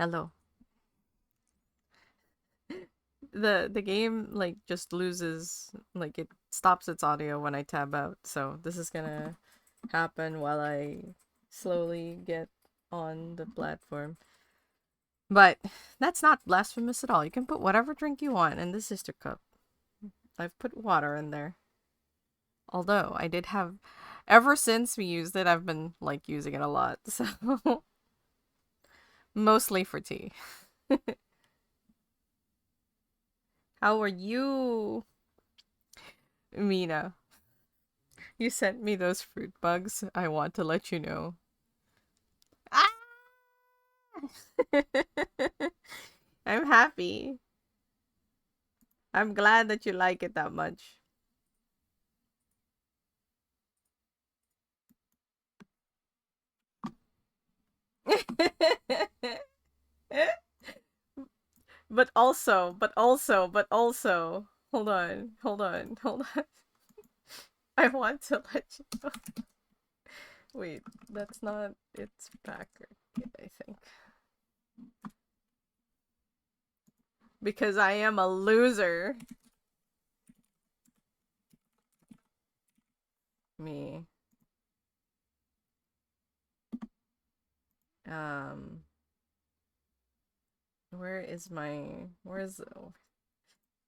Hello. The game like just loses, like it stops its audio when I tab out. So this is gonna happen while I slowly get on the platform. But that's not blasphemous at all. You can put whatever drink you want in the sister cup. I've put water in there. Although I did have, ever since we used it, I've been like using it a lot. So mostly for tea. How are you, Mina? You sent me those fruit bugs. I want to let you know. Ah! I'm happy. I'm glad that you like it that much. but also, hold on. I want to let you know. Wait, that's not its backer, I think. Because I am a loser. Me. Um, where's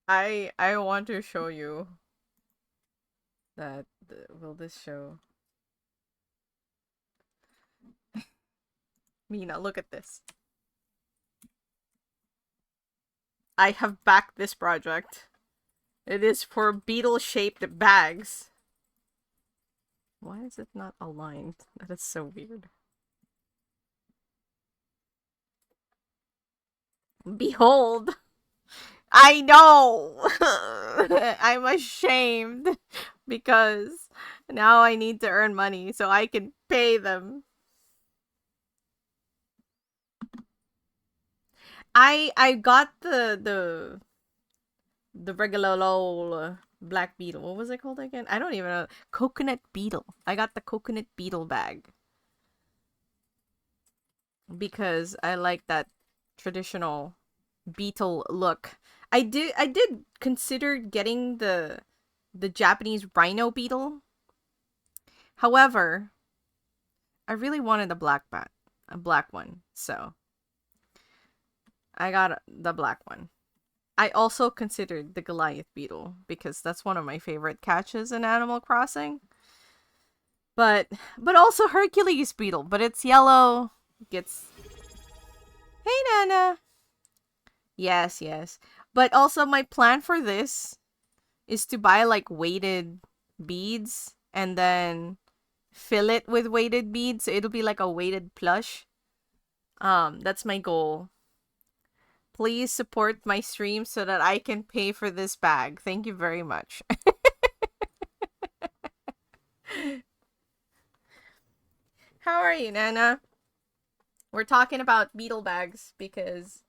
I want to show you that will this show Mina, look at this. I have backed this project. It is for beetle-shaped bags. Why is it not aligned? That is so weird. Behold! I know! I'm ashamed because now I need to earn money so I can pay them. I got the regular old black beetle. What was it called again? I don't even know. Coconut beetle. I got the coconut beetle bag because I like that traditional beetle look. I did consider getting the Japanese rhino beetle. However, I really wanted a black one. So, I got the black one. I also considered the Goliath beetle because that's one of my favorite catches in Animal Crossing. But also Hercules beetle, but it's yellow. Gets Hey Nana. Yes, yes. But also my plan for this is to buy like weighted beads and then fill it with weighted beads. So it'll be like a weighted plush. That's my goal. Please support my stream so that I can pay for this bag. Thank you very much. How are you, Nana? We're talking about beetle bags because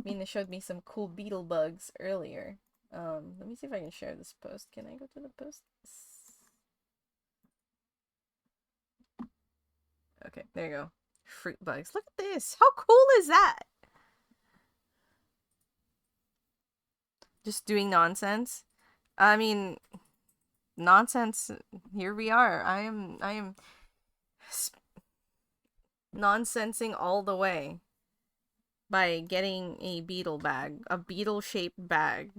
Mina showed me some cool beetle bugs earlier. Let me see if I can share this post. Can I go to the post? Okay, there you go. Fruit bugs. Look at this. How cool is that? Just doing nonsense. I mean, nonsense. Here we are. I am nonsensing all the way by getting a beetle bag, a beetle shaped bag.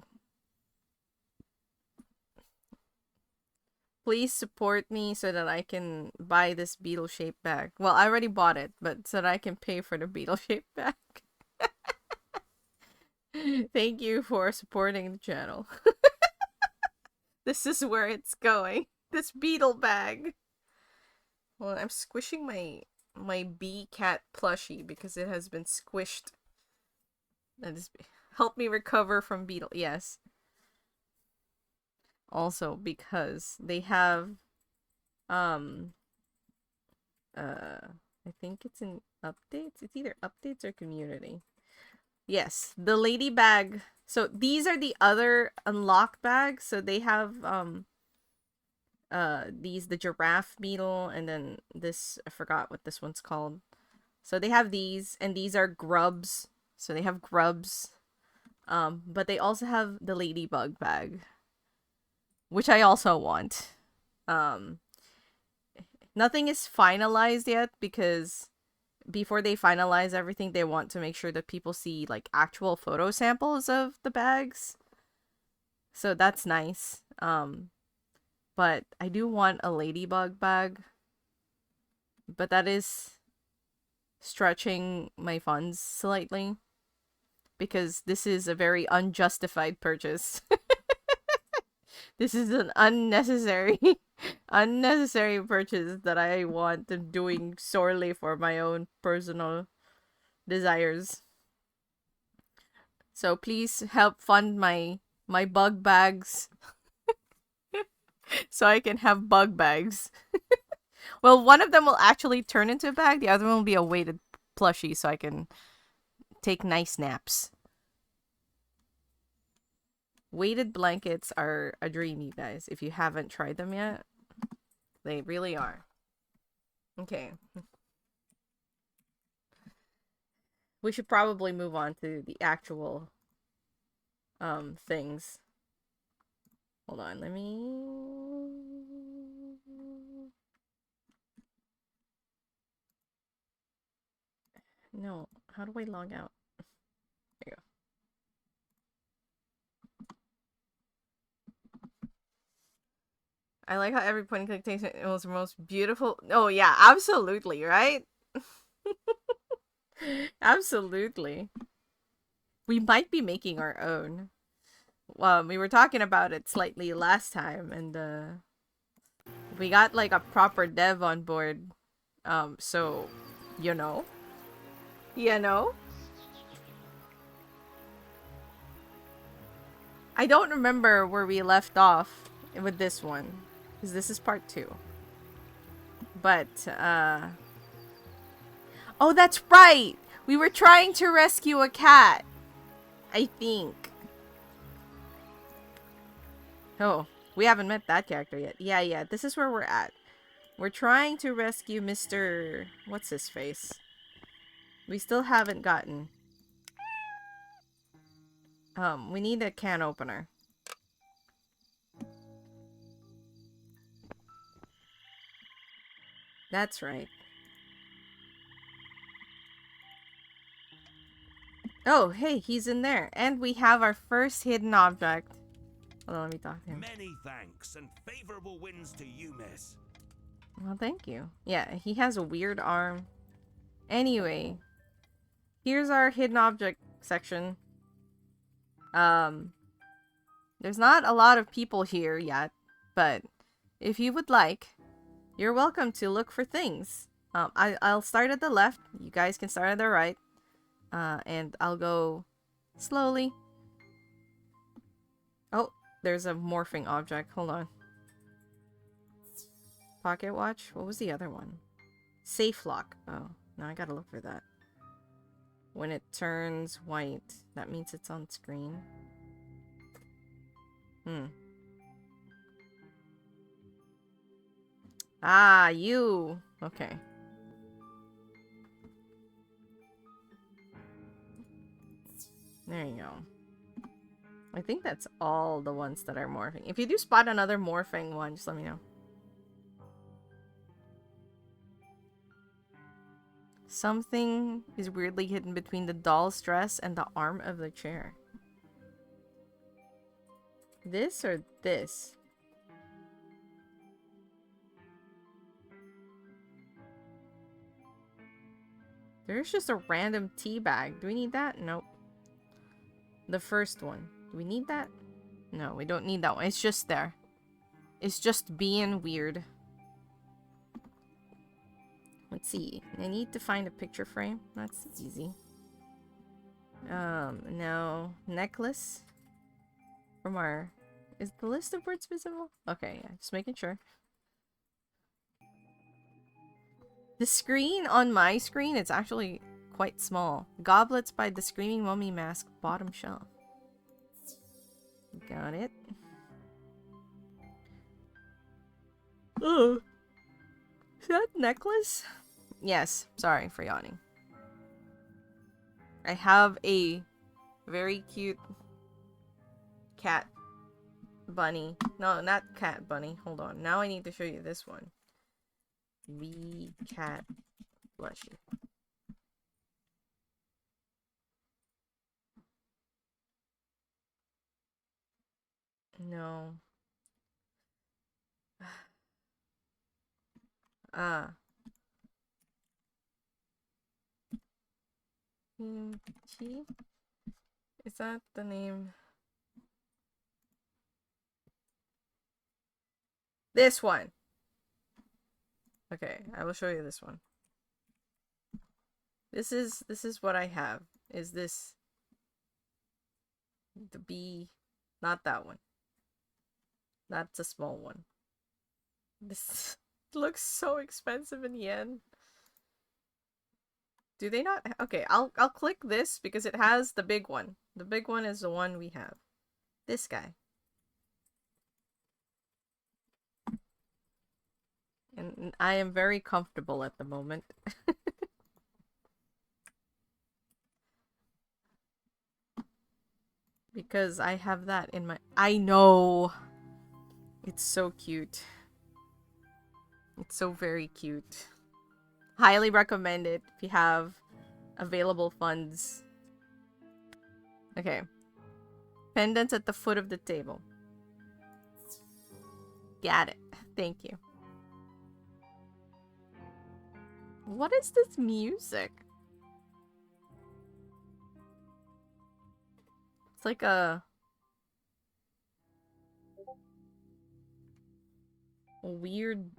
Please support me so that I can buy this beetle shaped bag. Well, I already bought it, but so that I can pay for the beetle shaped bag. Thank you for supporting the channel. This is where it's going. This beetle bag. Well, I'm squishing my bee cat plushie because it has been squished. That is help me recover from beetle. Yes. Also because they have um I think it's in updates. It's either updates or community. Yes, the lady bag. So these are the other unlocked bags. So they have these, the giraffe beetle, and then this, I forgot what this one's called. So they have these, and these are grubs. So they have grubs. But they also have the ladybug bag, which I also want. Um, Nothing is finalized yet because before they finalize everything, they want to make sure that people see like actual photo samples of the bags. So that's nice. But I do want a ladybug bag. But that is stretching my funds slightly because this is a very unjustified purchase. This is an unnecessary unnecessary purchase that I want and doing sorely for my own personal desires. So please help fund my bug bags so I can have bug bags. Well, one of them will actually turn into a bag, the other one will be a weighted plushie so I can take nice naps. Weighted blankets are a dream, you guys. If you haven't tried them yet, they really are. Okay. We should probably move on to the actual things. Hold on, let me... No, how do I log out? There you go. I like how every point and click takes it was the most beautiful. Oh yeah, absolutely, right? Absolutely. We might be making our own. We were talking about it slightly last time, and we got like a proper dev on board. So, you know, you know. I don't remember where we left off with this one, because this is part 2. But, oh, that's right! We were trying to rescue a cat, I think. Oh, we haven't met that character yet. Yeah, this is where we're at. We're trying to rescue Mr... What's his face? We still haven't gotten... we need a can opener. That's right. Oh, hey, he's in there. And we have our first hidden object. Hold on, let me talk to him. Many thanks and favorable winds to you, miss. Well, thank you. Yeah, he has a weird arm. Anyway, here's our hidden object section. There's not a lot of people here yet, but if you would like, you're welcome to look for things. I'll start at the left. You guys can start at the right. And I'll go slowly. Oh, there's a morphing object. Hold on. Pocket watch? What was the other one? Safe lock. Oh, now I gotta look for that. When it turns white, that means it's on screen. Ah, you. Okay. There you go. I think that's all the ones that are morphing. If you do spot another morphing one, just let me know. Something is weirdly hidden between the doll's dress and the arm of the chair. This or this? There's just a random tea bag. Do we need that? Nope. The first one. Do we need that? No, we don't need that one. It's just there. It's just being weird. Let's see. I need to find a picture frame. That's easy. No. Necklace. From our... Is the list of words visible? Okay, yeah. Just making sure. The screen on my screen, it's actually quite small. Goblets by the Screaming Mummy Mask, bottom shelf. Got it. Oh. Is that necklace? Yes. Sorry for yawning. I have a very cute cat bunny. No, not cat bunny. Hold on. Now I need to show you this one. The cat plushie. No. Ah. Kimchi? Is that the name? This one! Okay, I will show you this one. This is what I have. Is this the bee? Not that one. That's a small one. This looks so expensive in yen. Do they not? Okay, I'll click this because it has the big one. The big one is the one we have. This guy. And I am very comfortable at the moment. Because I have that in my... I know! It's so cute. It's so very cute. Highly recommend it if you have available funds. Okay. Pendants at the foot of the table. Got it. Thank you. What is this music? It's like a weird...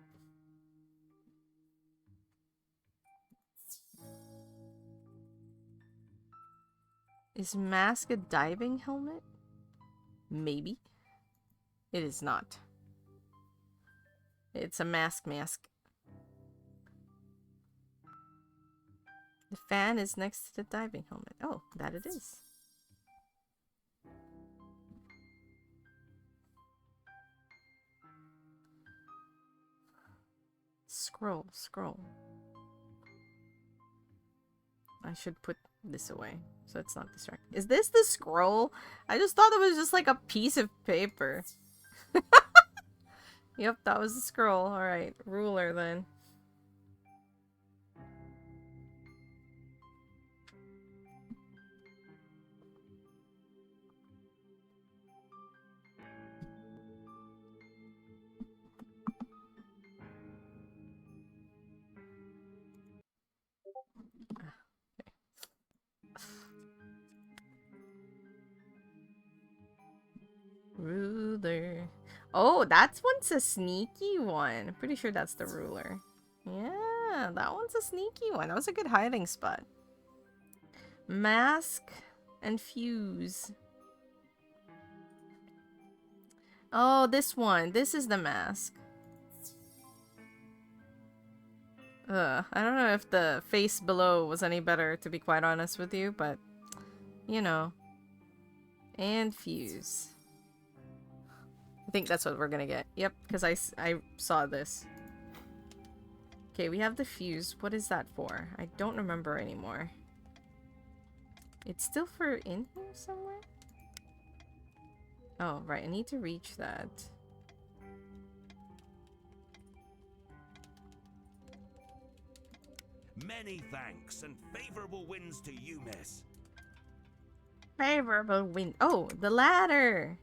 Is mask a diving helmet? Maybe. It is not. It's a mask. The fan is next to the diving helmet. Oh, that it is. Scroll. I should put this away so it's not distracting. Is this the scroll? I just thought it was just like a piece of paper. Yep, that was the scroll. Alright, ruler then. Ruler. Oh, that one's a sneaky one. I'm pretty sure that's the ruler. Yeah, that one's a sneaky one. That was a good hiding spot. Mask and fuse. Oh, this one. This is the mask. I don't know if the face below was any better, to be quite honest with you, but, you know. And fuse. I think that's what we're gonna get. Yep, because I saw this. Okay, we have the fuse. What is that for? I don't remember anymore. It's still for in here somewhere? Oh, right. I need to reach that. Many thanks and favorable winds to you, miss. Favorable wind. Oh, the ladder!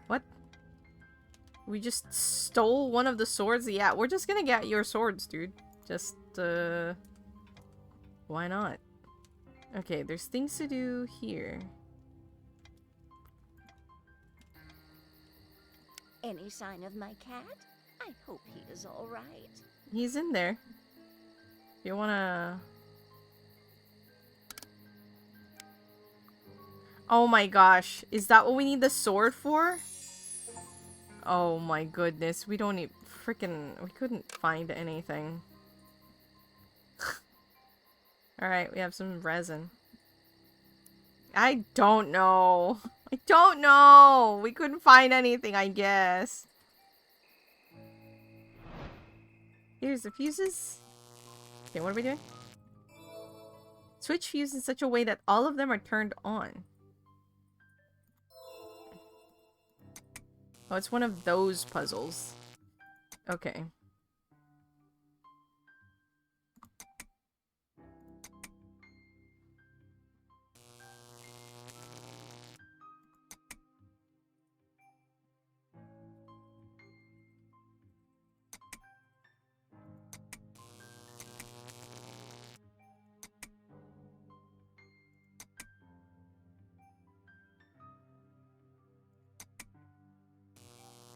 What? We just stole one of the swords? Yeah, we're just gonna get your swords, dude. Just, why not? Okay, there's things to do here. Any sign of my cat? I hope he is all right. He's in there. If you wanna... Oh my gosh. Is that what we need the sword for? Oh my goodness. We don't need... Freaking... We couldn't find anything. Alright, we have some resin. I don't know. I don't know. We couldn't find anything, I guess. Here's the fuses. Okay, what are we doing? Switch fuse in such a way that all of them are turned on. Oh, it's one of those puzzles. Okay.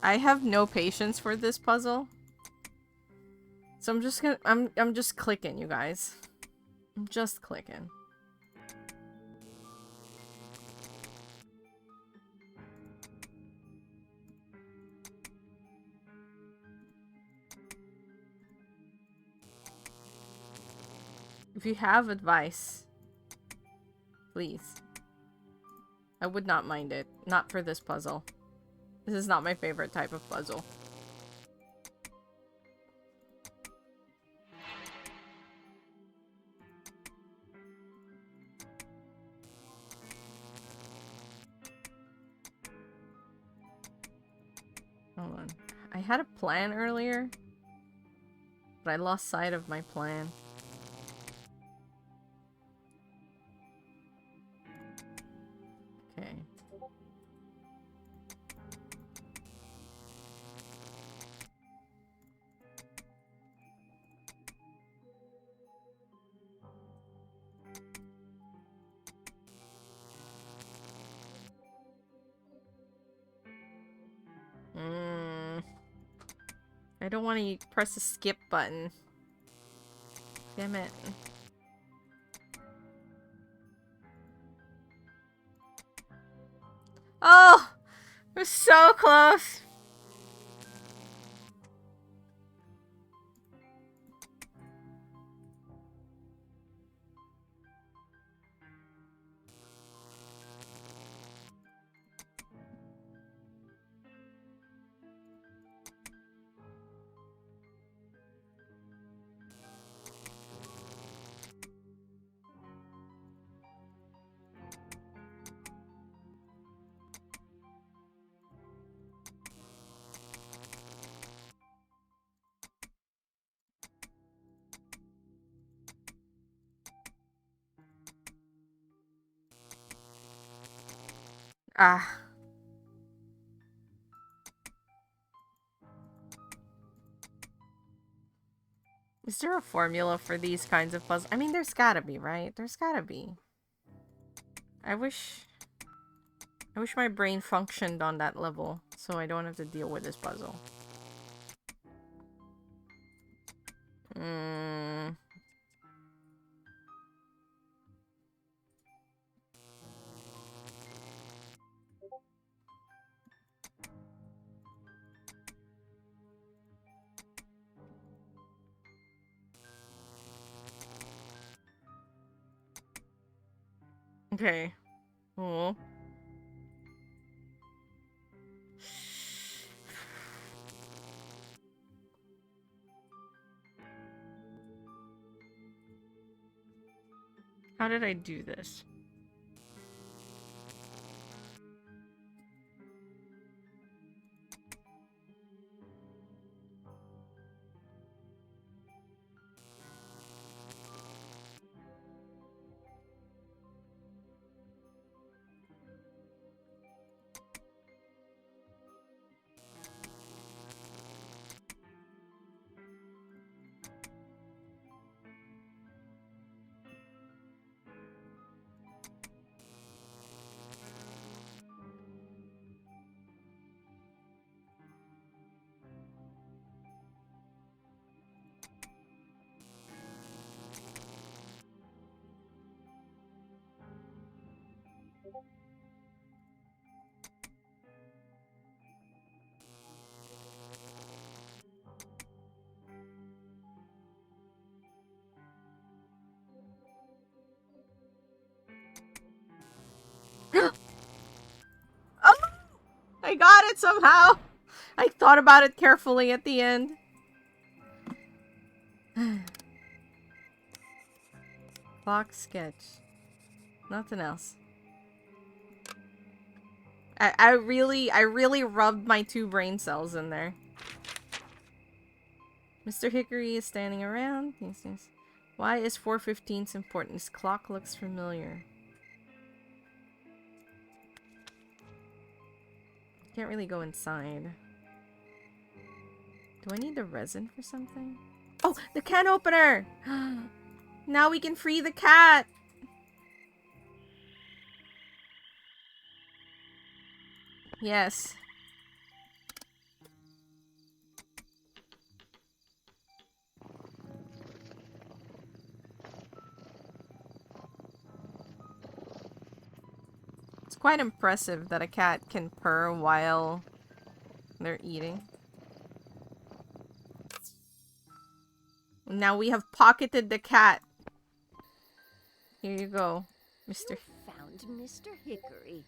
I have no patience for this puzzle. So I'm just gonna I'm just clicking, you guys. I'm just clicking. If you have advice, please. I would not mind it. Not for this puzzle. This is not my favorite type of puzzle. Hold on. I had a plan earlier, but I lost sight of my plan. Okay. I don't want to press the skip button. Damn it. Oh! It was so close! Ah. Is there a formula for these kinds of puzzles? I mean, there's gotta be, right? There's gotta be. I wish my brain functioned on that level, so I don't have to deal with this puzzle. Okay. Oh. How did I do this? Oh! I got it somehow! I thought about it carefully at the end. Clock sketch. Nothing else. I really rubbed my 2 brain cells in there. Mr. Hickory is standing around. Yes. Why is 4:15 important? This clock looks familiar. Can't really go inside. Do I need the resin for something? Oh, the can opener! Now we can free the cat! Yes. It's quite impressive that a cat can purr while they're eating. Now we have pocketed the cat. Here you go, Mr. You found Mr. Hickory.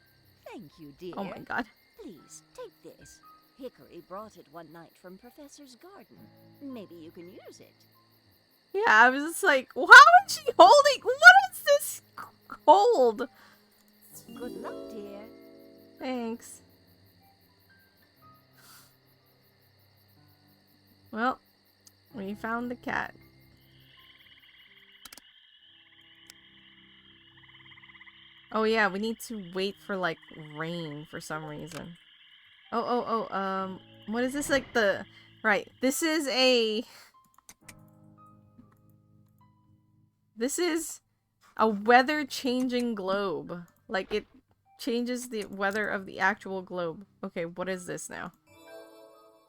Thank you, dear. Oh my god. Please, take this. Hickory brought it one night from Professor's garden. Maybe you can use it. Yeah, I was just like, how is she holding? What is this hold? Good luck, dear. Thanks. Well, we found the cat. Oh yeah, we need to wait for like rain for some reason. What is this, like the... Right, this is a weather changing globe. Like, it changes the weather of the actual globe. Okay, what is this now?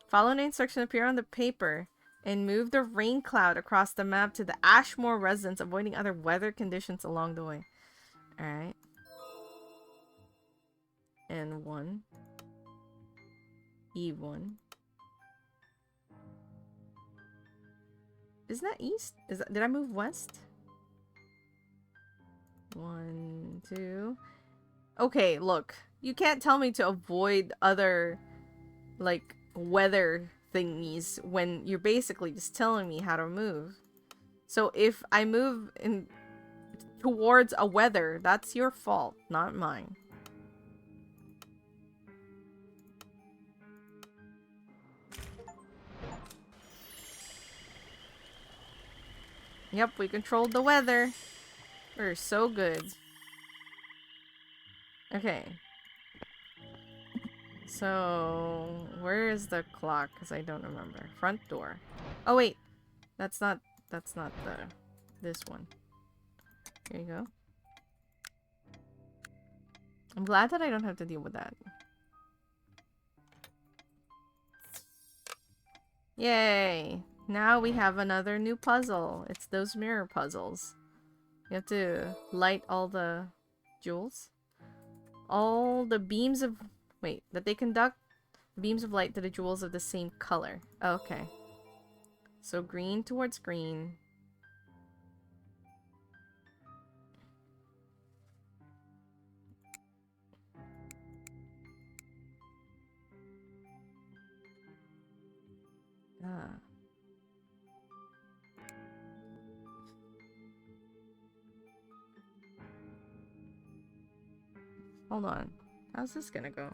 Follow an instruction appear on the paper and move the rain cloud across the map to the Ashmore residence, avoiding other weather conditions along the way. Alright. N1. E1. Isn't that east? Did I move west? 1, 2. Okay, look. You can't tell me to avoid other, like, weather thingies when you're basically just telling me how to move. So if I move in towards a weather, that's your fault, not mine. Yep, we controlled the weather. We're so good. Okay. So, where is the clock? Because I don't remember. Front door. Oh, wait. That's not this one. Here you go. I'm glad that I don't have to deal with that. Yay! Now we have another new puzzle. It's those mirror puzzles. You have to light all the jewels. All the beams of... Wait, that they conduct beams of light to the jewels of the same color. Okay. So green towards green. Ah. Hold on. How's this gonna go?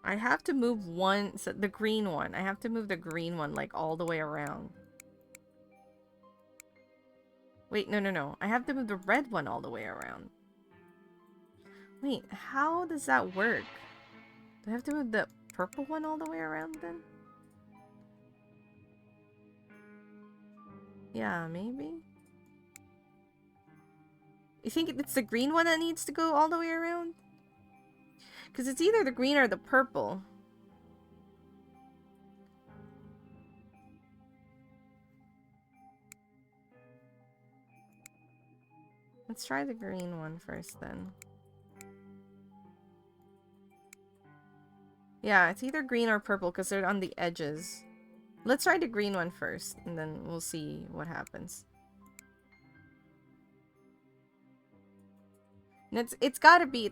I have to move one, so the green one. I have to move the green one like all the way around. Wait, no. I have to move the red one all the way around. Wait, how does that work? Do I have to move the purple one all the way around then? Yeah, maybe? You think it's the green one that needs to go all the way around? Because it's either the green or the purple. Let's try the green one first then. Yeah, it's either green or purple because they're on the edges. Let's try the green one first, and then we'll see what happens. And it's gotta be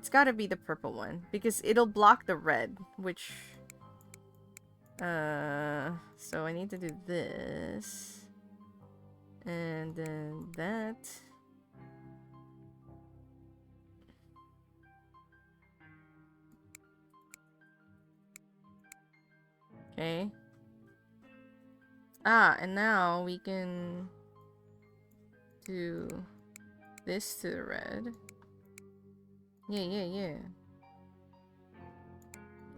the purple one because it'll block the red, which So I need to do this. And then that. Okay. Ah, and now we can do this to the red. Yeah.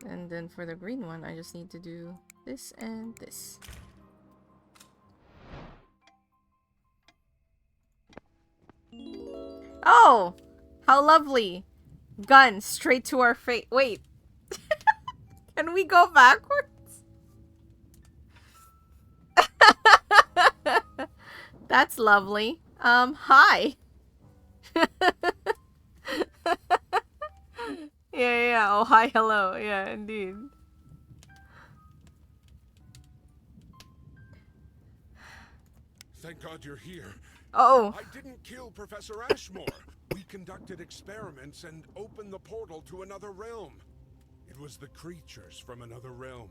And then for the green one, I just need to do this and this. Oh! How lovely! Gun straight to our face. Wait. Can we go backwards? That's lovely. Hi. Yeah. Oh, hi, hello. Yeah, indeed. Thank God you're here. Oh. I didn't kill Professor Ashmore. We conducted experiments and opened the portal to another realm. It was the creatures from another realm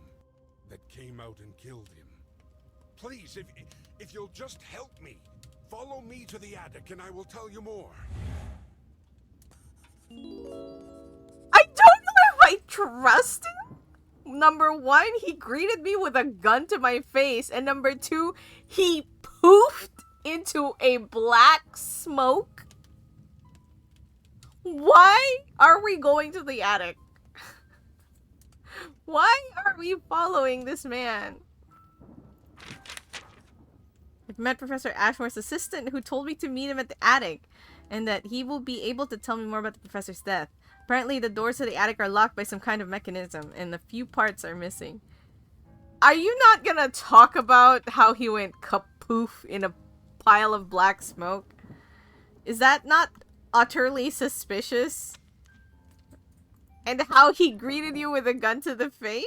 that came out and killed him. Please, if you'll just help me, follow me to the attic and I will tell you more. I don't know if I trust him. Number one, he greeted me with a gun to my face. And number two, he poofed into a black smoke. Why are we going to the attic? Why are we following this man? I've met Professor Ashmore's assistant who told me to meet him at the attic and that he will be able to tell me more about the professor's death. Apparently the doors to the attic are locked by some kind of mechanism and a few parts are missing. Are you not gonna talk about how he went kapoof in a pile of black smoke? Is that not utterly suspicious? And how he greeted you with a gun to the face?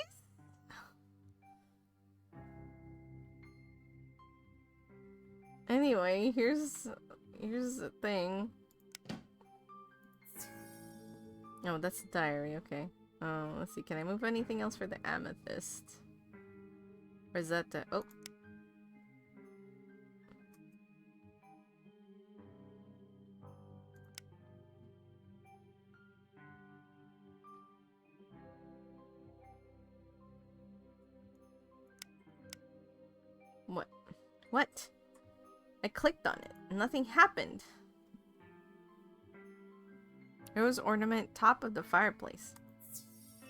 Anyway, here's the thing. Oh, that's the diary, okay. Let's see, can I move anything else for the amethyst? Or is that the... oh. What? What? I clicked on it. Nothing happened. Rose ornament top of the fireplace.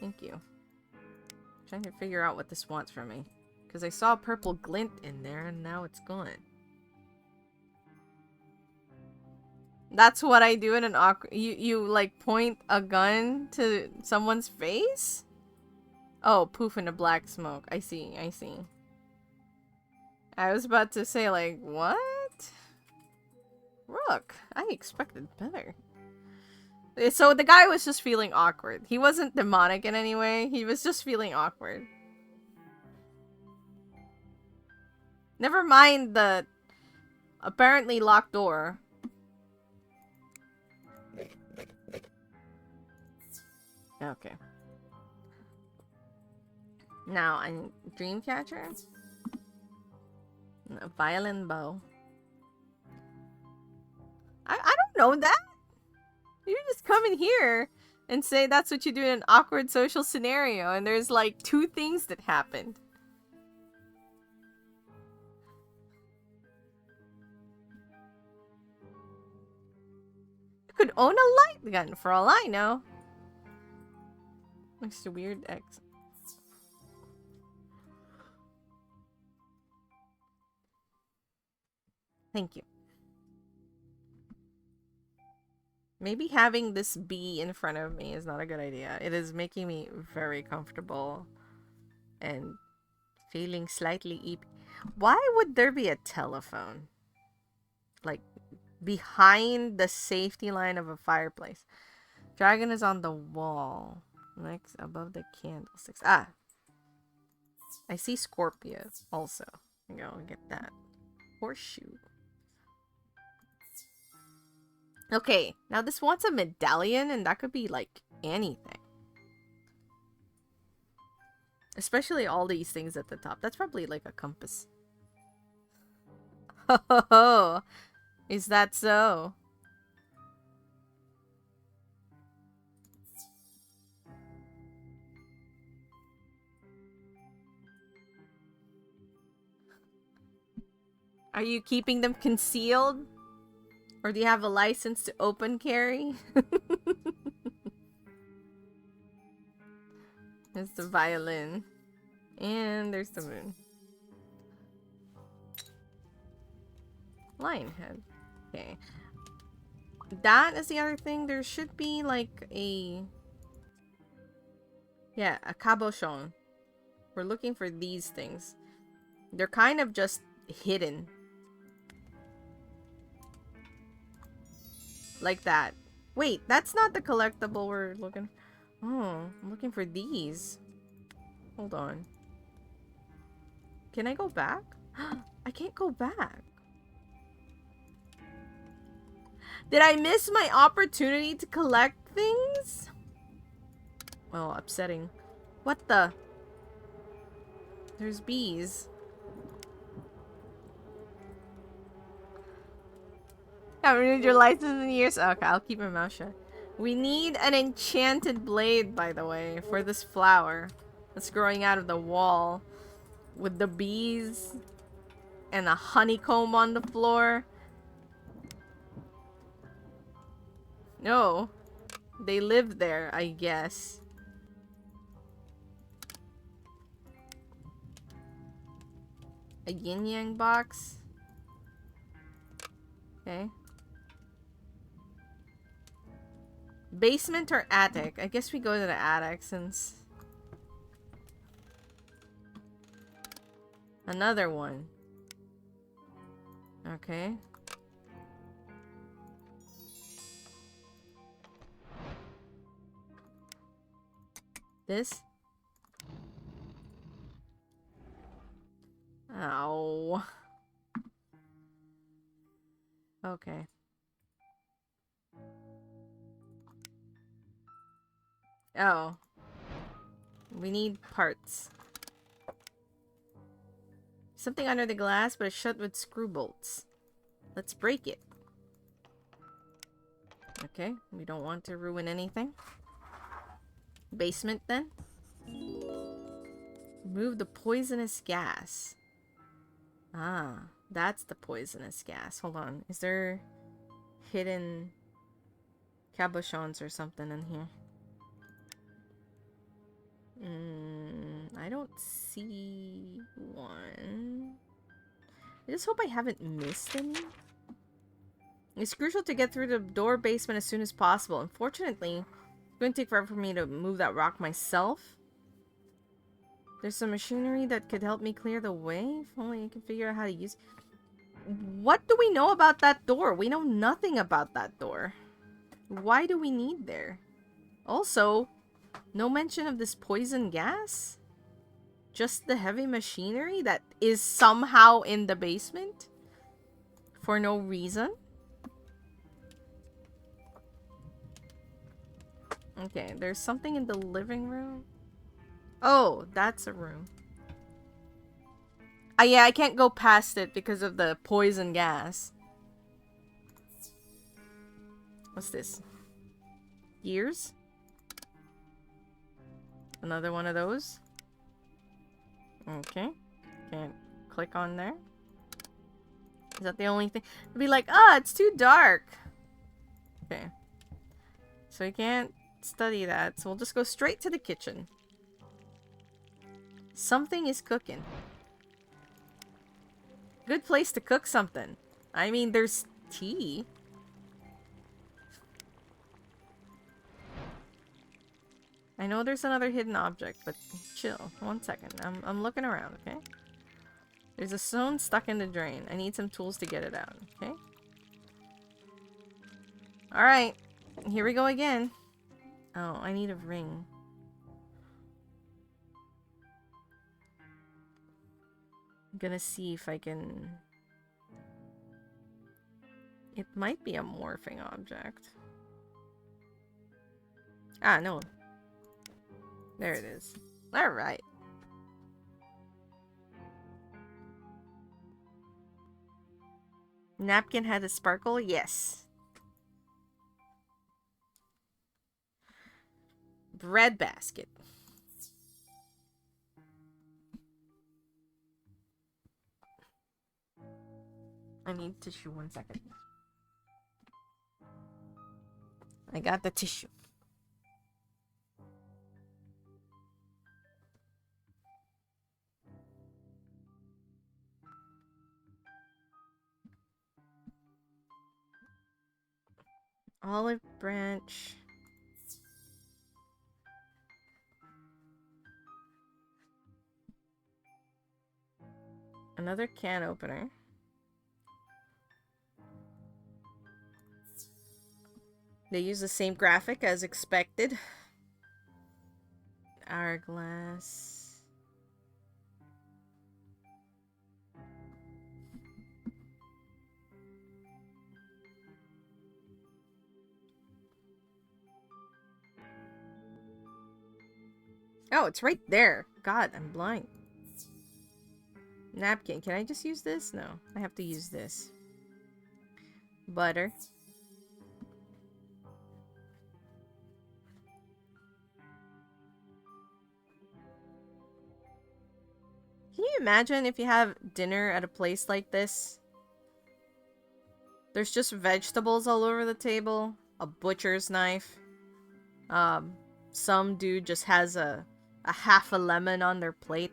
Thank you. I'm trying to figure out what this wants from me. Because I saw a purple glint in there and now it's gone. That's what I do in an awkward... You like point a gun to someone's face? Oh, poof in a black smoke. I see. I was about to say like, what? Rook, I expected better. So the guy was just feeling awkward. He wasn't demonic in any way. He was just feeling awkward. Never mind the apparently locked door. Okay. Now, I need Dreamcatcher. A violin bow. I don't know that. You just come in here and say that's what you do in an awkward social scenario, and there's like 2 things that happened. You could own a light gun for all I know. Looks a weird X. Thank you. Maybe having this bee in front of me is not a good idea. It is making me very comfortable and feeling slightly eepy. Why would there be a telephone? Like, behind the safety line of a fireplace. Dragon is on the wall. Next, above the candlesticks. Ah! I see Scorpio also. Go and get that. Horseshoe. Okay, now this wants a medallion, and that could be, like, anything. Especially all these things at the top. That's probably like a compass. Oh, is that so? Are you keeping them concealed? Or do you have a license to open carry? There's the violin. And there's the moon. Lion head. Okay. That is the other thing. There should be like a... Yeah, a cabochon. We're looking for these things. They're kind of just hidden. Like that. Wait, that's not the collectible we're looking... Oh, I'm looking for these. Hold on. Can I go back? I can't go back. Did I miss my opportunity to collect things? Well, upsetting. What the? There's bees. Haven't renewed your license in years? Okay, I'll keep my mouth shut. We need an enchanted blade, by the way, for this flower that's growing out of the wall. With the bees and a honeycomb on the floor. No. They live there, I guess. A yin-yang box. Okay. Basement or attic? I guess we go to the attic since... Another one. Okay. This? Ow. Okay. Oh. We need parts. Something under the glass, but it's shut with screw bolts. Let's break it. Okay, we don't want to ruin anything. Basement, then. Remove the poisonous gas. Ah, that's the poisonous gas. Hold on. Is there hidden cabochons or something in here? I don't see one. I just hope I haven't missed any. It's crucial to get through the door basement as soon as possible. Unfortunately, it's going to take forever for me to move that rock myself. There's some machinery that could help me clear the way. If only I can figure out how to use... What do we know about that door? We know nothing about that door. Why do we need there? Also, no mention of this poison gas? Just the heavy machinery that is somehow in the basement? For no reason? Okay, there's something in the living room. Oh, that's a room. Yeah, I can't go past it because of the poison gas. What's this? Gears? Another one of those? Okay. Can't click on there. Is that the only thing? It'd be like, ah, it's too dark. Okay. So we can't study that. So we'll just go straight to the kitchen. Something is cooking. Good place to cook something. I mean, there's tea. I know there's another hidden object, but chill. 1 second. I'm looking around, okay? There's a stone stuck in the drain. I need some tools to get it out, okay? Alright. Here we go again. Oh, I need a ring. I'm gonna see if I can... It might be a morphing object. Ah, no. There it is. Alright. Napkin had a sparkle? Yes. Bread basket. I need tissue, 1 second. I got the tissue. Olive branch. Another can opener. They use the same graphic as expected. Hourglass. Oh, it's right there. God, I'm blind. Napkin. Can I just use this? No, I have to use this. Butter. Can you imagine if you have dinner at a place like this? There's just vegetables all over the table, a butcher's knife. Some dude just has a half a lemon on their plate.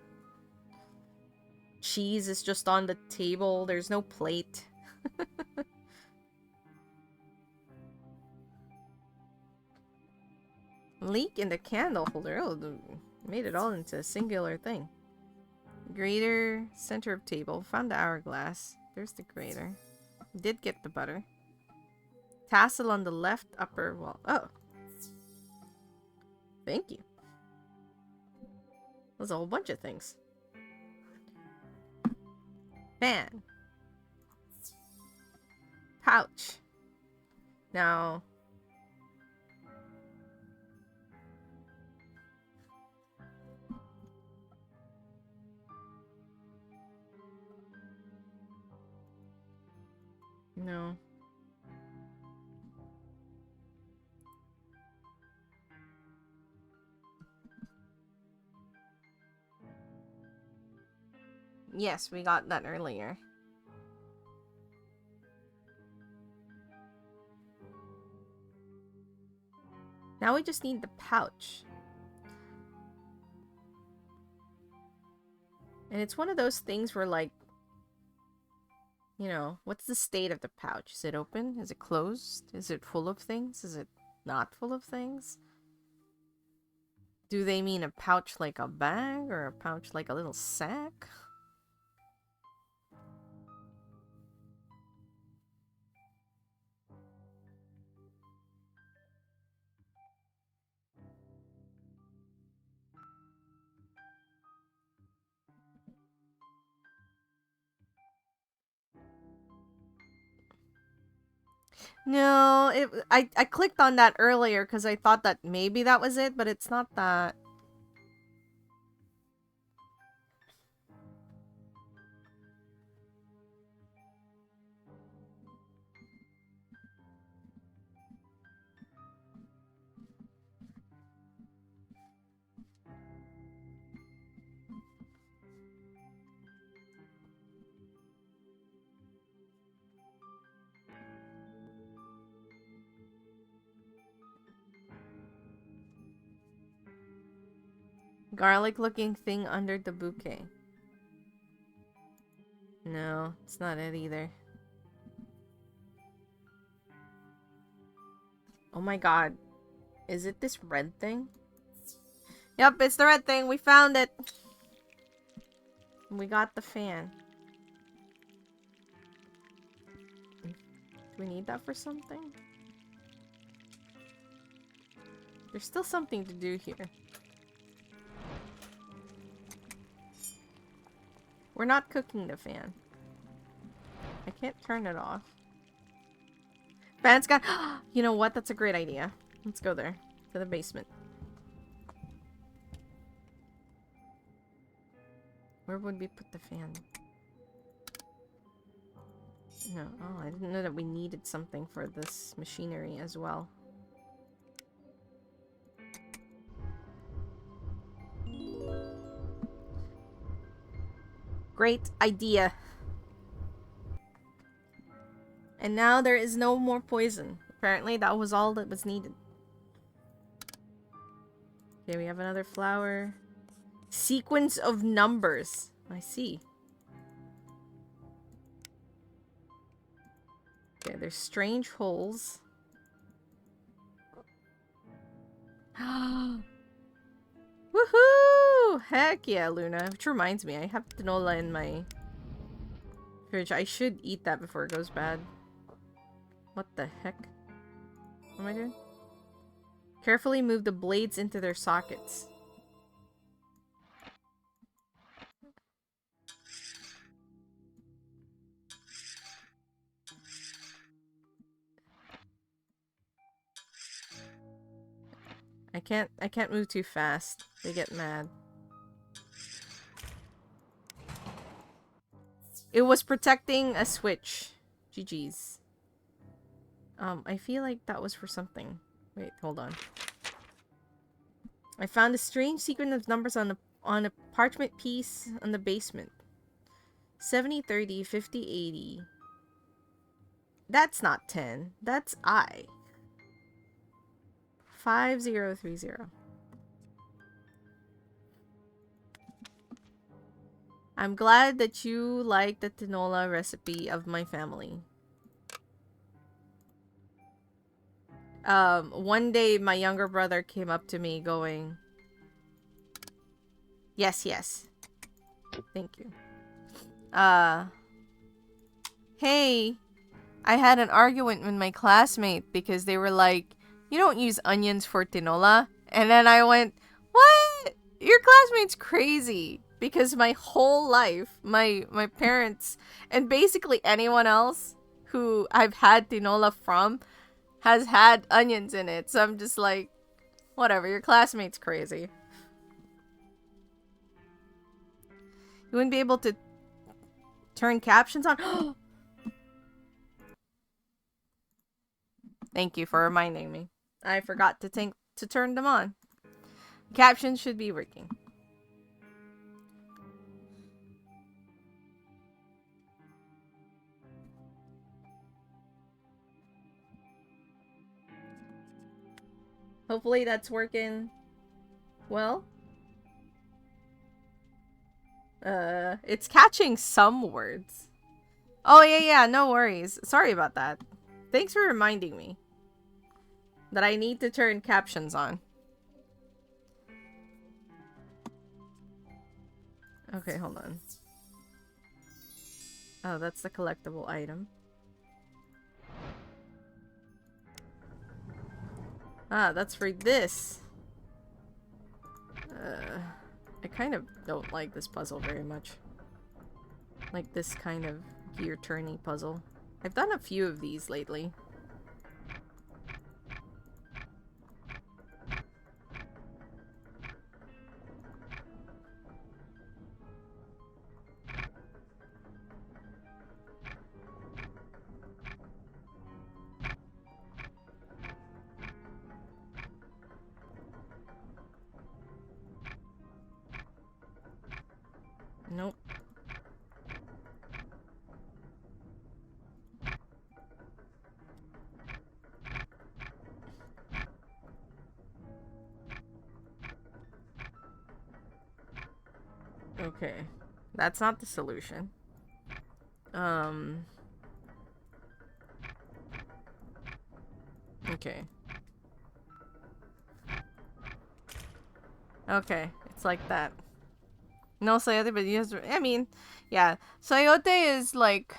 Cheese is just on the table. There's no plate. Leak in the candle holder. Oh, made it all into a singular thing. Grater, center of table. Found the hourglass. There's the grater. Did get the butter. Tassel on the left upper wall. Oh. Thank you. There's a whole bunch of things. Fan. Pouch. Now. No. Yes, we got that earlier. Now we just need the pouch. And it's one of those things where, like, you know, what's the state of the pouch? Is it open? Is it closed? Is it full of things? Is it not full of things? Do they mean a pouch like a bag or a pouch like a little sack? No, I clicked on that earlier because I thought that maybe that was it, but it's not that. Garlic looking thing under the bouquet. No, it's not it either. Oh my god. Is it this red thing? Yep, it's the red thing. We found it. We got the fan. Do we need that for something? There's still something to do here. We're not cooking the fan. I can't turn it off. Fan's got... You know what? That's a great idea. Let's go there. To the basement. Where would we put the fan? No, oh, I didn't know that we needed something for this machinery as well. Great idea. And now there is no more poison. Apparently that was all that was needed. Okay, we have another flower. Sequence of numbers. I see. Okay, there's strange holes. Woohoo! Heck yeah, Luna. Which reminds me, I have tinola in my fridge. I should eat that before it goes bad. What the heck? What am I doing? Carefully move the blades into their sockets. I can't move too fast. They get mad. It was protecting a switch. GG's. I feel like that was for something. Wait, hold on. I found a strange sequence of numbers on a parchment piece on the basement. 70, 30, 50, 80. That's not 10. That's I. 5030. I'm glad that you like the tinola recipe of my family. One day my younger brother came up to me going, yes, yes. Thank you. Hey, I had an argument with my classmate because they were like, you don't use onions for tinola. And then I went, what? Your classmate's crazy. Because my whole life, my parents, and basically anyone else who I've had tinola from has had onions in it. So I'm just like, whatever, your classmate's crazy. You wouldn't be able to turn captions on? Thank you for reminding me. I forgot to turn them on. Captions should be working. Hopefully that's working well. It's catching some words. Oh, yeah, no worries. Sorry about that. Thanks for reminding me that I need to turn captions on. Okay, hold on. Oh, that's the collectible item. Ah, that's for this. I kind of don't like this puzzle very much. Like this kind of gear turning puzzle. I've done a few of these lately. Nope. Okay. That's not the solution. Okay. Okay, it's like that. No sayote, but yes, I mean, yeah. Sayote is like,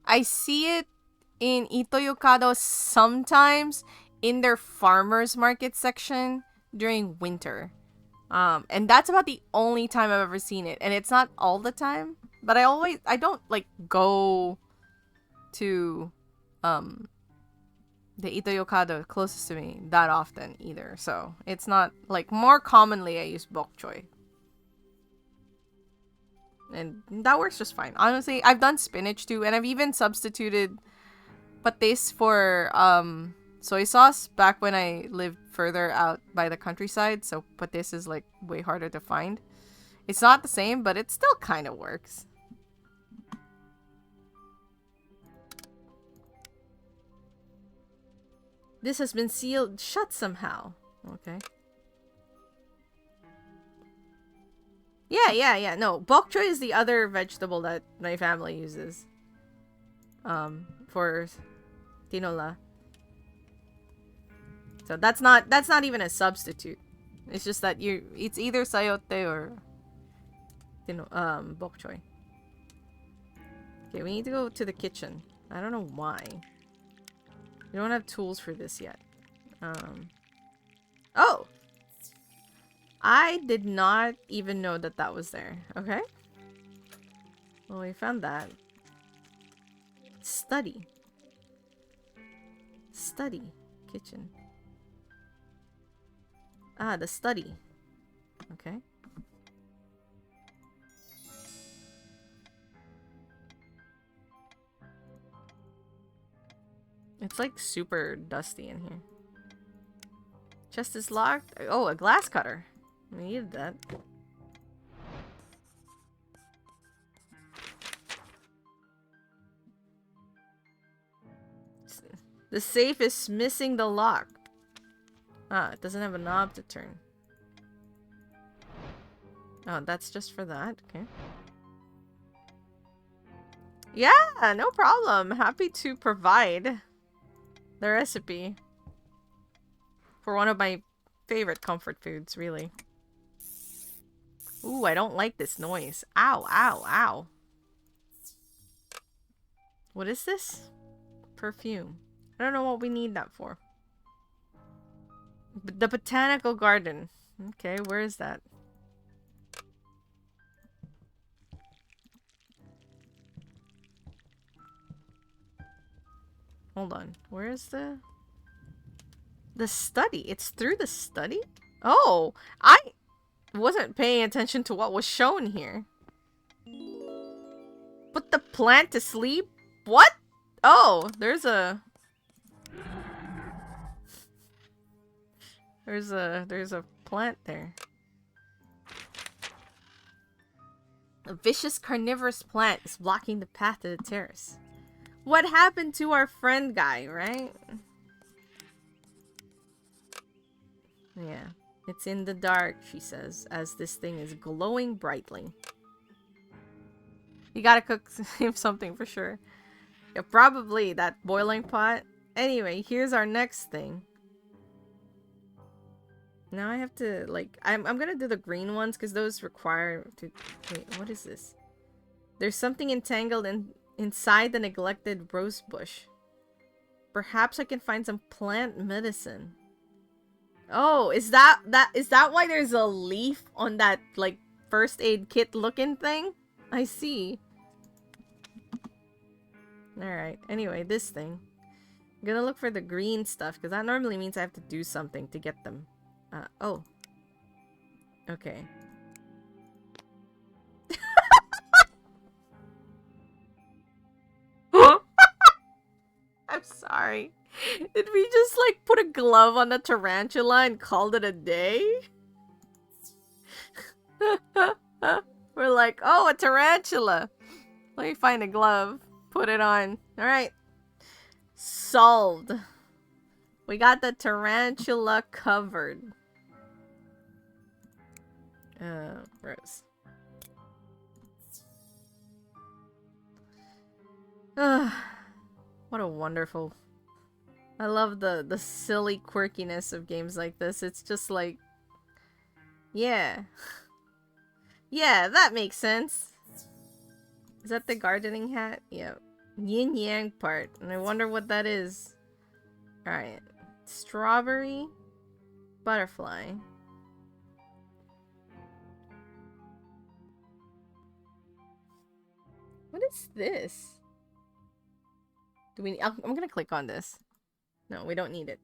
I see it in Ito-Yokado sometimes in their farmers market section during winter. And that's about the only time I've ever seen it. And it's not all the time, but I don't like go to the Ito-Yokado closest to me that often either. So it's not like, more commonly I use bok choy. And that works just fine. Honestly, I've done spinach too, and I've even substituted patis for soy sauce back when I lived further out by the countryside, so patis is like way harder to find. It's not the same, but it still kind of works. This has been sealed shut somehow. Okay. Yeah. No, bok choy is the other vegetable that my family uses. For tinola. So that's not even a substitute. It's just that it's either sayote or bok choy. Okay, we need to go to the kitchen. I don't know why. We don't have tools for this yet. Oh! I did not even know that that was there. Okay. Well, we found that. Study. Study. Kitchen. Ah, the study. Okay. It's like super dusty in here. Chest is locked. Oh, a glass cutter. We needed that. The safe is missing the lock. Ah, it doesn't have a knob to turn. Oh, that's just for that. Okay. Yeah, no problem. Happy to provide the recipe for one of my favorite comfort foods, really. Ooh, I don't like this noise. Ow, ow, ow. What is this? Perfume. I don't know what we need that for. The botanical garden. Okay, where is that? Hold on. Where is the study? It's through the study? Oh, I wasn't paying attention to what was shown here. Put the plant to sleep? What? Oh, there's a plant there. A vicious carnivorous plant is blocking the path to the terrace. What happened to our friend guy, right? Yeah. It's in the dark, she says, as this thing is glowing brightly. You gotta cook him something for sure. Yeah, probably that boiling pot. Anyway, here's our next thing. Now I have to, like, I'm gonna do the green ones because those require to... Wait, what is this? There's something entangled inside the neglected rose bush. Perhaps I can find some plant medicine. Oh, is that why there's a leaf on that, like, first aid kit looking thing? I see. Alright, anyway, this thing. I'm gonna look for the green stuff, because that normally means I have to do something to get them. Oh. Okay. I'm sorry. Did we just, like, put a glove on the tarantula and called it a day? We're like, oh, a tarantula. Let me find a glove. Put it on. Alright. Solved. We got the tarantula covered. Rose. What a wonderful... I love the silly quirkiness of games like this. It's just like... Yeah. Yeah, that makes sense. Is that the gardening hat? Yep. Yin-yang part. And I wonder what that is. Alright. Strawberry. Butterfly. What is this? Do we... I'm gonna click on this. No, we don't need it.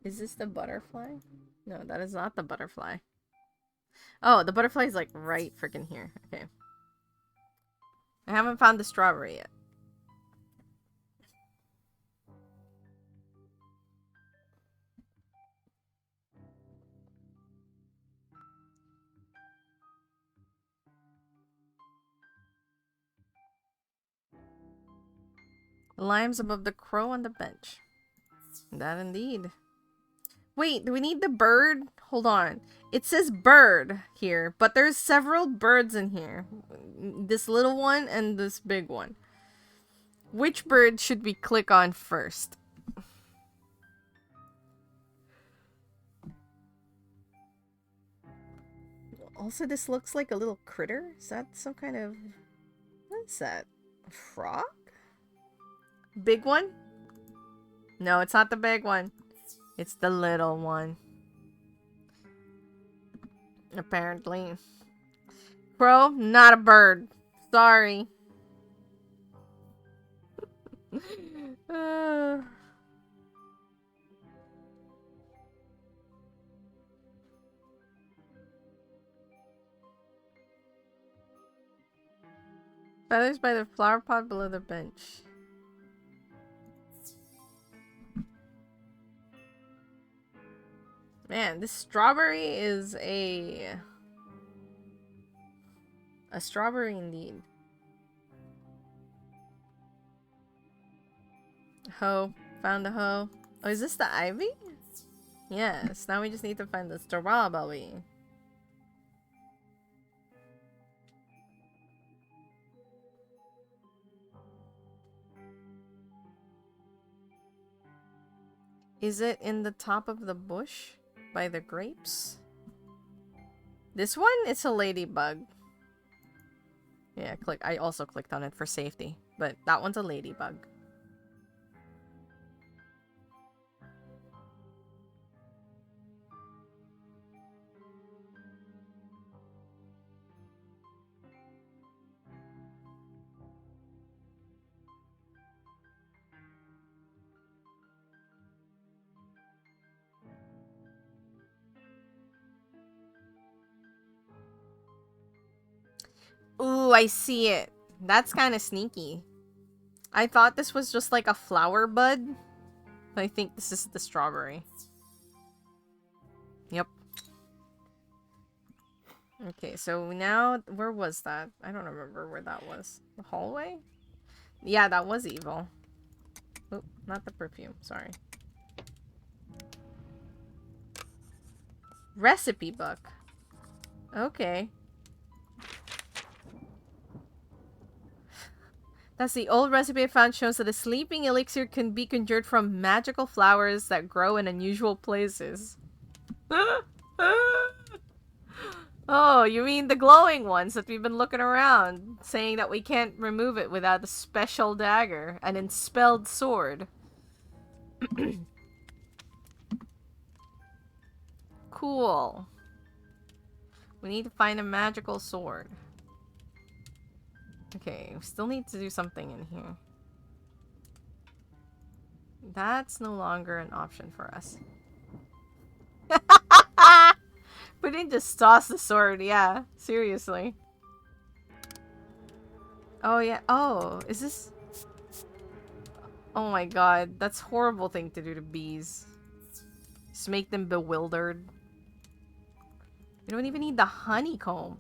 Is this the butterfly? No, that is not the butterfly. Oh, the butterfly's like right freaking here. Okay. I haven't found the strawberry yet. The limes above the crow on the bench. That indeed. Wait, do we need the bird? Hold on. It says bird here, but there's several birds in here. This little one and this big one. Which bird should we click on first? Also, this looks like a little critter. Is that some kind of... What is that? A frog? Big one? No, it's not the big one. It's the little one. Apparently. Crow, not a bird. Sorry. Feathers by the flower pot below the bench. Man, this strawberry is a strawberry indeed. Hoe. Found the hoe. Oh, is this the ivy? Yes, now we just need to find the strawberry. Is it in the top of the bush? By the grapes? This one? It's a ladybug. Yeah, click. I also clicked on it for safety. But that one's a ladybug. Ooh, I see it. That's kind of sneaky. I thought this was just like a flower bud. But I think this is the strawberry. Yep. Okay, so now, where was that? I don't remember where that was. The hallway? Yeah, that was evil. Oh, not the perfume, sorry. Recipe book. Okay. That's the old recipe I found shows that a sleeping elixir can be conjured from magical flowers that grow in unusual places. Oh, you mean the glowing ones that we've been looking around, saying that we can't remove it without a special dagger, an enspelled sword. Cool. We need to find a magical sword. Okay, we still need to do something in here. That's no longer an option for us. We didn't just toss the sword, yeah. Seriously. Oh, yeah. Oh, is this... Oh my god, that's a horrible thing to do to bees. Just make them bewildered. We don't even need the honeycomb.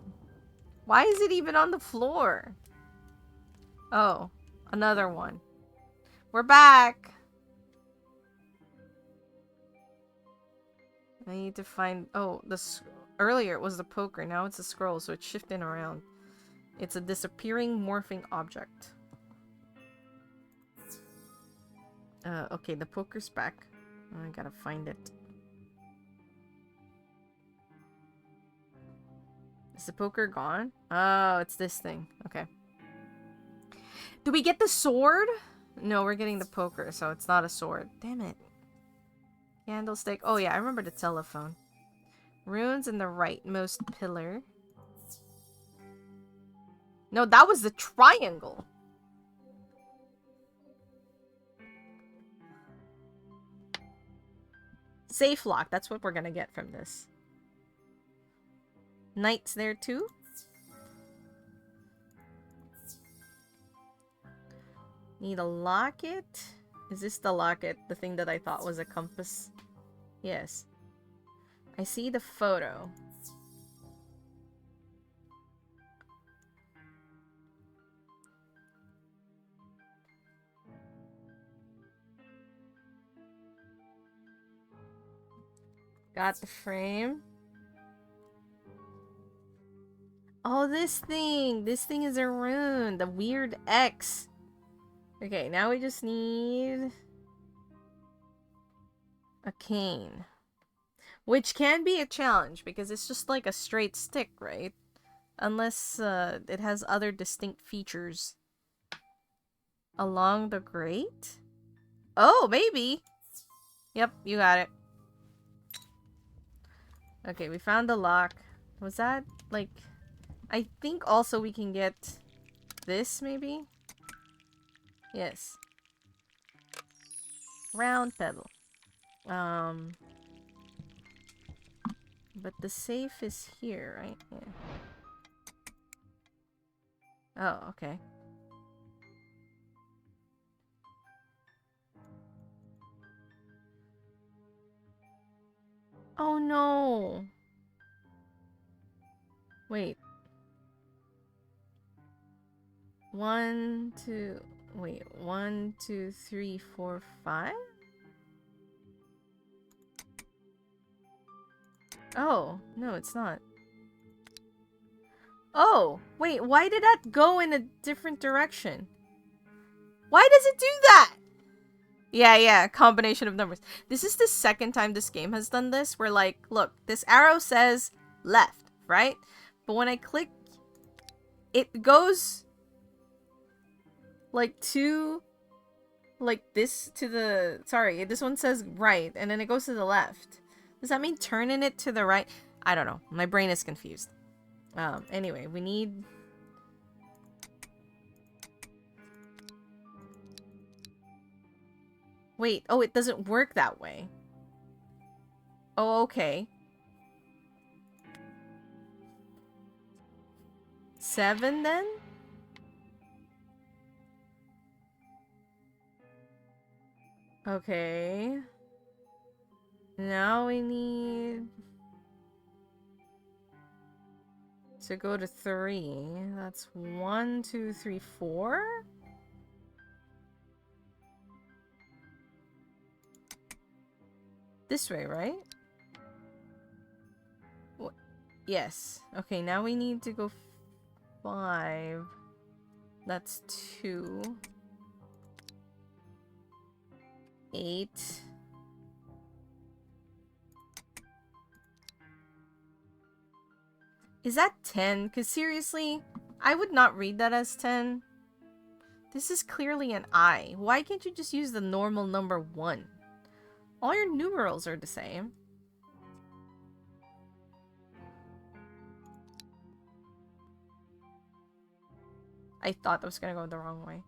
Why is it even on the floor? Oh, another one. We're back! I need to find... Oh, earlier it was the poker, now it's a scroll, so it's shifting around. It's a disappearing morphing object. Okay, the poker's back. I gotta find it. Is the poker gone? Oh, it's this thing. Okay. Do we get the sword? No, we're getting the poker, so it's not a sword. Damn it. Candlestick. Oh yeah, I remember the telephone. Runes in the rightmost pillar. No, that was the triangle. Safe lock. That's what we're gonna get from this. knights there too? Need a locket? Is this the locket? The thing that I thought was a compass? Yes. I see the photo. Got the frame. Oh, this thing! This thing is a rune! The weird X! Okay, now we just need... a cane. Which can be a challenge, because it's just like a straight stick, right? Unless it has other distinct features. Along the grate? Oh, maybe! Yep, you got it. Okay, we found the lock. Was that, like... I think also we can get this, maybe? Yes. Round pebble. But the safe is here, right? Yeah. Oh, okay. Oh no! Wait. 1, 2... Wait, 1, 2, 3, 4, 5? Oh, no, it's not. Oh, wait, why did that go in a different direction? Why does it do that? Yeah, combination of numbers. This is the second time this game has done this, where like, look, this arrow says left, right? But when I click, it goes like to, like this to the, sorry, this one says right, and then it goes to the left. Does that mean turning it to the right? I don't know. My brain is confused. Anyway, we need... Wait, oh, it doesn't work that way. Oh, okay. 7 then? Okay. Now we need to go to 3. That's 1, 2, 3, 4. This way, right? What? Yes. Okay, now we need to go 5. That's 2. 8. Is that 10? Because seriously, I would not read that as 10. This is clearly an I. Why can't you just use the normal number 1? All your numerals are the same. I thought that was gonna go the wrong way.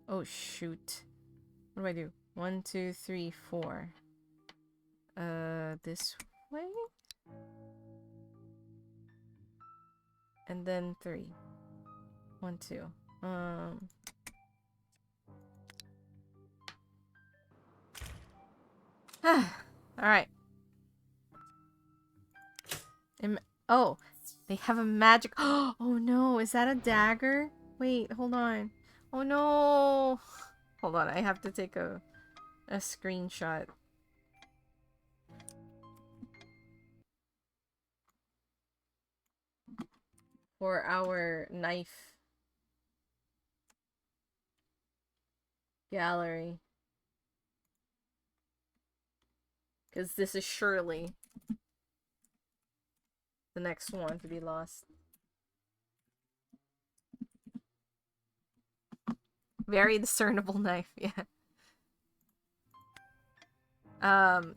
Oh shoot. What do I do? 1, 2, 3, 4. This way? And then 3. 1, 2. Alright. Oh, they have a magic. Oh no, is that a dagger? Wait, hold on. Oh no. Hold on, I have to take a screenshot. For our knife gallery. Because this is surely the next one to be lost. Very discernible knife, yeah.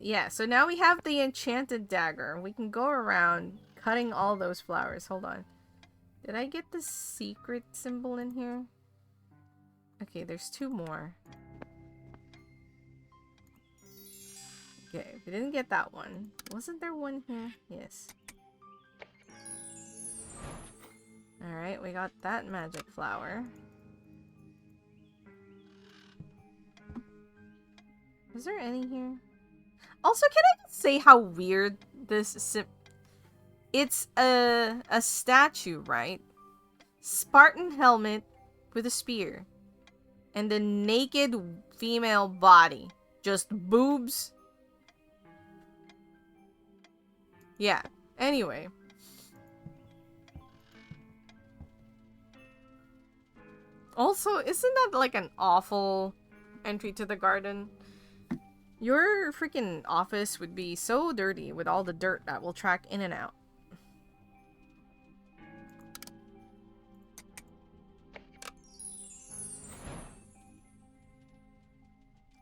Yeah, so now we have the enchanted dagger. We can go around cutting all those flowers. Hold on. Did I get the secret symbol in here? Okay, there's 2 more. Okay. We didn't get that one. Wasn't there one here? Yes. Alright, we got that magic flower. Is there any here? Also, can I just say how weird this it's a statue, right? Spartan helmet with a spear. And the naked female body. Just boobs. Yeah. Anyway. Also, isn't that like an awful entry to the garden? Your freaking office would be so dirty with all the dirt that will track in and out.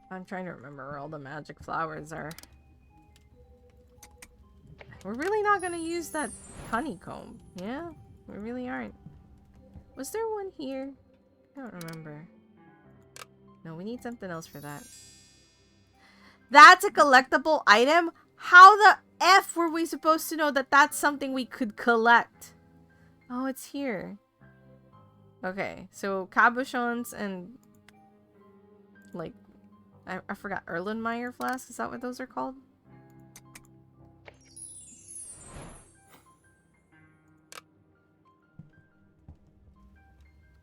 I'm trying to remember where all the magic flowers are. We're really not gonna use that honeycomb. Yeah? We really aren't. Was there one here? I don't remember. No, we need something else for that. That's a collectible item? How the F were we supposed to know that that's something we could collect? Oh, it's here. Okay, so cabochons and... like... I forgot. Erlenmeyer flasks? Is that what those are called?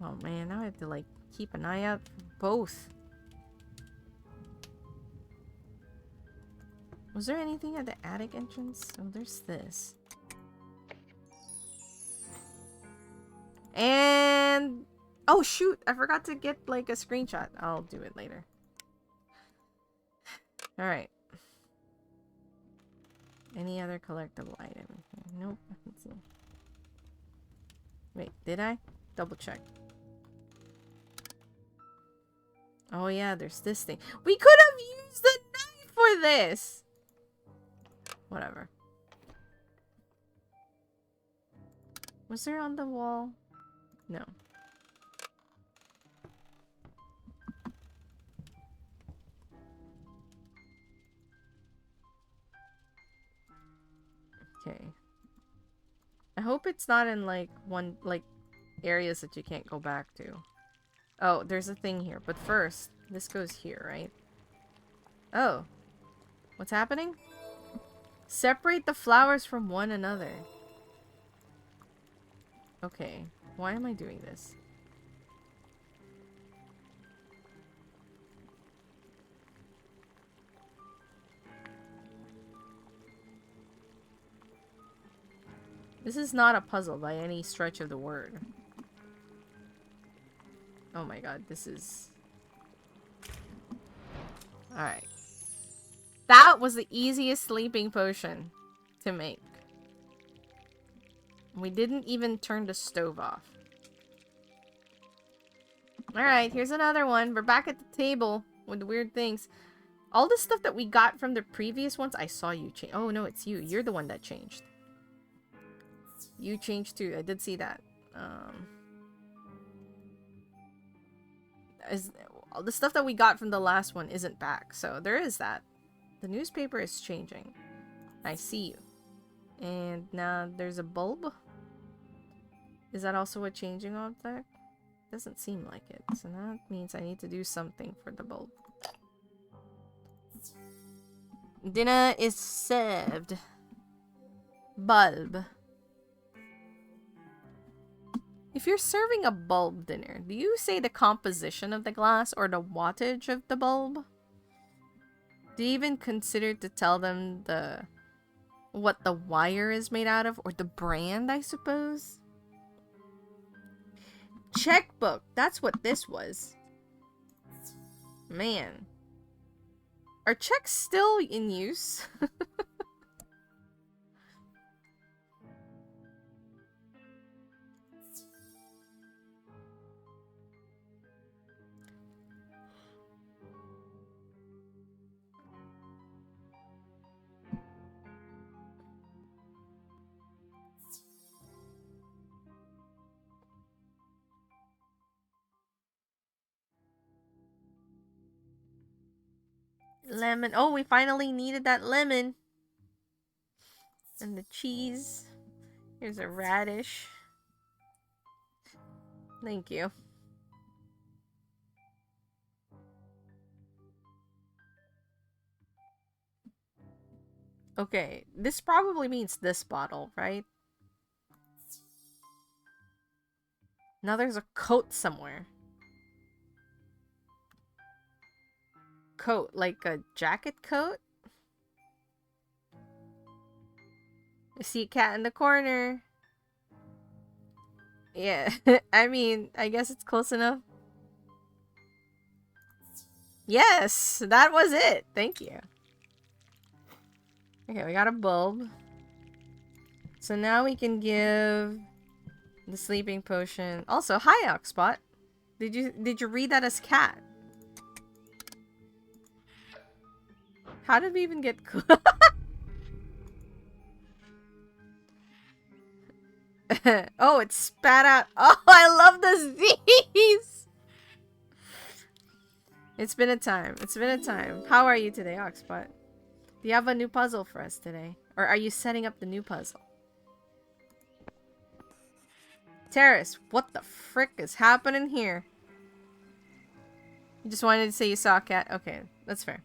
Oh man, now I have to like keep an eye out for both. Was there anything at the attic entrance? Oh, there's this. And... oh shoot! I forgot to get like a screenshot. I'll do it later. Alright. Any other collectible item here? Nope. Let's see. Wait, did I? Double check. Oh yeah, there's this thing. We could have used the knife for this! Whatever. Was there on the wall? No. Okay. I hope it's not in like one like areas that you can't go back to. Oh, there's a thing here. But first, this goes here, right? Oh. What's happening? Separate the flowers from one another. Okay. Why am I doing this? This is not a puzzle by any stretch of the word. Oh my god, this is... alright. That was the easiest sleeping potion to make. We didn't even turn the stove off. Alright, here's another one. We're back at the table with the weird things. All the stuff that we got from the previous ones, I saw you change. Oh no, it's you. You're the one that changed. You changed too. I did see that. All the stuff that we got from the last one isn't back, so there is that. The newspaper is changing. I see you. And now there's a bulb. Is that also a changing object? Doesn't seem like it. So that means I need to do something for the bulb. Dinner is served. Bulb. If you're serving a bulb dinner, do you say the composition of the glass or the wattage of the bulb? Do you even consider to tell them what the wire is made out of? Or the brand, I suppose? Checkbook. That's what this was. Man. Are checks still in use? Lemon. Oh, we finally needed that lemon. And the cheese. Here's a radish. Thank you. Okay, this probably means this bottle, right? Now there's a coat somewhere. Coat, like a jacket coat? I see a cat in the corner. Yeah, I mean, I guess it's close enough. Yes, that was it. Thank you. Okay, we got a bulb. So now we can give the sleeping potion. Also, hi Oxbot. Did you read that as cat? How did we even get Oh, it spat out. Oh, I love this Z's. It's been a time. It's been a time. How are you today, Oxbot? Do you have a new puzzle for us today? Or are you setting up the new puzzle? Terrace, what the frick is happening here? You just wanted to say you saw a cat? Okay, that's fair.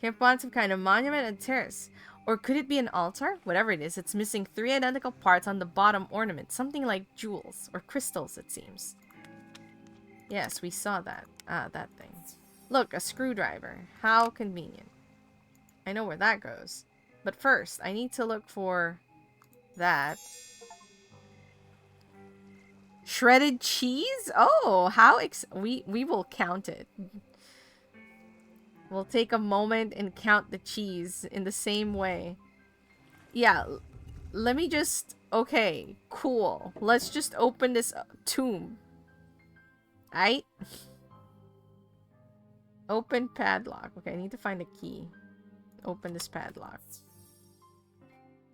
Can't find some kind of monument and terrace. Or could it be an altar? Whatever it is, it's missing 3 identical parts on the bottom ornament. Something like jewels. Or crystals, it seems. Yes, we saw that. Ah, that thing. Look, a screwdriver. How convenient. I know where that goes. But first, I need to look for that. Shredded cheese? Oh, how we will count it. We'll take a moment and count the cheese in the same way. Yeah, let me just... Okay, cool. Let's just open this tomb. Aight? Open padlock. Okay, I need to find a key. Open this padlock.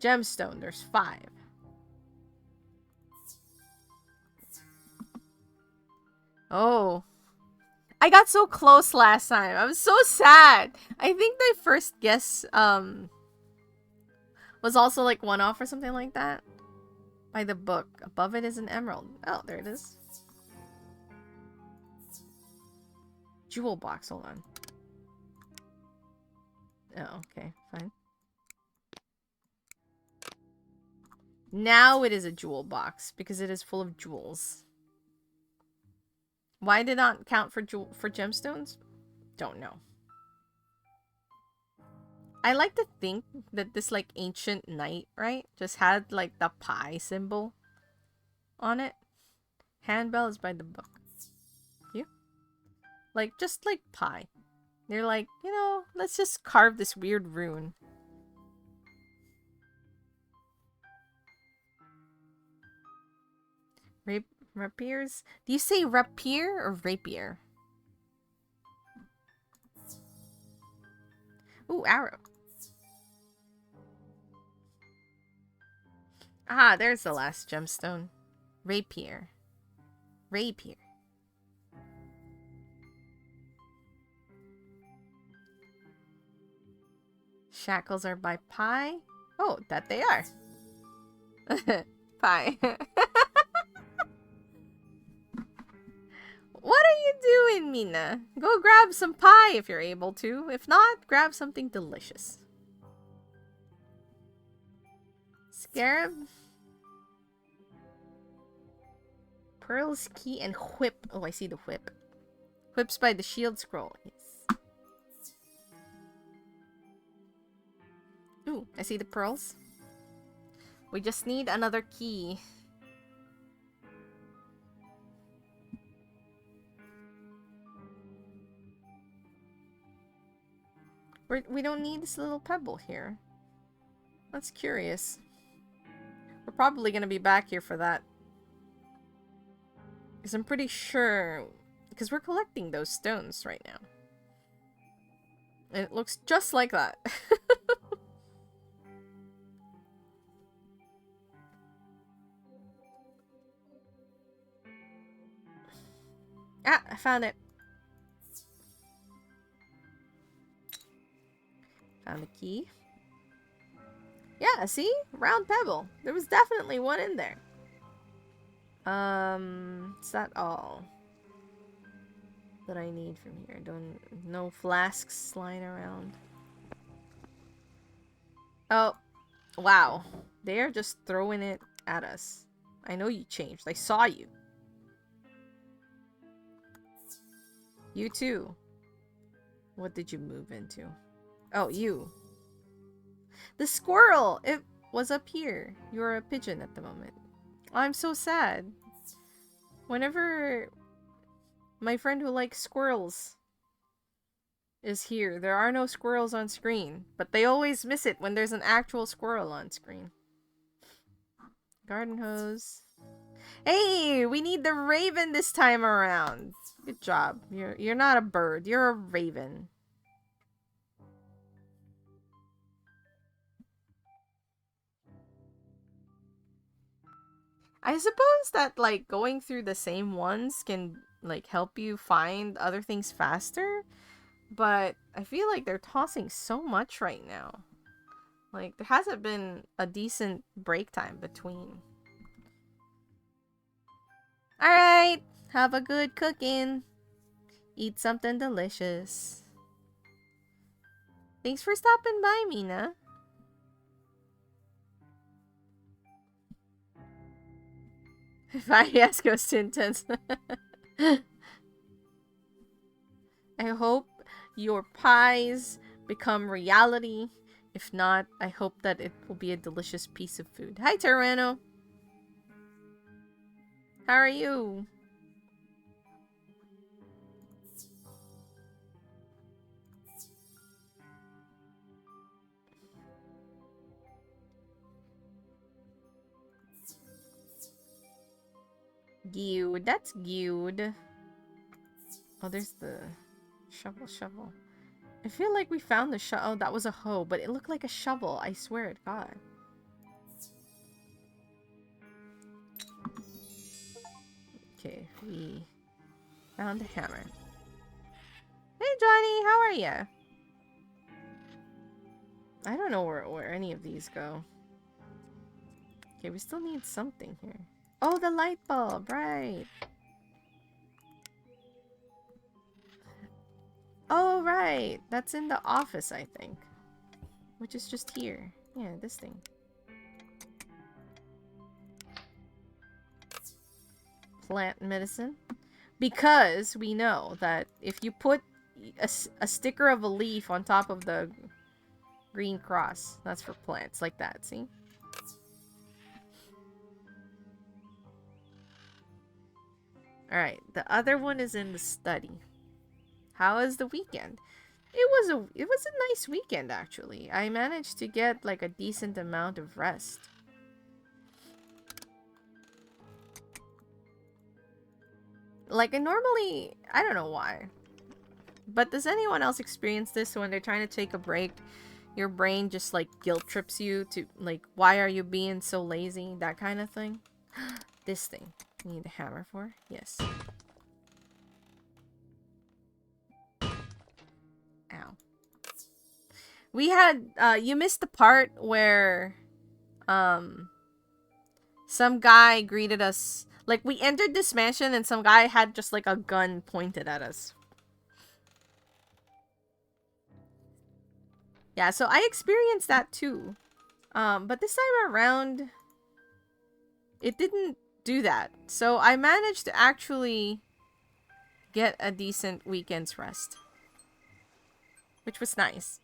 Gemstone, there's 5. Oh. I got so close last time. I was so sad. I think my first guess was also like one-off or something like that. By the book. Above it is an emerald. Oh, there it is. Jewel box, hold on. Oh, okay, fine. Now it is a jewel box because it is full of jewels. Why did not count for gemstones? Don't know. I like to think that this like ancient knight, right, just had like the pie symbol on it. Handbell is by the book. You? Like just like pie. They're like, you know, let's just carve this weird rune. Rapiers? Do you say rapier or rapier? Ooh, arrow. Ah, there's the last gemstone. Rapier. Rapier. Shackles are by pie. Oh, that they are. Pie. What are you doing, Mina? Go grab some pie if you're able to. If not, grab something delicious. Scarab. Pearl's key and whip. Oh, I see the whip. Whips by the shield scroll. Yes. Ooh, I see the pearls. We just need another key. We don't need this little pebble here. That's curious. We're probably gonna be back here for that. Because I'm pretty sure... Because we're collecting those stones right now. And it looks just like that. Ah, I found it. Found the key. Yeah, see? Round pebble. There was definitely one in there. Is that all that I need from here? No flasks lying around. Oh, wow. They're just throwing it at us. I know you changed. I saw you. You too. What did you move into? Oh, you. The squirrel! It was up here. You're a pigeon at the moment. I'm so sad. Whenever my friend who likes squirrels is here, there are no squirrels on screen. But they always miss it when there's an actual squirrel on screen. Garden hose. Hey, we need the raven this time around. Good job. You're not a bird. You're a raven. I suppose that, like, going through the same ones can, like, help you find other things faster. But I feel like they're tossing so much right now. Like, there hasn't been a decent break time between. Alright, have a good cooking. Eat something delicious. Thanks for stopping by, Mina. Fiasco's too intense. I hope your pies become reality. If not, I hope that it will be a delicious piece of food. Hi, Tyranno. How are you? Good. That's good. Oh, there's the shovel. I feel like we found the shovel. Oh, that was a hoe, but it looked like a shovel. I swear to God. Okay, we found a hammer. Hey, Johnny, how are ya? I don't know where any of these go. Okay, we still need something here. Oh, the light bulb, right. Oh, right. That's in the office, I think. Which is just here. Yeah, this thing. Plant medicine. Because we know that if you put a sticker of a leaf on top of the green cross, that's for plants. Like that, see? Alright, the other one is in the study. How was the weekend? It was a nice weekend, actually. I managed to get like a decent amount of rest. Like, I don't know why. But does anyone else experience this when they're trying to take a break? Your brain just like guilt trips you to like, why are you being so lazy? That kind of thing. This thing. You need a hammer for? Yes. Ow. We had, you missed the part where, some guy greeted us. Like, we entered this mansion and some guy had just, like, a gun pointed at us. Yeah, so I experienced that too. But this time around, it didn't do that. So I managed to actually get a decent weekend's rest. Which was nice.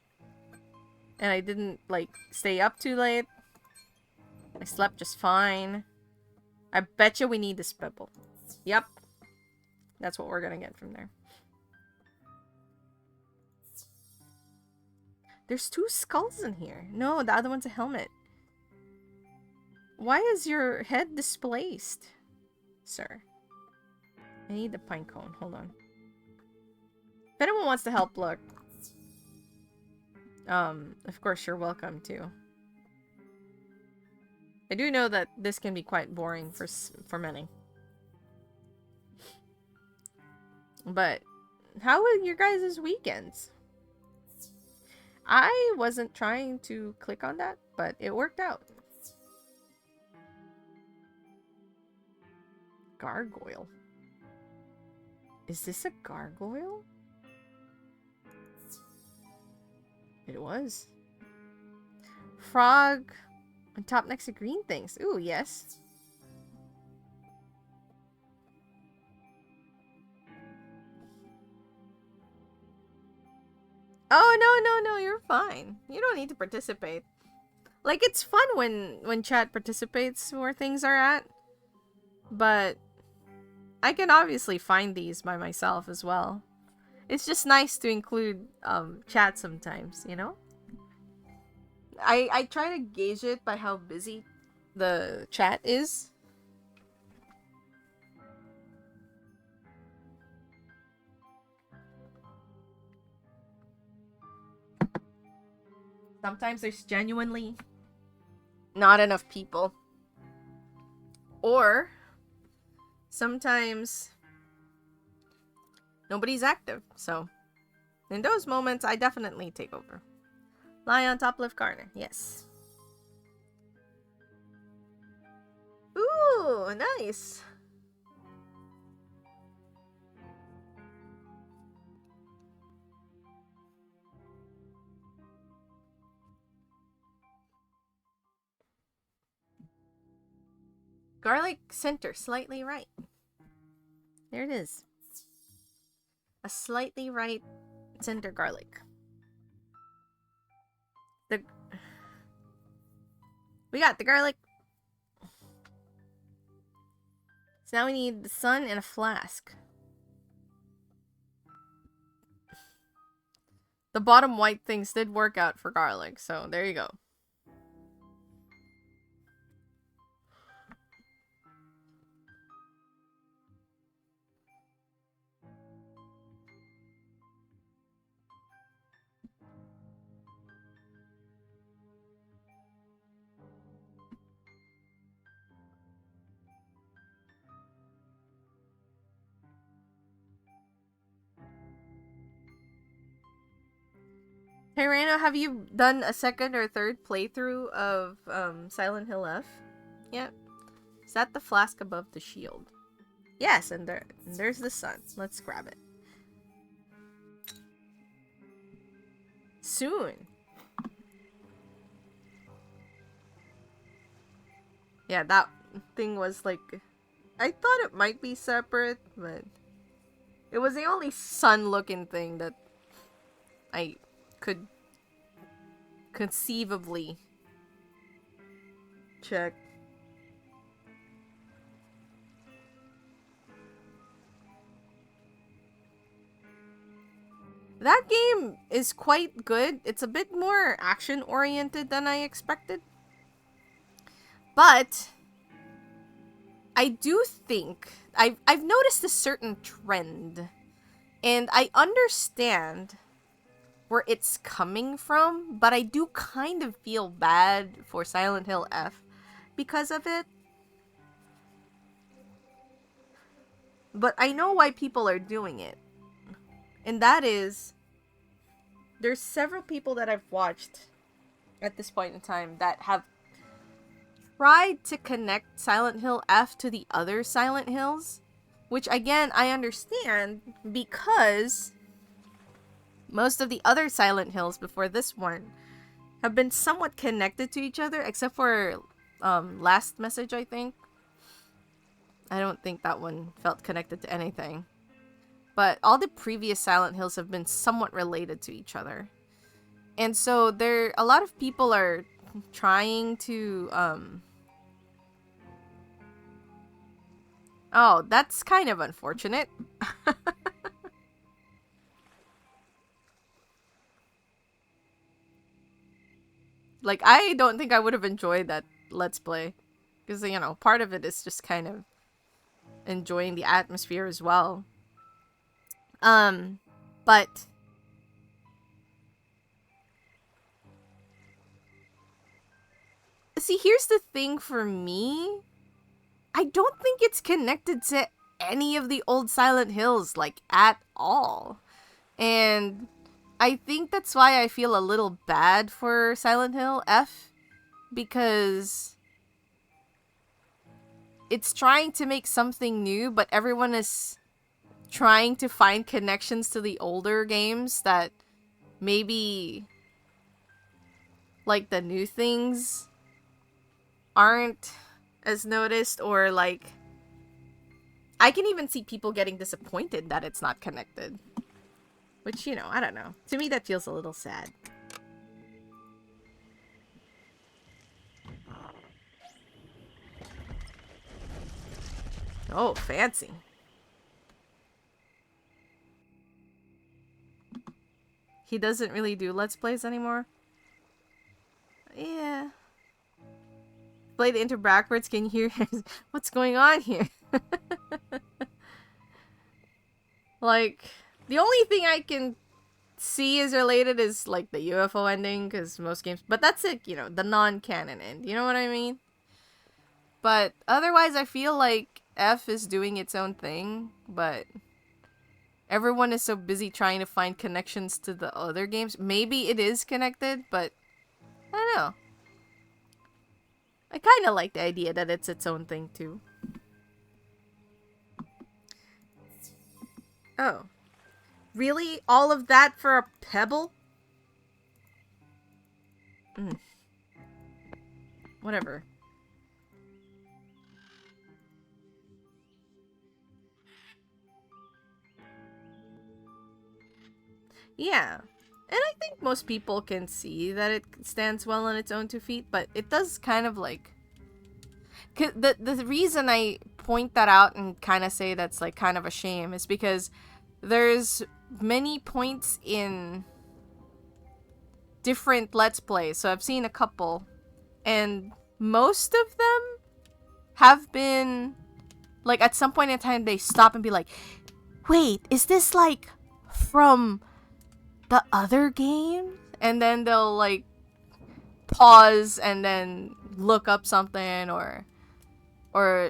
And I didn't, like, stay up too late. I slept just fine. I bet you we need this pebble. Yep. That's what we're gonna get from there. There's 2 skulls in here. No, the other one's a helmet. Why is your head displaced, sir? I need the pine cone. Hold on. If anyone wants to help, look. Of course, you're welcome to. I do know that this can be quite boring for many. But how were your guys' weekends? I wasn't trying to click on that, but it worked out. Gargoyle. Is this a gargoyle? It was. Frog on top next to green things. Ooh, yes. Oh, no, you're fine. You don't need to participate. Like, it's fun when chat participates where things are at. But I can obviously find these by myself as well. It's just nice to include chat sometimes, you know? I try to gauge it by how busy the chat is. Sometimes there's genuinely not enough people. Or sometimes nobody's active. So in those moments, I definitely take over. Lie on top left corner. Yes. Ooh, nice. Garlic center, slightly right. There it is. A slightly right center garlic. We got the garlic. So now we need the sun and a flask. The bottom white things did work out for garlic, so there you go. Hey Reno, have you done a second or third playthrough of Silent Hill F yet? Is that the flask above the shield? Yes, and there's the sun. Let's grab it. Soon. Yeah, that thing was like... I thought it might be separate, but... It was the only sun-looking thing that I could conceivably check. That game is quite good. It's a bit more action-oriented than I expected. But I do think I've noticed a certain trend, and I understand where it's coming from, but I do kind of feel bad for Silent Hill F because of it. But I know why people are doing it. And that is, there's several people that I've watched at this point in time that have tried to connect Silent Hill F to the other Silent Hills, which again, I understand because most of the other Silent Hills before this one have been somewhat connected to each other, except for Last Message, I think. I don't think that one felt connected to anything. But all the previous Silent Hills have been somewhat related to each other. And so a lot of people are trying to Oh, that's kind of unfortunate. Like, I don't think I would have enjoyed that Let's Play. Because, you know, part of it is just kind of enjoying the atmosphere as well. But see, here's the thing for me. I don't think it's connected to any of the old Silent Hills, like, at all. And I think that's why I feel a little bad for Silent Hill F, because it's trying to make something new, but everyone is trying to find connections to the older games that maybe, like, the new things aren't as noticed, or like I can even see people getting disappointed that it's not connected. Which, you know, I don't know. To me, that feels a little sad. Oh, fancy. He doesn't really do Let's Plays anymore. Yeah. Play the intro backwards. Can you hear what's going on here? Like, the only thing I can see is related is like the UFO ending, because most games, but that's it, you know, the non-canon end, you know what I mean? But otherwise I feel like F is doing its own thing, but everyone is so busy trying to find connections to the other games. Maybe it is connected, but I don't know. I kind of like the idea that it's its own thing too. Oh. Really? All of that for a pebble? Whatever. Yeah. And I think most people can see that it stands well on its own 2 feet, but it does kind of like... The reason I point that out and kind of say that's like kind of a shame is because there's many points in different Let's Plays. So I've seen a couple, and most of them have been like, at some point in time they stop and be like, wait, is this like from the other game? And then they'll like pause and then look up something, or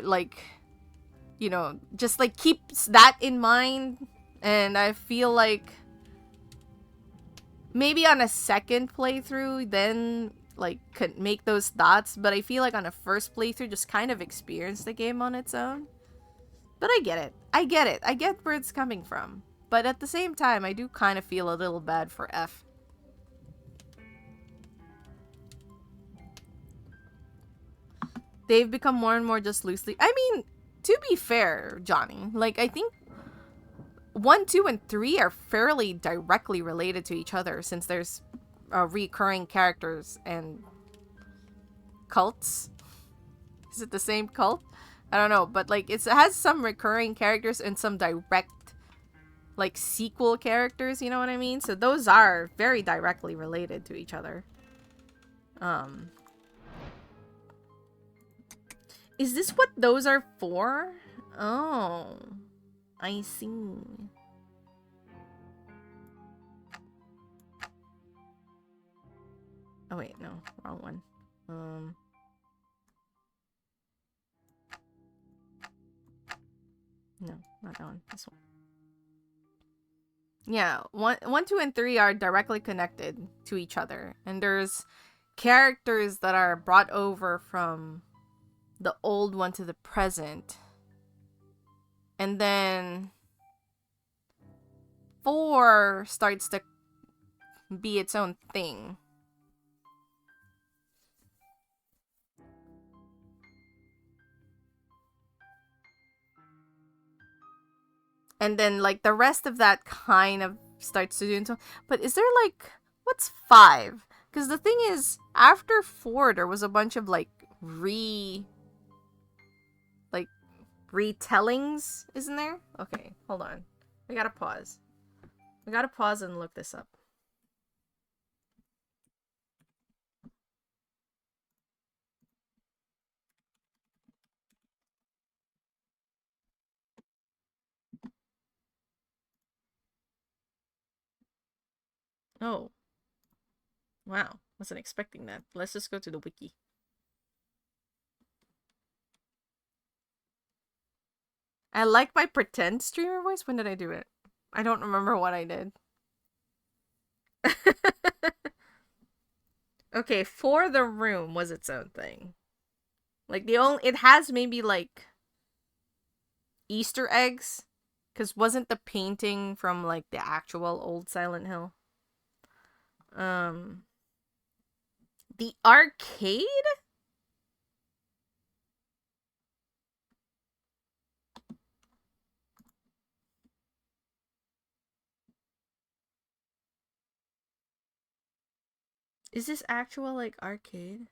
like, you know, just like keeps that in mind. And I feel like maybe on a second playthrough then like could make those thoughts, but I feel like on a first playthrough just kind of experience the game on its own. But I get it. I get where it's coming from. But at the same time, I do kind of feel a little bad for F. They've become more and more just loosely... I mean, to be fair, Johnny, like, I think 1, 2, and 3 are fairly directly related to each other, since there's recurring characters and cults. Is it the same cult? I don't know, but like it has some recurring characters and some direct like sequel characters, you know what I mean? So those are very directly related to each other. Is this what those are for? Oh, I see. Oh wait, no, wrong one. No, not that one. This one. Yeah, 1, 2, and 3 are directly connected to each other, and there's characters that are brought over from the old one to the present, and then 4 starts to be its own thing. And then, like, the rest of that kind of starts to do into... But is there, like... What's 5? Because the thing is, after 4, there was a bunch of, like, retellings, isn't there? Okay, hold on. We gotta pause. We gotta pause and look this up. Oh. Wow. Wasn't expecting that. Let's just go to the wiki. I like my pretend streamer voice. When did I do it? I don't remember what I did. Okay, For the Room was its own thing. Like it has maybe like Easter eggs, because wasn't the painting from like the actual old Silent Hill? Um, the arcade. Is this actual like arcade?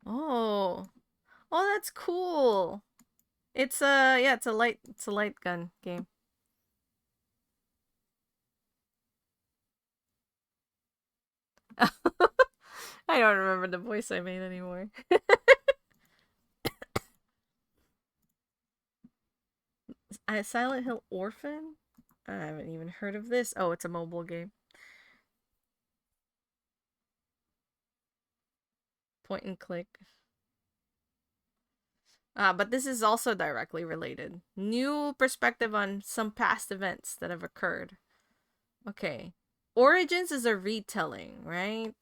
Oh. Oh, that's cool. It's yeah, it's a light gun game. I don't remember the voice I made anymore. Silent Hill Orphan? I haven't even heard of this. Oh, it's a mobile game. Point and click. But this is also directly related. New perspective on some past events that have occurred. Okay. Origins is a retelling, right?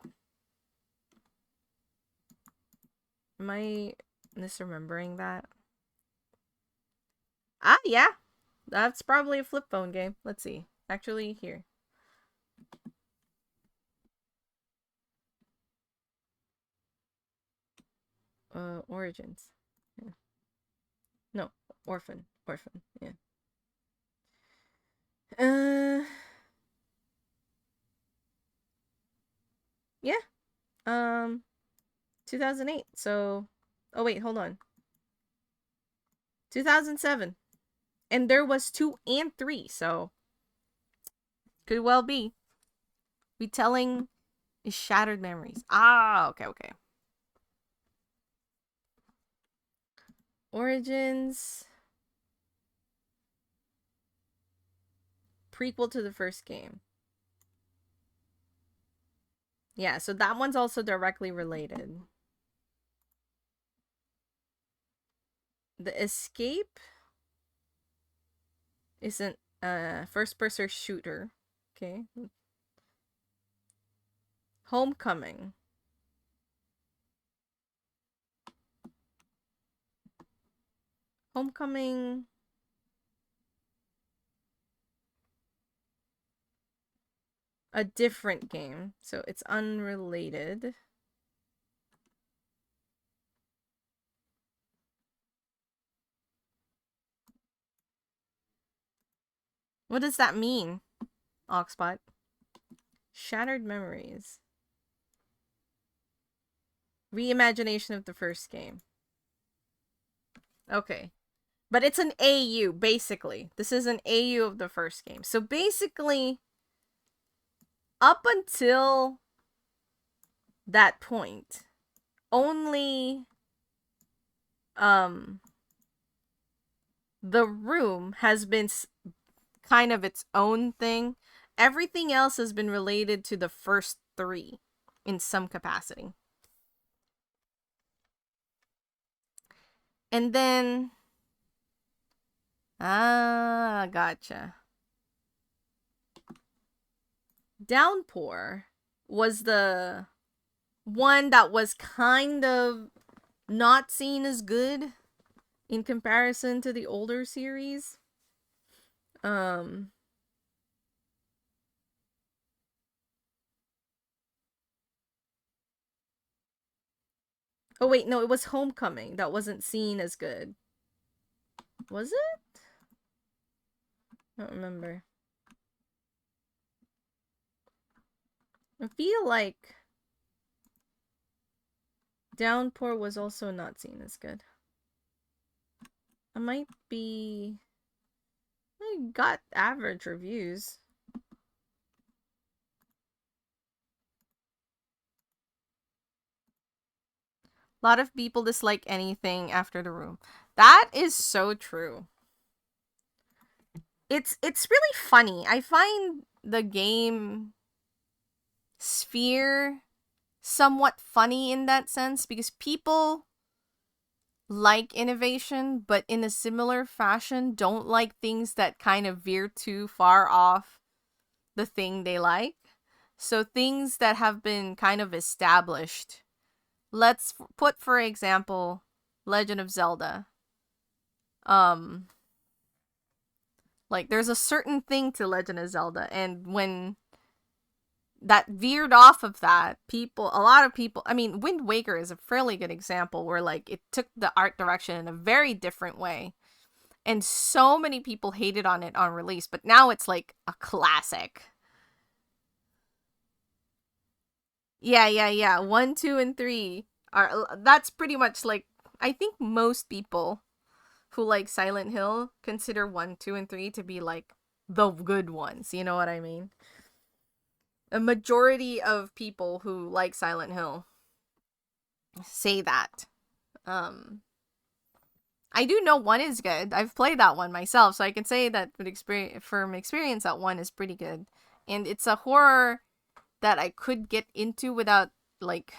Am I misremembering that? Ah, yeah. That's probably a flip phone game. Let's see. Actually, here. Origins. Yeah. No, Orphan. Orphan, yeah. Yeah. 2008. So, oh wait, hold on. 2007. And there was 2 and 3, so could well be. Retelling is Shattered Memories. Ah, okay, okay. Origins. Prequel to the first game. Yeah, so that one's also directly related. The Escape isn't a first-person shooter. Okay. Homecoming. Homecoming. A different game, so it's unrelated. What does that mean, Oxbot? Shattered Memories. Reimagination of the first game. Okay. But it's an AU, basically. This is an AU of the first game. So basically, up until that point, only the room has been kind of its own thing. Everything else has been related to the first 3 in some capacity. And then gotcha. Downpour was the one that was kind of not seen as good in comparison to the older series. Oh wait, no, it was Homecoming that wasn't seen as good. Was it? I don't remember. I feel like Downpour was also not seen as good. I might be... I got average reviews. A lot of people dislike anything after the room. That is so true. It's really funny. I find the game Sphere somewhat funny in that sense because people like innovation, but in a similar fashion don't like things that kind of veer too far off the thing they like. So things that have been kind of established. Let's put, for example, Legend of Zelda. Like there's a certain thing to Legend of Zelda, and when that veered off of that, a lot of people, I mean, Wind Waker is a fairly good example where like it took the art direction in a very different way. And so many people hated on it on release, but now it's like a classic. Yeah. 1, 2, and 3 are, that's pretty much like, I think most people who like Silent Hill consider 1, 2, and 3 to be like the good ones. You know what I mean? A majority of people who like Silent Hill say that. I do know 1 is good. I've played that one myself, so I can say that from experience that 1 is pretty good. And it's a horror that I could get into without, like,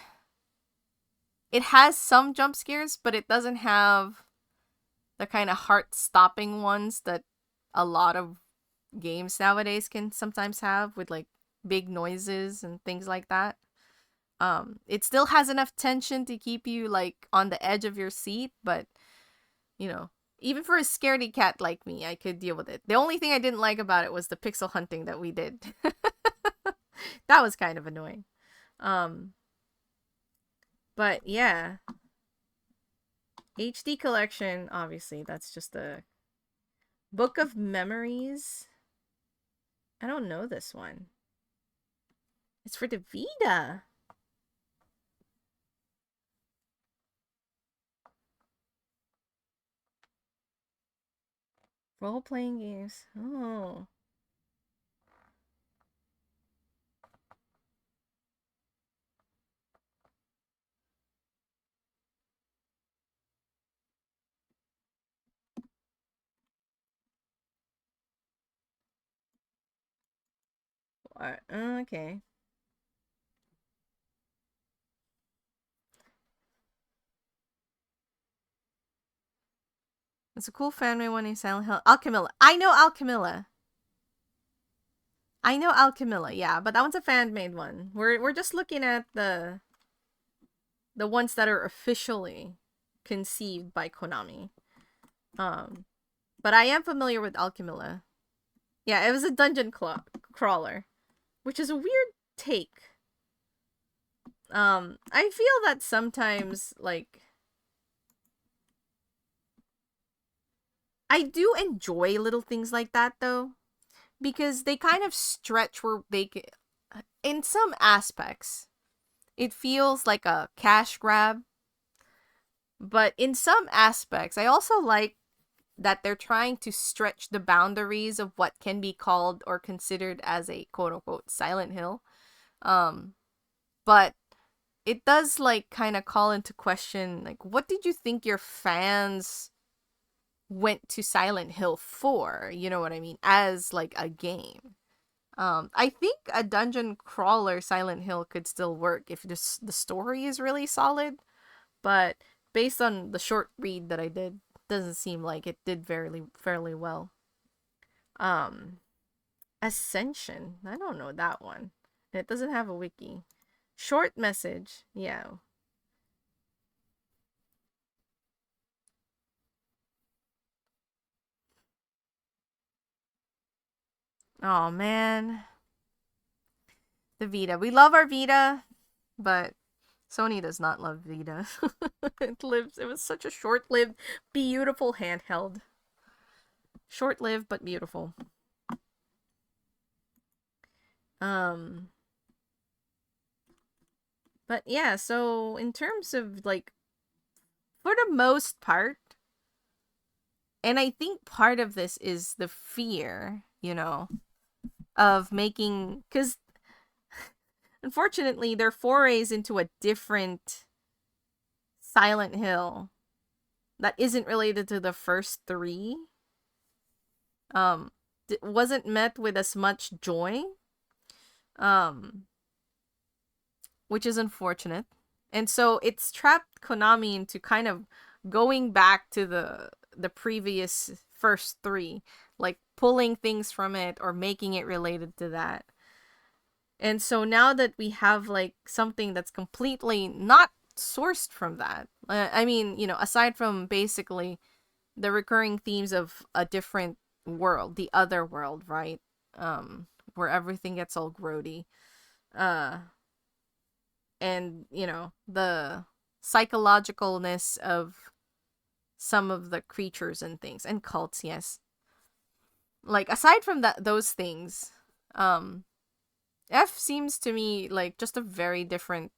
it has some jump scares, but it doesn't have the kind of heart-stopping ones that a lot of games nowadays can sometimes have, with like big noises and things like that. It still has enough tension to keep you like on the edge of your seat, but you know, even for a scaredy cat like me, I could deal with it. The only thing I didn't like about it was the pixel hunting that we did. That was kind of annoying. But yeah. HD collection, obviously, that's just a Book of Memories. I don't know this one. It's for the Vita. Role-playing games. Oh. What? Okay. It's a cool fan-made one in Silent Hill. Alchemilla. I know Alchemilla. Yeah, but that one's a fan-made one. We're just looking at the ones that are officially conceived by Konami. But I am familiar with Alchemilla. Yeah, it was a dungeon crawler, which is a weird take. I feel that sometimes, like, I do enjoy little things like that, though, because they kind of stretch where they can, in some aspects, it feels like a cash grab. But in some aspects, I also like that they're trying to stretch the boundaries of what can be called or considered as a quote-unquote Silent Hill. But it does, like, kind of call into question, like, what did you think your fans went to Silent Hill for? You know what I mean? As, like, a game. I think a dungeon crawler Silent Hill could still work if the story is really solid, but based on the short read that I did, doesn't seem like it did fairly well. Ascension. I don't know that one. It doesn't have a wiki. Short message. Yeah. Oh man. The Vita. We love our Vita, but Sony does not love Vita. It was such a short-lived, beautiful handheld. Short-lived but beautiful. But yeah, so in terms of, like, for the most part, and I think part of this is the fear, of making, because unfortunately their forays into a different Silent Hill that isn't related to the first 3 wasn't met with as much joy, which is unfortunate. And so it's trapped Konami into kind of going back to the previous first three, like pulling things from it or making it related to that. And so now that we have like something that's completely not sourced from that, I mean, you know, aside from basically the recurring themes of a different world, the other world, right? Where everything gets all grody. Uh, and, you know, the psychologicalness of some of the creatures and things. And cults, yes. Like, aside from those things, F seems to me like just a very different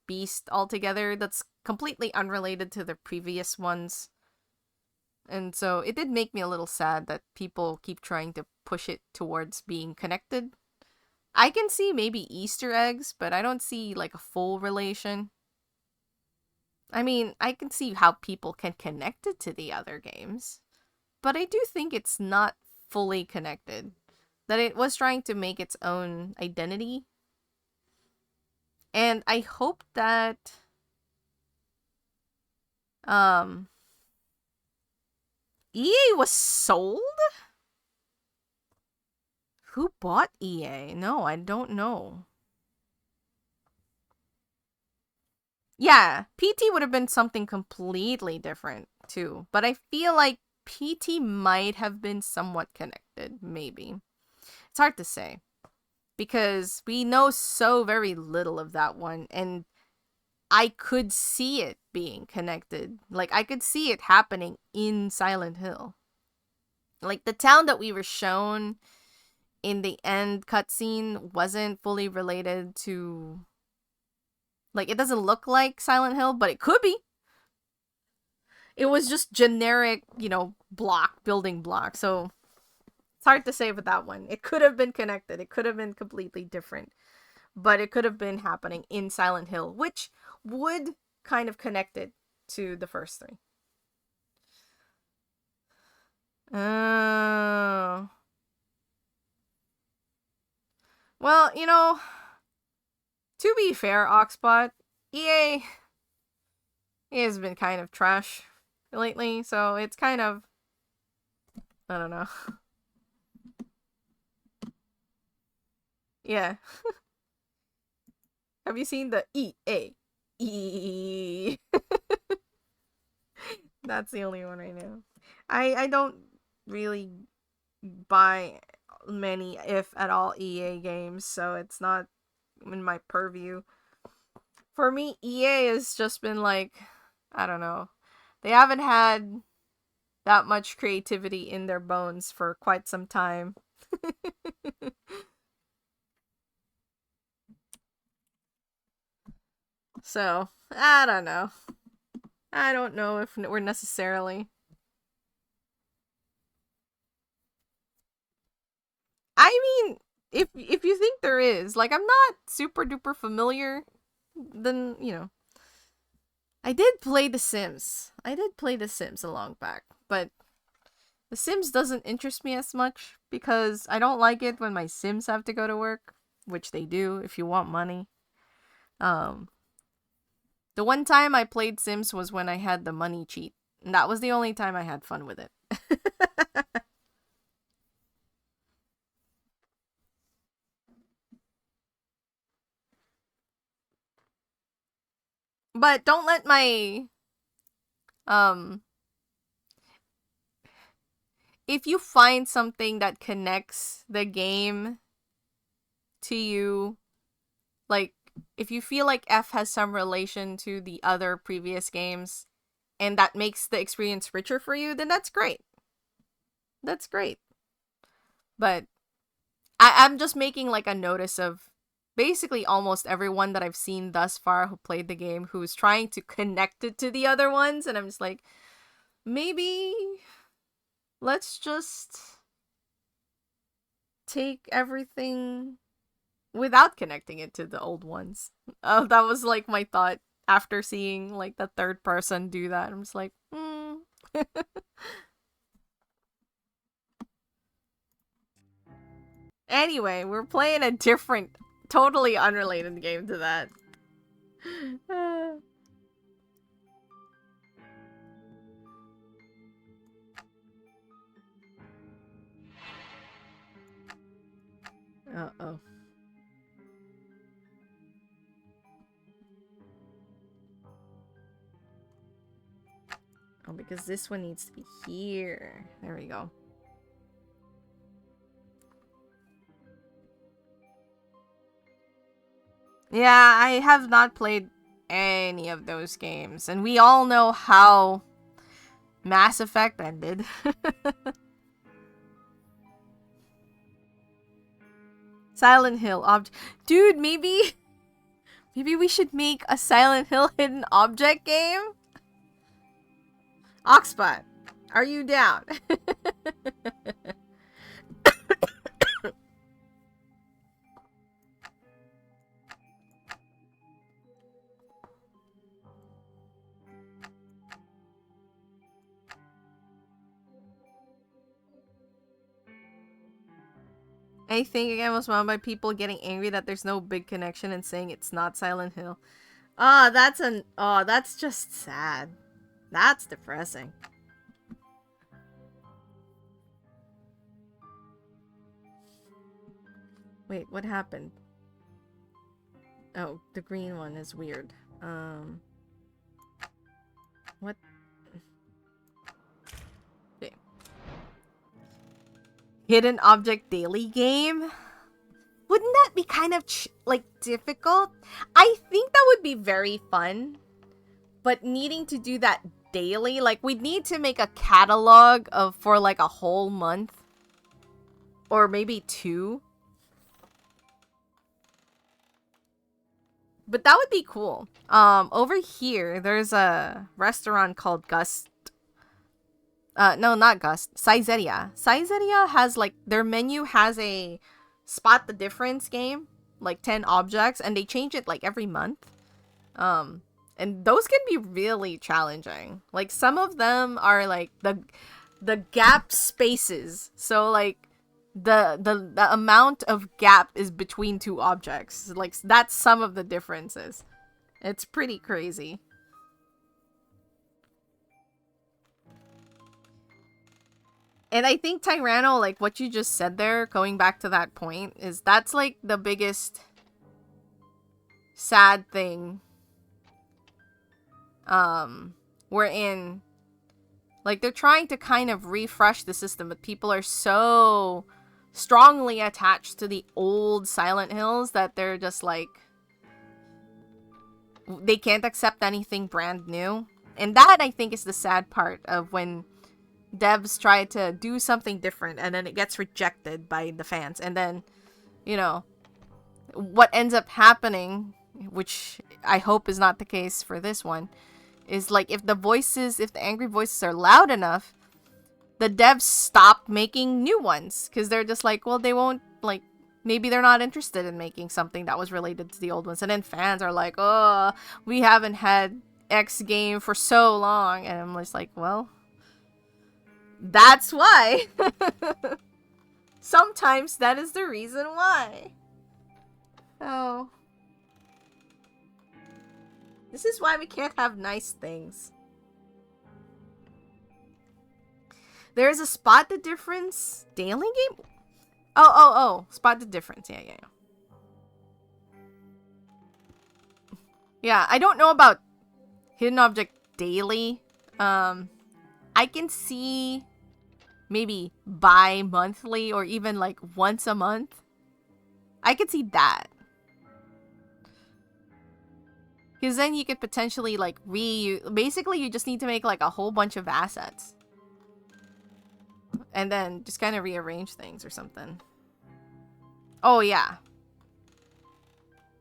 beast altogether that's completely unrelated to the previous ones. And so it did make me a little sad that people keep trying to push it towards being connected. I can see maybe Easter eggs, but I don't see like a full relation. I mean, I can see how people can connect it to the other games, but I do think it's not fully connected. That it was trying to make its own identity. And I hope that EA was sold? Who bought EA? No, I don't know. Yeah, PT would have been something completely different too. But I feel like PT might have been somewhat connected, maybe. It's hard to say. Because we know so very little of that one, and I could see it being connected. Like, I could see it happening in Silent Hill. Like, the town that we were shown in the end cutscene wasn't fully related to... Like, it doesn't look like Silent Hill, but it could be. It was just generic, you know, building block. So, it's hard to say with that one. It could have been connected. It could have been completely different. But it could have been happening in Silent Hill, which would kind of connect it to the first three. Oh. Well, you know, to be fair, Oxbot, EA has been kind of trash lately, so it's kind of, I don't know. Yeah. Have you seen the EA? E? That's the only one I know. I don't really buy many, if at all, EA games, so it's not in my purview. For me, EA has just been like, I don't know. They haven't had that much creativity in their bones for quite some time. So, I don't know. I don't know if we're necessarily... I mean, if you think there is, like, I'm not super duper familiar, then, you know. I did play The Sims. I did play The Sims a long back, but The Sims doesn't interest me as much because I don't like it when my Sims have to go to work, which they do if you want money. The one time I played Sims was when I had the money cheat. And that was the only time I had fun with it. But don't let my... If you find something that connects the game to you, like, if you feel like F has some relation to the other previous games, and that makes the experience richer for you, then that's great. That's great. But I'm just making like a notice of basically almost everyone that I've seen thus far who played the game who's trying to connect it to the other ones, and I'm just like, maybe let's just take everything without connecting it to the old ones. That was like my thought after seeing like the third person do that. I'm just like, Anyway, we're playing a different, totally unrelated game to that. Oh, because this one needs to be here. There we go. Yeah, I have not played any of those games. And we all know how Mass Effect ended. Silent Hill object. Dude, maybe we should make a Silent Hill hidden object game? Oxbot, are you down? I think again was found by people getting angry that there's no big connection and saying it's not Silent Hill. That's just sad. That's depressing. Wait, what happened? Oh, the green one is weird. What? Okay. Hidden object daily game? Wouldn't that be kind of like difficult? I think that would be very fun. But needing to do that daily, like we'd need to make a catalog for like a whole month. Or maybe 2. But that would be cool. Over here, there's a restaurant called Gust. No, not Gust. Saizeria. Saizeria has like, their menu has a spot the difference game. Like 10 objects. And they change it like every month. And those can be really challenging. Like some of them are like the gap spaces. So like the amount of gap is between 2 objects. Like that's some of the differences. It's pretty crazy. And I think Tyranno, like what you just said there, going back to that point, is that's like the biggest sad thing. We're in, like they're trying to kind of refresh the system, but people are so strongly attached to the old Silent Hills that they're just like, they can't accept anything brand new. And that, I think, is the sad part of when devs try to do something different and then it gets rejected by the fans. And then, you know, what ends up happening, which I hope is not the case for this one, is like if the angry voices are loud enough, the devs stop making new ones because they're just like, well, they won't, like, maybe they're not interested in making something that was related to the old ones. And then fans are like, oh, we haven't had X game for so long. And I'm just like, well, that's why. Sometimes that is the reason why. Oh. This is why we can't have nice things. There's a spot the difference daily game? Oh. Spot the difference. Yeah. Yeah, I don't know about hidden object daily. I can see maybe bi-monthly or even like once a month. I could see that. Because then you could potentially like basically you just need to make like a whole bunch of assets. And then just kind of rearrange things or something. Oh yeah.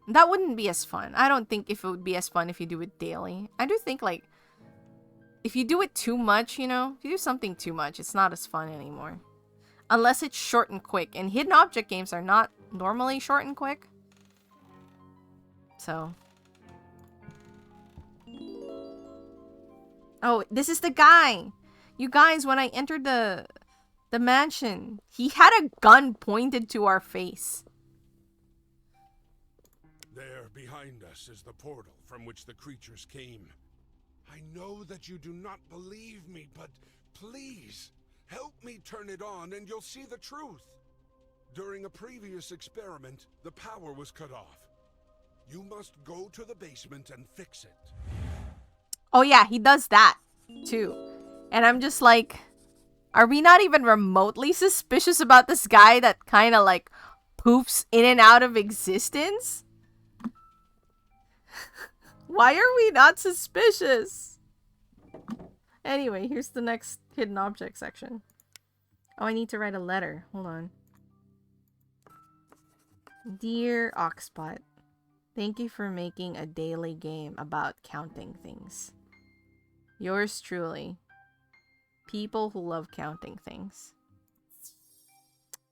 That wouldn't be as fun. I don't think if it would be as fun if you do it daily. I do think like if you do it too much, you know, if you do something too much, it's not as fun anymore. Unless it's short and quick. And hidden object games are not normally short and quick. So. Oh, this is the guy. You guys, when I entered the mansion, he had a gun pointed to our face. There behind us is the portal from which the creatures came. I know that you do not believe me, but please, help me turn it on and you'll see the truth. During a previous experiment, the power was cut off. You must go to the basement and fix it. Oh yeah, he does that, too. And I'm just like, are we not even remotely suspicious about this guy that kind of like poofs in and out of existence? Why are we not suspicious? Anyway, here's the next hidden object section. Oh, I need to write a letter. Hold on. Dear Oxbot, thank you for making a daily game about counting things. Yours truly. People who love counting things.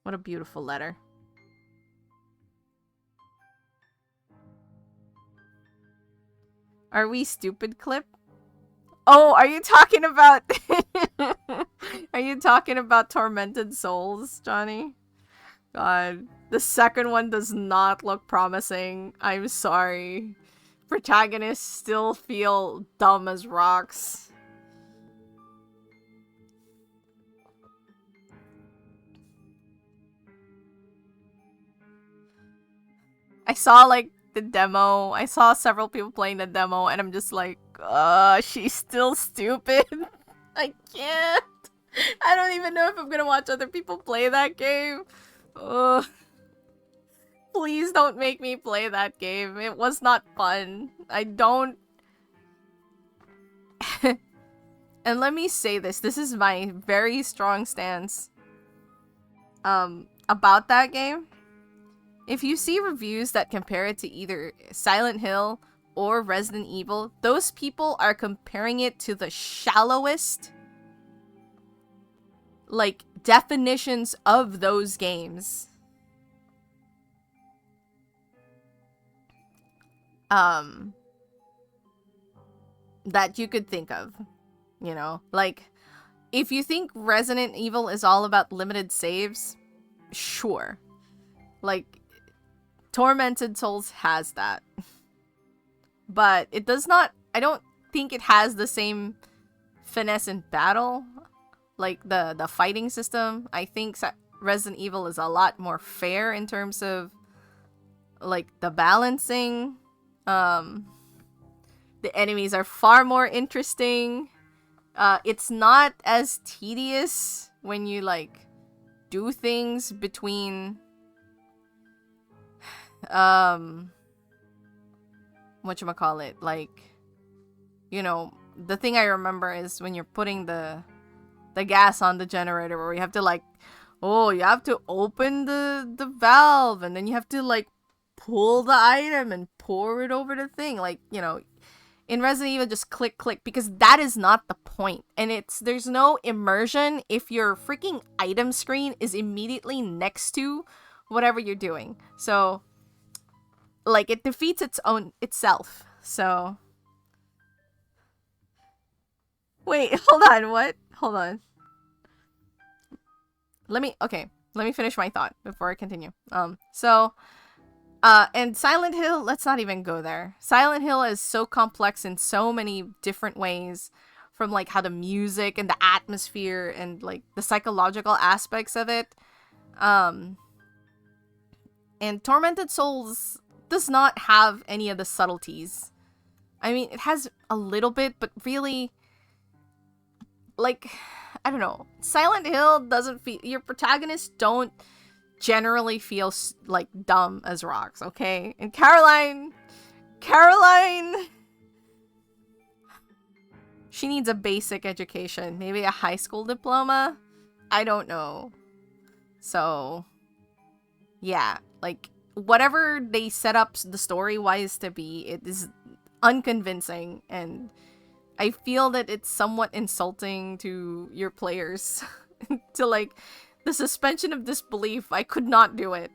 What a beautiful letter. Are we stupid clip? Oh, are you talking about... Are you talking about Tormented Souls, Johnny? God. The second one does not look promising. I'm sorry. Protagonists still feel dumb as rocks. I saw, like, the demo. I saw several people playing the demo, and I'm just like, she's still stupid. I can't. I don't even know if I'm gonna watch other people play that game. Ugh. Please don't make me play that game. It was not fun. I don't... And let me say this. This is my very strong stance about that game. If you see reviews that compare it to either Silent Hill or Resident Evil, those people are comparing it to the shallowest, like, definitions of those games. That you could think of, you know? Like, if you think Resident Evil is all about limited saves, sure. Like, Tormented Souls has that. But it does not, I don't think it has the same finesse in battle. Like, the fighting system. I think Resident Evil is a lot more fair in terms of, like, the balancing. The enemies are far more interesting. It's not as tedious when you, like, do things between... whatchamacallit, like, you know, the thing I remember is when you're putting the gas on the generator, where you have to, like, oh, you have to open the valve, and then you have to, like, pull the item and pour it over the thing. Like, you know, in Resident Evil, just click, click, because that is not the point. And there's no immersion if your freaking item screen is immediately next to whatever you're doing. So, like, it defeats itself. So, wait, hold on, what? Hold on. Let me finish my thought before I continue. And Silent Hill, let's not even go there. Silent Hill is so complex in so many different ways, from, like, how the music and the atmosphere and, like, the psychological aspects of it. And Tormented Souls does not have any of the subtleties. I mean, it has a little bit, but really, like, I don't know. Silent Hill doesn't feel... Your protagonists don't generally feel, like, dumb as rocks, okay? And Caroline... She needs a basic education. Maybe a high school diploma? I don't know. So, yeah. Like, whatever they set up the story-wise to be, it is unconvincing, and I feel that it's somewhat insulting to your players. To, like, the suspension of disbelief, I could not do it.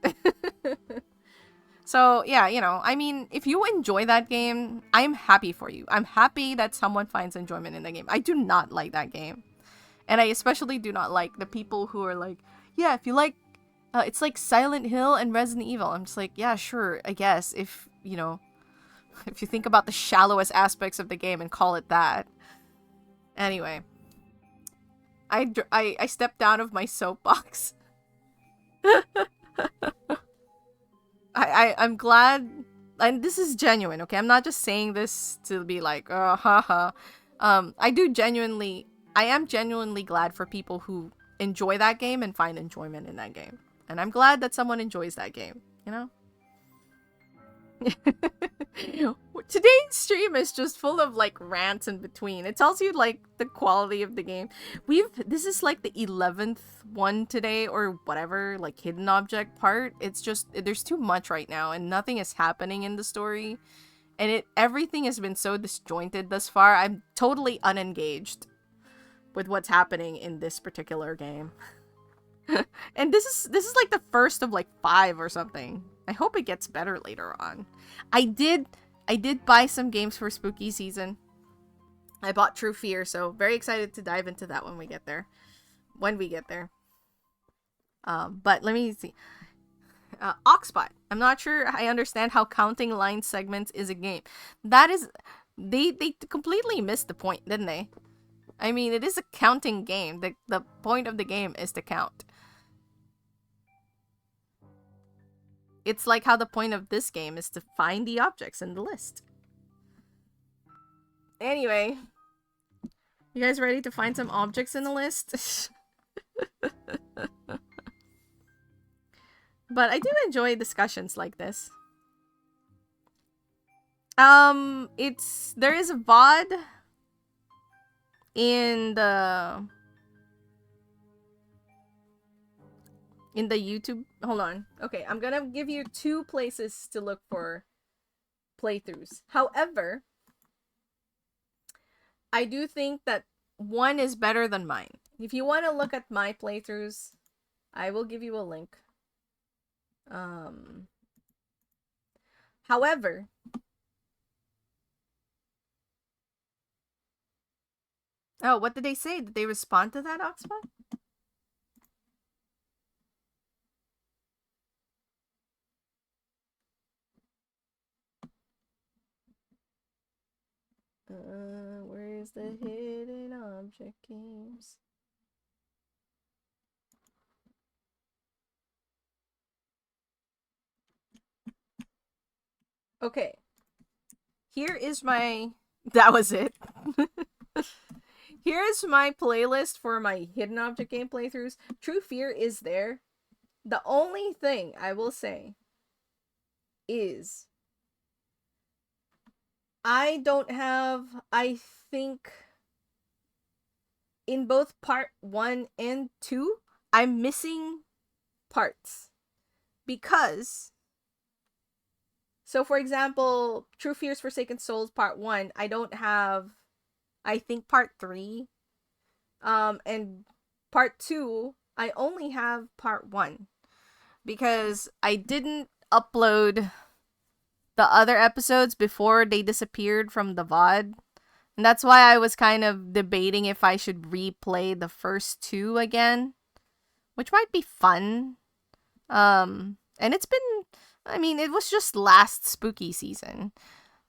So, yeah, you know, I mean, if you enjoy that game, I'm happy for you. I'm happy that someone finds enjoyment in the game. I do not like that game. And I especially do not like the people who are like, yeah, if you like, it's like Silent Hill and Resident Evil. I'm just like, yeah, sure, I guess, if, you know, if you think about the shallowest aspects of the game and call it that. Anyway. I stepped out of my soapbox. I'm glad, and this is genuine, okay? I'm not just saying this to be like, oh, haha. I do genuinely I am genuinely glad for people who enjoy that game and find enjoyment in that game. And I'm glad that someone enjoys that game, you know? Today's stream is just full of like rants in between. It tells you like the quality of the game. This is like the 11th one today or whatever, like hidden object part. It's just there's too much right now and nothing is happening in the story. And everything has been so disjointed thus far. I'm totally unengaged with what's happening in this particular game. And this is like the first of like 5 or something. I hope it gets better later on. I did buy some games for spooky season. I bought True Fear, so very excited to dive into that when we get there. But let me see. Oxbot. I'm not sure I understand how counting line segments is a game. That is, they completely missed the point, didn't they? I mean, it is a counting game. The point of the game is to count. It's like how the point of this game is to find the objects in the list. Anyway, you guys ready to find some objects in the list? But I do enjoy discussions like this. There is a VOD in the YouTube. Hold on. Okay, I'm gonna give you 2 places to look for playthroughs. However, I do think that one is better than mine. If you want to look at my playthroughs, I will give you a link. However, oh, what did they say? Did they respond to that, Oxford? Where's the hidden object games? Okay. Here is my... That was it. Here is my playlist for my hidden object game playthroughs. True Fear is there. The only thing I will say is I don't have, I think, in both part 1 and 2, I'm missing parts. Because, so for example, True Fear's Forsaken Souls part 1, I don't have, I think, part 3. And part 2, I only have part 1. Because I didn't upload the other episodes before they disappeared from the VOD. And that's why I was kind of debating if I should replay the first 2 again. Which might be fun. And it's been, I mean, it was just last spooky season.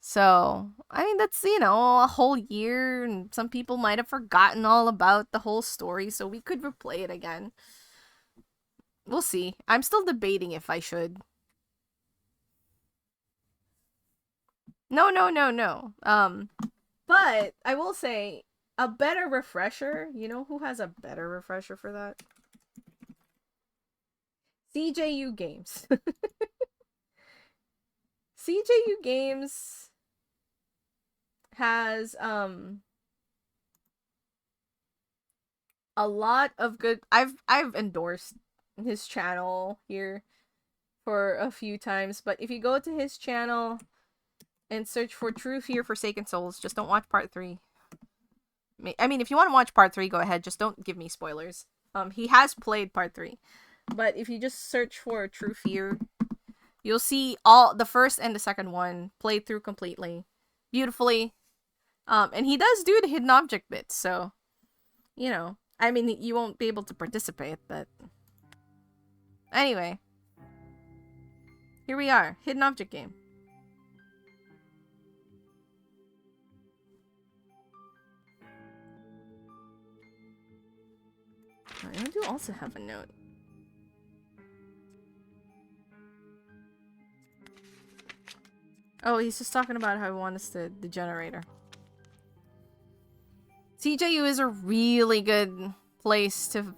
So, I mean, that's, you know, a whole year. And some people might have forgotten all about the whole story. So we could replay it again. We'll see. I'm still debating if I should. No. But I will say, a better refresher, you know who has a better refresher for that? CJU Games. CJU Games has, a lot of good... I've endorsed his channel here for a few times, but if you go to his channel and search for True Fear Forsaken Souls, just don't watch part 3. I mean, if you want to watch part 3, go ahead, just don't give me spoilers. He has played part 3, but if you just search for True Fear, you'll see all the first and the second one played through completely, beautifully. And he does do the hidden object bits, so, you know, I mean, you won't be able to participate, but anyway, here we are, hidden object game. I do also have a note. Oh, he's just talking about how he wants the generator. TJU is a really good place to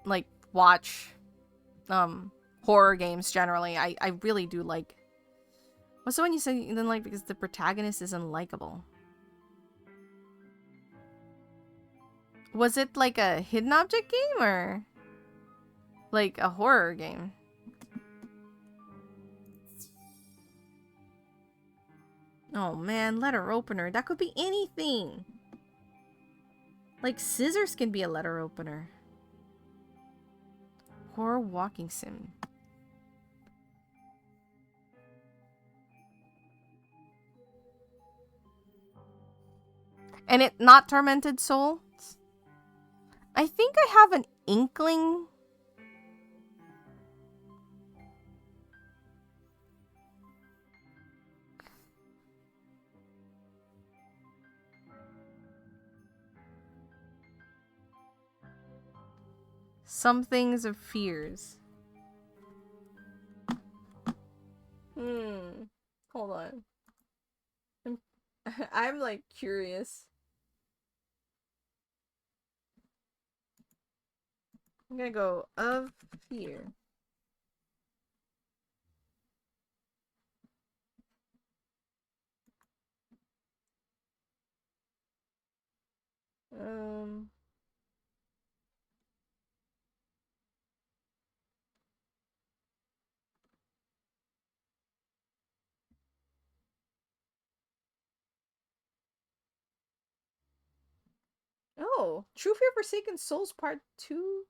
like watch horror games generally. I really do like. What's the one you said you didn't like because the protagonist is unlikable? Was it like a hidden object game or like a horror game? Oh man, letter opener. That could be anything. Like scissors can be a letter opener. Horror walking sim. And it not Tormented Souls? I think I have an inkling. Some things of fears. Hold on. I'm like curious. I'm gonna go of fear. Oh, True Fear Forsaken Souls Part 2?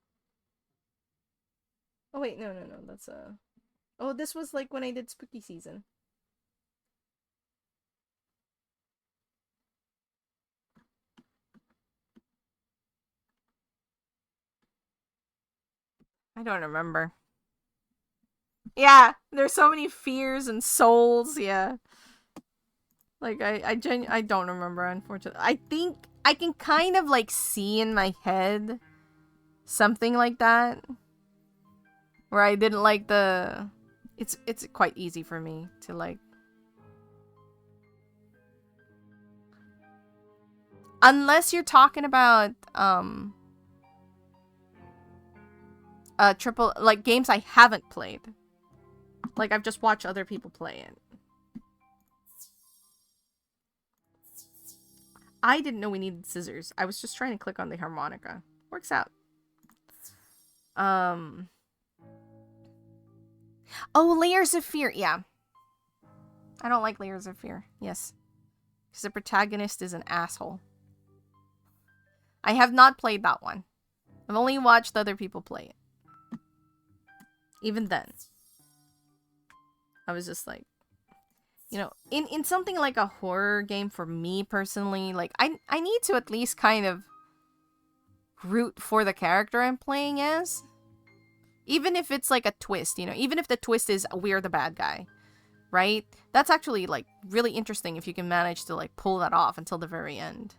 Oh wait, no, that's oh, this was like when I did Spooky Season. I don't remember. Yeah, there's so many fears and souls, yeah. Like, I don't remember, unfortunately. I think I can kind of, like, see in my head something like that. Where I didn't like the... It's quite easy for me to, like... Unless you're talking about, triple... Like, games I haven't played. Like, I've just watched other people play it. I didn't know we needed scissors. I was just trying to click on the harmonica. Works out. Oh, Layers of Fear. Yeah. I don't like Layers of Fear. Yes. Because the protagonist is an asshole. I have not played that one. I've only watched other people play it. Even then. I was just like, you know, in something like a horror game for me personally, like I need to at least kind of root for the character I'm playing as. Even if it's like a twist, you know, even if the twist is we're the bad guy, right? That's actually like really interesting if you can manage to like pull that off until the very end.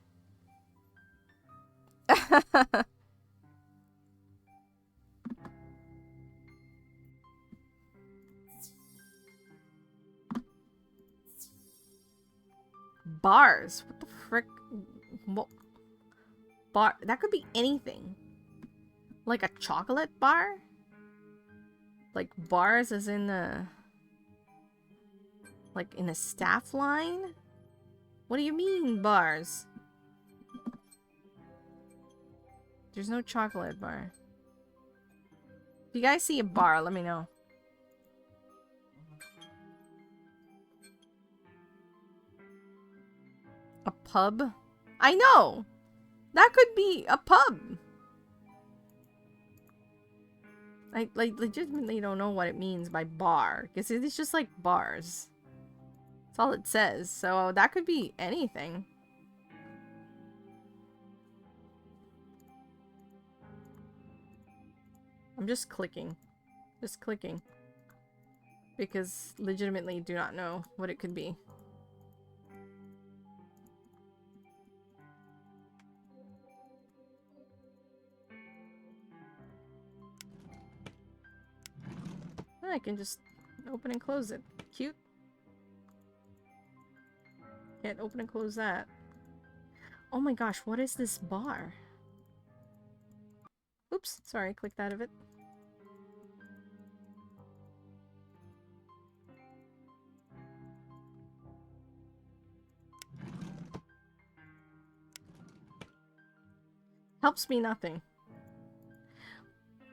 Bars. What the frick? What? Bar. That could be anything. Like a chocolate bar? Like bars as in a... Like in a staff line? What do you mean, bars? There's no chocolate bar. If you guys see a bar, let me know. A pub? I know! That could be a pub! I like legitimately don't know what it means by bar. Because it's just like bars. That's all it says. So that could be anything. I'm just clicking. Just clicking. Because legitimately do not know what it could be. I can just open and close it. Cute. Can't open and close that. Oh my gosh, what is this bar? Oops, sorry, clicked out of it. Helps me nothing.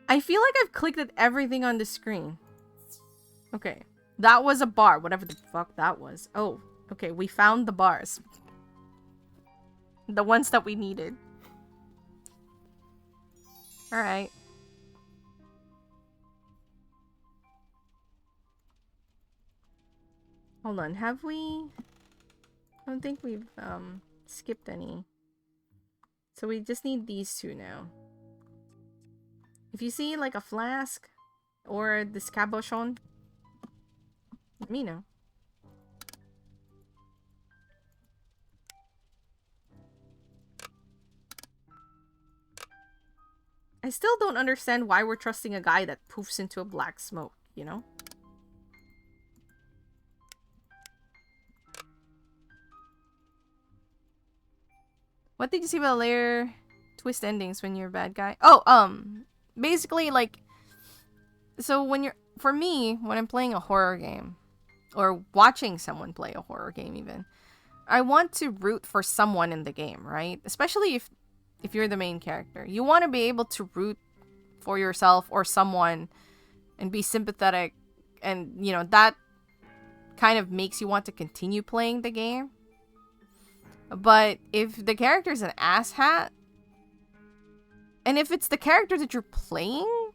I feel like I've clicked at everything on the screen. Okay. That was a bar, whatever the fuck that was. Oh, okay, we found the bars. The ones that we needed. Alright. Hold on, have we... I don't think we've, skipped any. So we just need these two now. If you see, like, a flask or this cabochon, let me know. I still don't understand why we're trusting a guy that poofs into a black smoke, you know? What did you see about layer twist endings when you're a bad guy? Oh, basically, like, so when you're, for me, when I'm playing a horror game, or watching someone play a horror game even, I want to root for someone in the game, right? Especially if you're the main character. You want to be able to root for yourself or someone and be sympathetic, and, you know, that kind of makes you want to continue playing the game. But if the character's an asshat, and if it's the character that you're playing,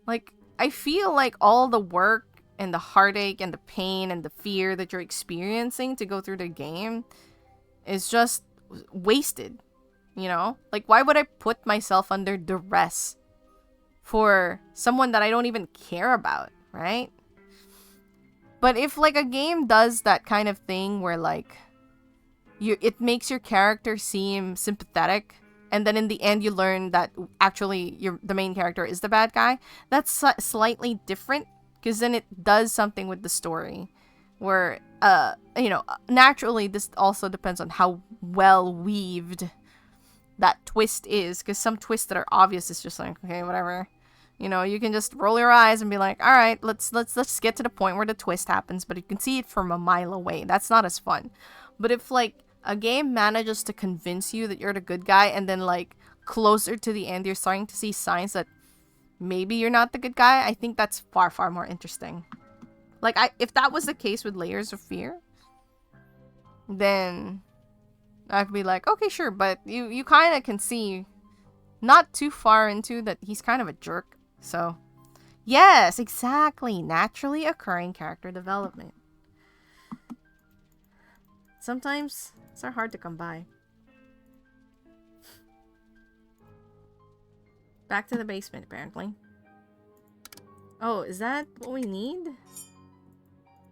like, I feel like all the work and the heartache and the pain and the fear that you're experiencing to go through the game is just wasted, you know? Like, why would I put myself under duress for someone that I don't even care about, right? But if, like, a game does that kind of thing where, like, it makes your character seem sympathetic, and then in the end you learn that actually the main character is the bad guy, that's slightly different, because then it does something with the story where, you know, naturally this also depends on how well weaved that twist is, because some twists that are obvious is just like, okay, whatever, you know, you can just roll your eyes and be like, all right, let's get to the point where the twist happens, but you can see it from a mile away. That's not as fun. But if, like, a game manages to convince you that you're the good guy, and then, like, closer to the end you're starting to see signs that maybe you're not the good guy, I think that's far, far more interesting. Like, if that was the case with Layers of Fear, then I could be like, okay, sure, but you kind of can see not too far into that he's kind of a jerk. So, yes, exactly. Naturally occurring character development. Sometimes it's hard to come by. Back to the basement, apparently. Oh, is that what we need?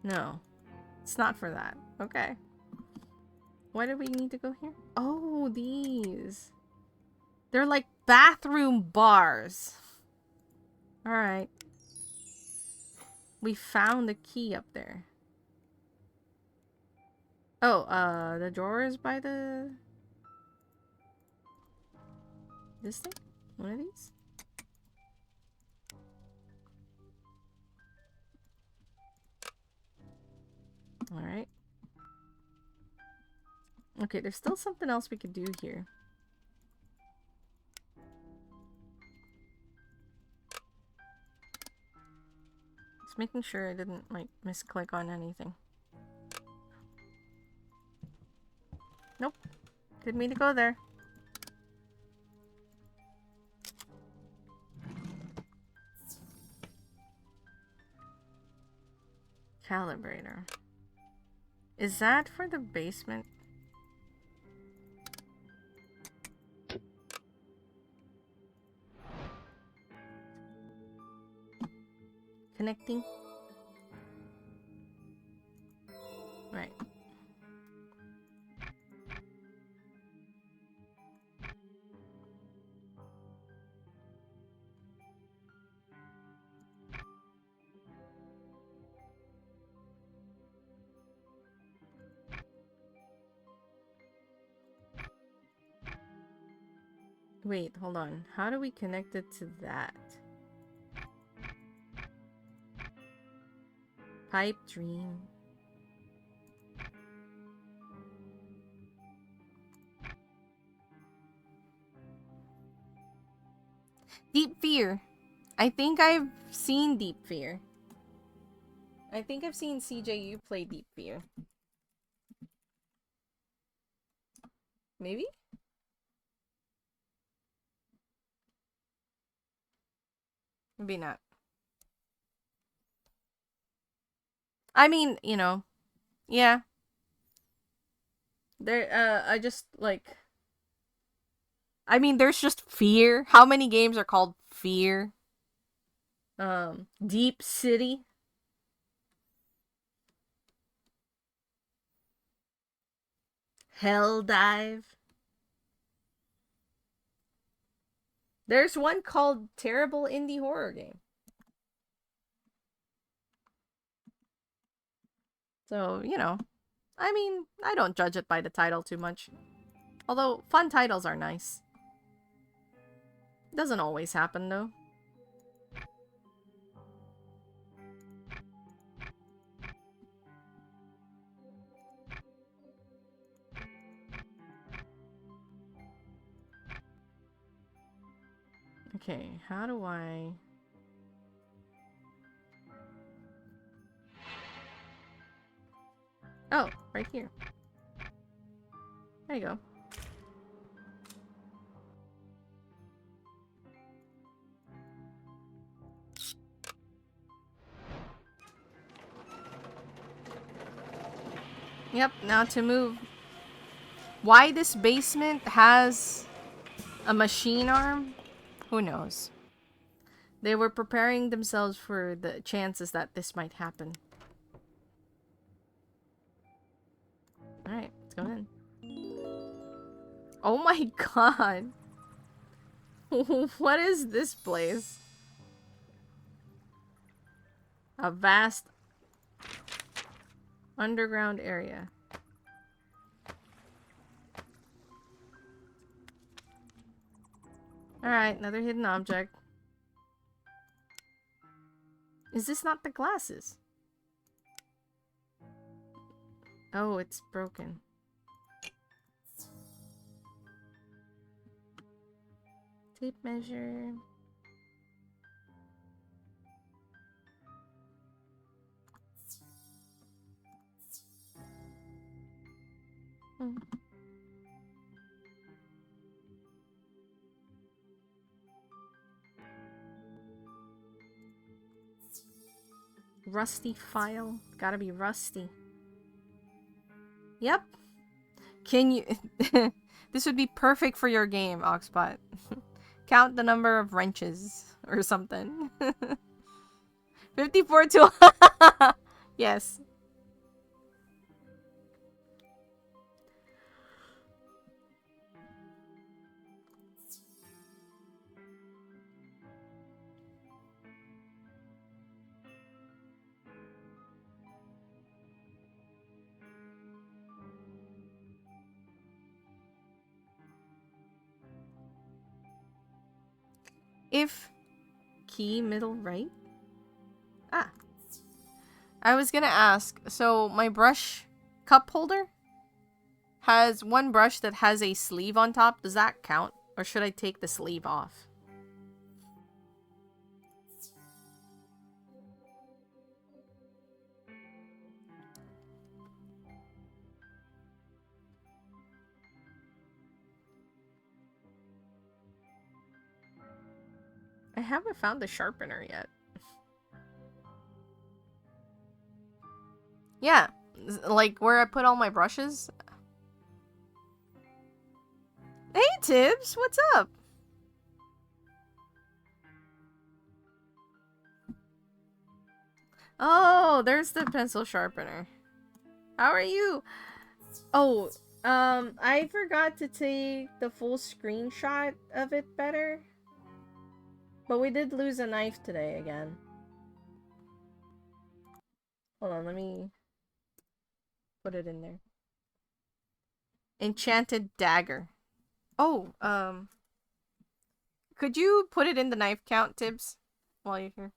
No. It's not for that. Okay. Why do we need to go here? Oh, these. They're like bathroom bars. Alright. We found the key up there. Oh, the drawer is by the... This thing? One of these? Alright. Okay, there's still something else we could do here. Just making sure I didn't, like, misclick on anything. Nope. Didn't mean to go there. Calibrator. Is that for the basement? Connecting. Right. Wait, hold on. How do we connect it to that? Pipe dream. Deep Fear. I think I've seen Deep Fear. I think I've seen CJU play Deep Fear. Maybe? Maybe not. I mean, you know, yeah. There, I just, like... I mean, there's just Fear. How many games are called Fear? Deep City. Hell Dive. There's one called Terrible Indie Horror Game. So, you know, I mean, I don't judge it by the title too much. Although, fun titles are nice. Doesn't always happen, though. Okay, how do I... Oh, right here. There you go. Yep, now to move. Why this basement has a machine arm? Who knows? They were preparing themselves for the chances that this might happen. Alright, let's go in. Oh my god! What is this place? A vast underground area. Alright, another hidden object. Is this not the glasses? Oh, it's broken. Tape measure. Hmm. Rusty file. Gotta be rusty. Yep. Can you... This would be perfect for your game, Oxbot. Count the number of wrenches or something. 54 to... Yes. If key middle right? Ah. I was gonna ask, so my brush cup holder has one brush that has a sleeve on top. Does that count? Or should I take the sleeve off? I haven't found the sharpener yet. Yeah, like where I put all my brushes. Hey Tibbs, what's up? Oh, there's the pencil sharpener. How are you? Oh, I forgot to take the full screenshot of it better. But we did lose a knife today again. Hold on, let me put it in there. Enchanted dagger. Oh, Could you put it in the knife count, Tibbs, while you're here?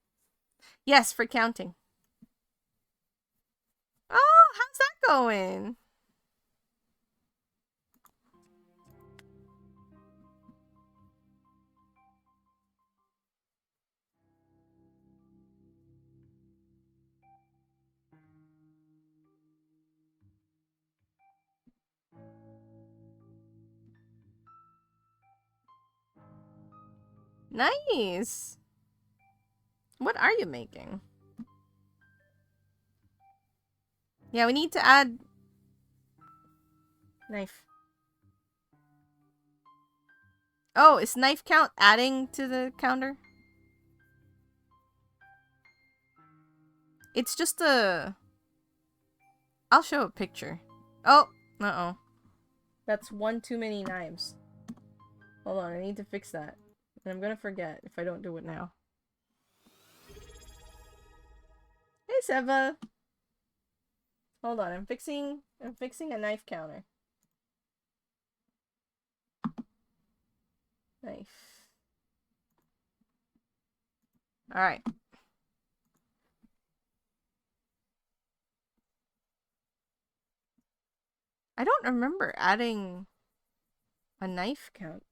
Yes, for counting. Oh, how's that going? Nice. What are you making? Yeah, we need to add knife. Oh, is knife count adding to the counter? It's just a... I'll show a picture. Oh, uh-oh. That's one too many knives. Hold on, I need to fix that. And I'm gonna forget if I don't do it now. Hey, Seva! Hold on, I'm fixing a knife counter. Knife. Alright. I don't remember adding a knife count.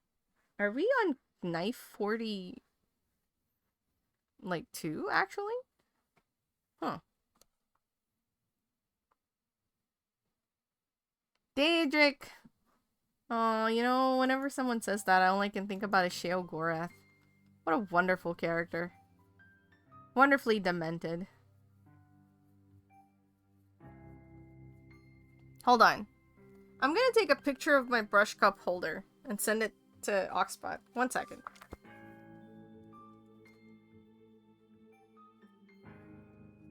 Are we on knife 40... like 2, actually? Huh. Daedric! Oh, you know, whenever someone says that, I only can think about a Shale Gorath. What a wonderful character. Wonderfully demented. Hold on. I'm gonna take a picture of my brush cup holder and send it to Oxbot. 1 second.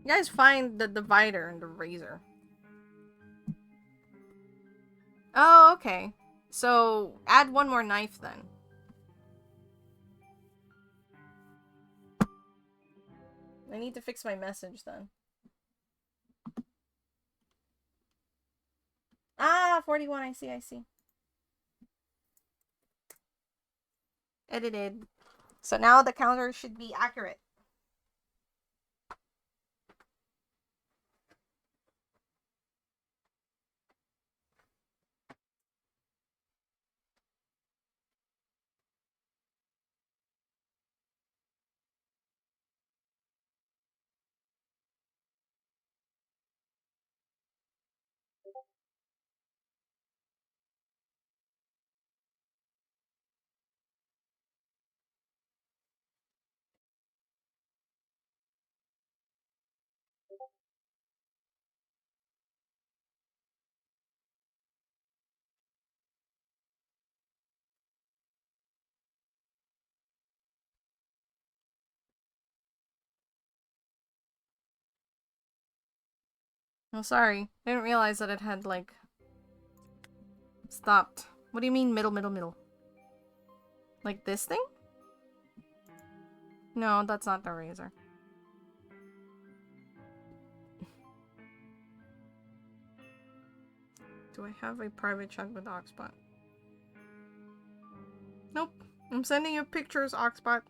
You guys find the divider and the razor. Oh, okay. So, add one more knife then. I need to fix my message then. Ah, 41, I see. Edited. So now the counter should be accurate. Oh, sorry. I didn't realize that it had, like, stopped. What do you mean middle? Like this thing? No, that's not the razor. Do I have a private chat with Oxbot? Nope. I'm sending you pictures, Oxbot.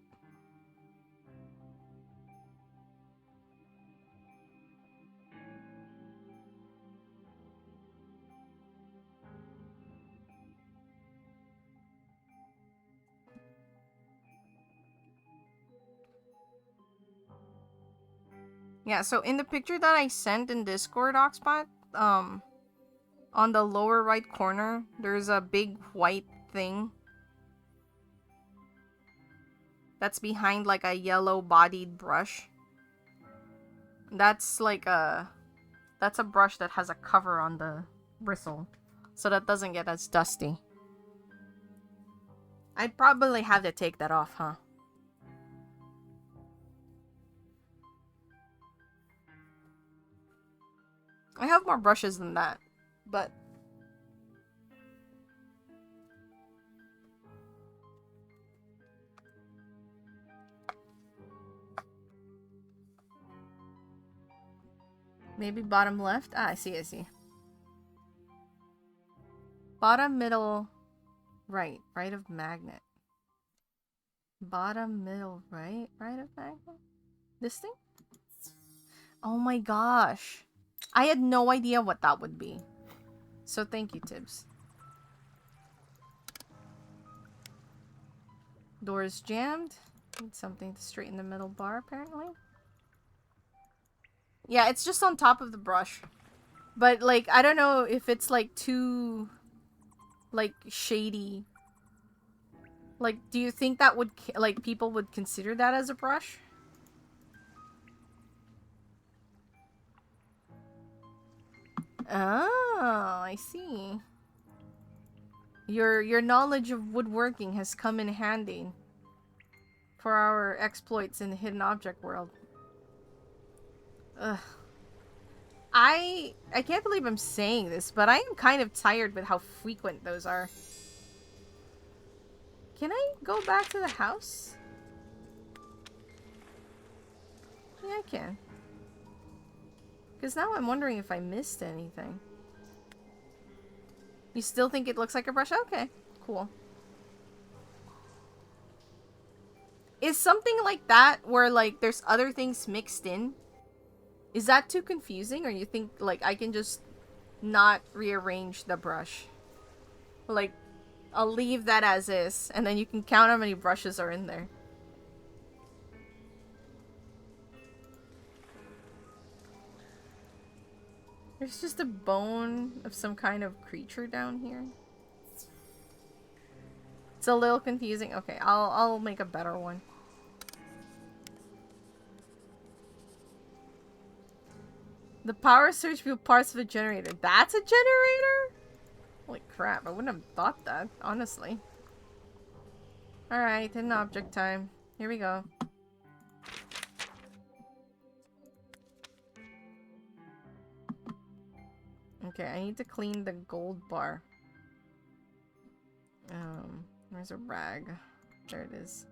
Yeah, so in the picture that I sent in Discord, Oxbot, on the lower right corner, there's a big white thing that's behind like a yellow bodied brush. That's like that's a brush that has a cover on the bristle, so that doesn't get as dusty. I'd probably have to take that off, huh? I have more brushes than that, but... maybe bottom left? Ah, I see. Bottom, middle, right. Right of magnet. Bottom, middle, right? Right of angle? This thing? Oh my gosh. I had no idea what that would be. So thank you, Tibbs. Door is jammed. Need something to straighten the middle bar, apparently. Yeah, it's just on top of the brush. But, like, I don't know if it's, like, too, like, shady. Like, do you think that would, like, people would consider that as a brush? Oh, I see. Your knowledge of woodworking has come in handy for our exploits in the hidden object world. Ugh. I can't believe I'm saying this, but I am kind of tired with how frequent those are. Can I go back to the house? Yeah, I can. Because now I'm wondering if I missed anything. You still think it looks like a brush? Okay, cool. Is something like that where, like, there's other things mixed in? Is that too confusing? Or you think, like, I can just not rearrange the brush? Like, I'll leave that as is, and then you can count how many brushes are in there. There's just a bone of some kind of creature down here. It's a little confusing. Okay, I'll make a better one. The power surge fuel parts of a generator. That's a generator? Holy crap, I wouldn't have thought that, honestly. Alright, hidden object time. Here we go. Okay, I need to clean the gold bar. Where's a rag? There it is.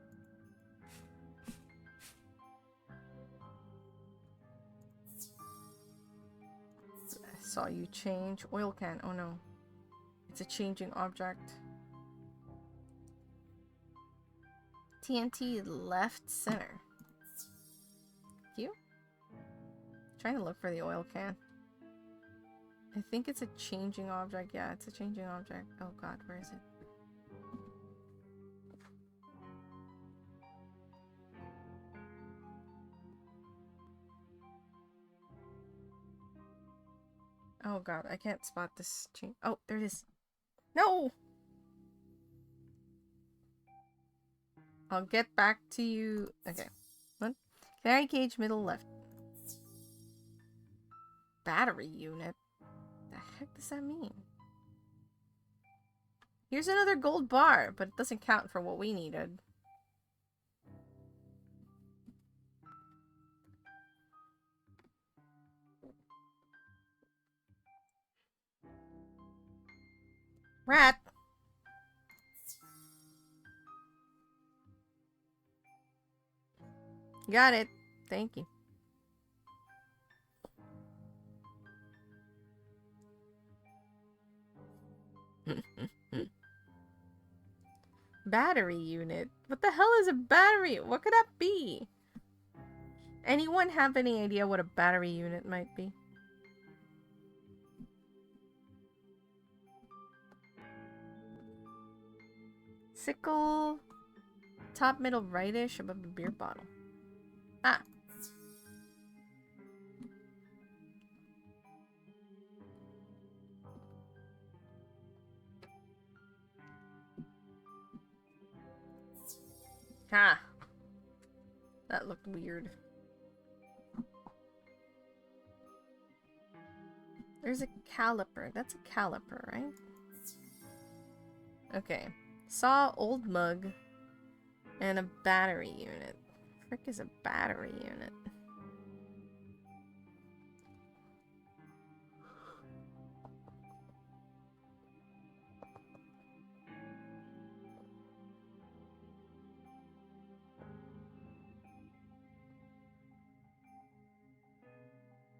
I saw you change. Oil can. Oh no. It's a changing object. TNT left center. You? Trying to look for the oil can. I think it's a changing object. Yeah, it's a changing object. Oh god, where is it? Oh god, I can't spot this change. Oh, there it is. No! I'll get back to you. Okay. What? Carry cage middle left. Battery unit? The heck does that mean? Here's another gold bar, but it doesn't count for what we needed. Rat! Got it. Thank you. Battery unit? What the hell is a battery? What could that be? Anyone have any idea what a battery unit might be? Sickle. Top middle rightish above the beer bottle. Ah. Ha. That looked weird. There's a caliper. That's a caliper, right? Okay. Saw, old mug, and a battery unit. Frick is a battery unit?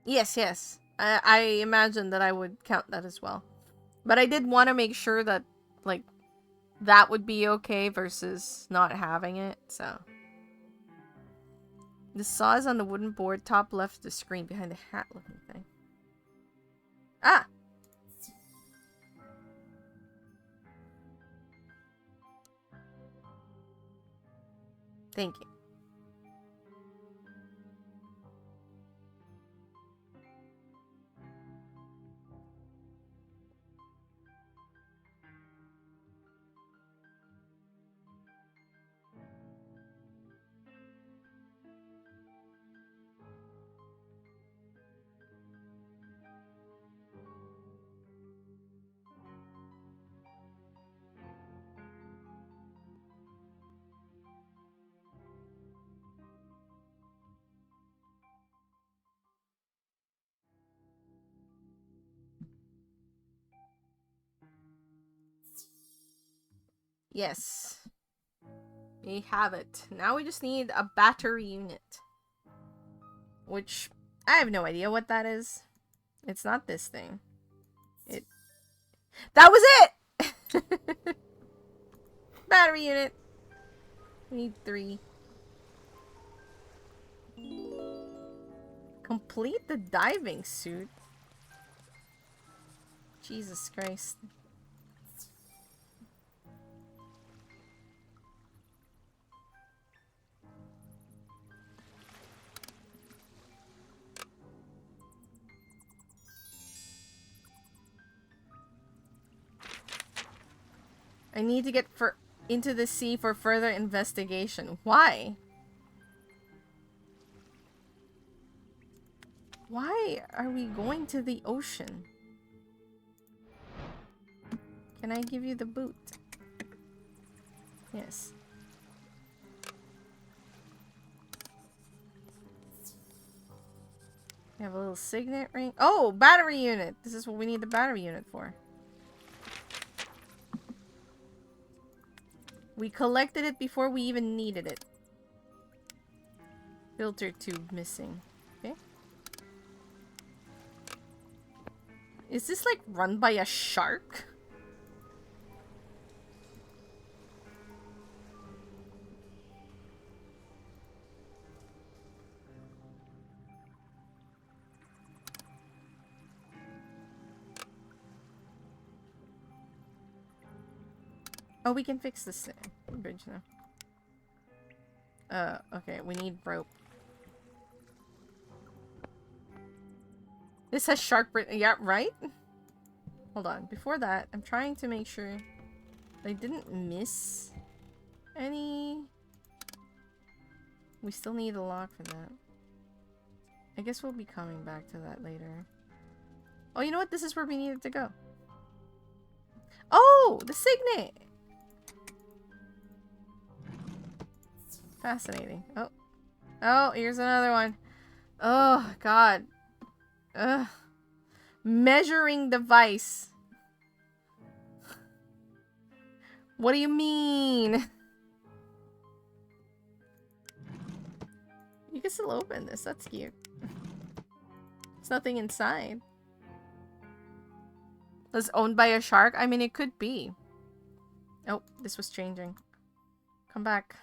Yes, yes. I imagine that I would count that as well. But I did want to make sure that, like, that would be okay versus not having it, so. The saw is on the wooden board, top left of the screen, behind the hat-looking thing. Ah! Thank you. Yes. We have it. Now we just need a battery unit. Which, I have no idea what that is. It's not this thing. That was it! Battery unit. We need 3. Complete the diving suit. Jesus Christ. I need to get into the sea for further investigation. Why? Why are we going to the ocean? Can I give you the boot? Yes. We have a little signet ring. Oh, battery unit! This is what we need the battery unit for. We collected it before we even needed it. Filter tube missing. Okay. Is this like run by a shark? Oh, we can fix this bridge now. Okay, we need rope. This has shark bridge. Yeah, right? Hold on. Before that, I'm trying to make sure I didn't miss any. We still need a lock for that. I guess we'll be coming back to that later. Oh, you know what? This is where we needed to go. Oh, the signet! Fascinating. Oh. Oh, here's another one. Oh, God. Ugh. Measuring device. What do you mean? You can still open this. That's cute. There's nothing inside. Was owned by a shark? I mean, it could be. Oh, this was changing. Come back.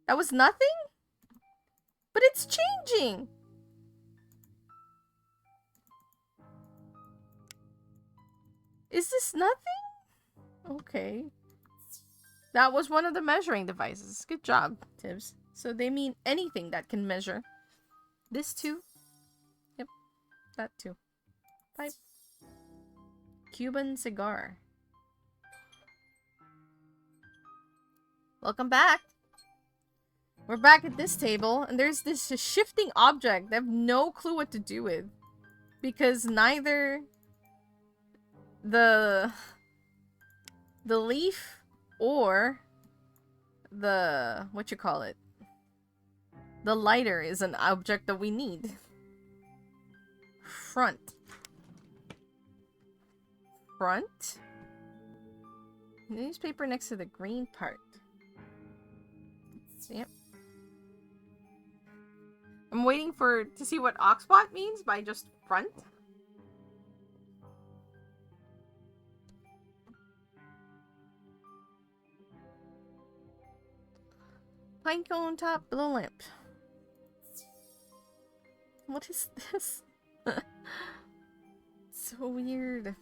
That was nothing? But it's changing! Is this nothing? Okay. That was one of the measuring devices. Good job, Tibbs. So they mean anything that can measure. This too? Yep. That too. Pipe. Cuban cigar. Welcome back! We're back at this table, and there's this shifting object I have no clue what to do with. Because neither the leaf or the, what you call it, the lighter is an object that we need. Front. Front? Newspaper next to the green part. Yep. I'm waiting to see what Oxbot means by just front. Pinecone top below lamp. What is this? So weird.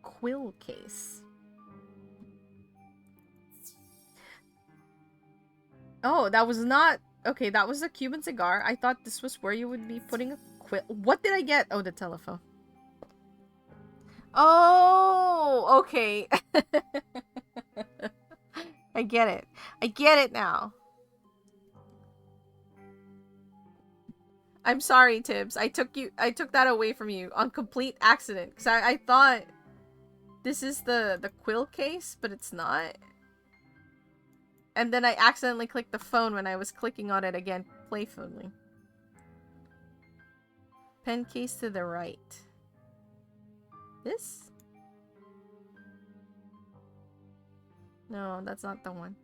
Quill case. Oh, that was not... Okay, that was a Cuban cigar. I thought this was where you would be putting a quill. What did I get? Oh, the telephone. Oh, okay. I get it. I get it now. I'm sorry, Tibbs. I took that away from you on complete accident. Because I thought this is the quill case, but it's not. And then I accidentally clicked the phone when I was clicking on it again playfully. Pen case to the right. This? No, that's not the one.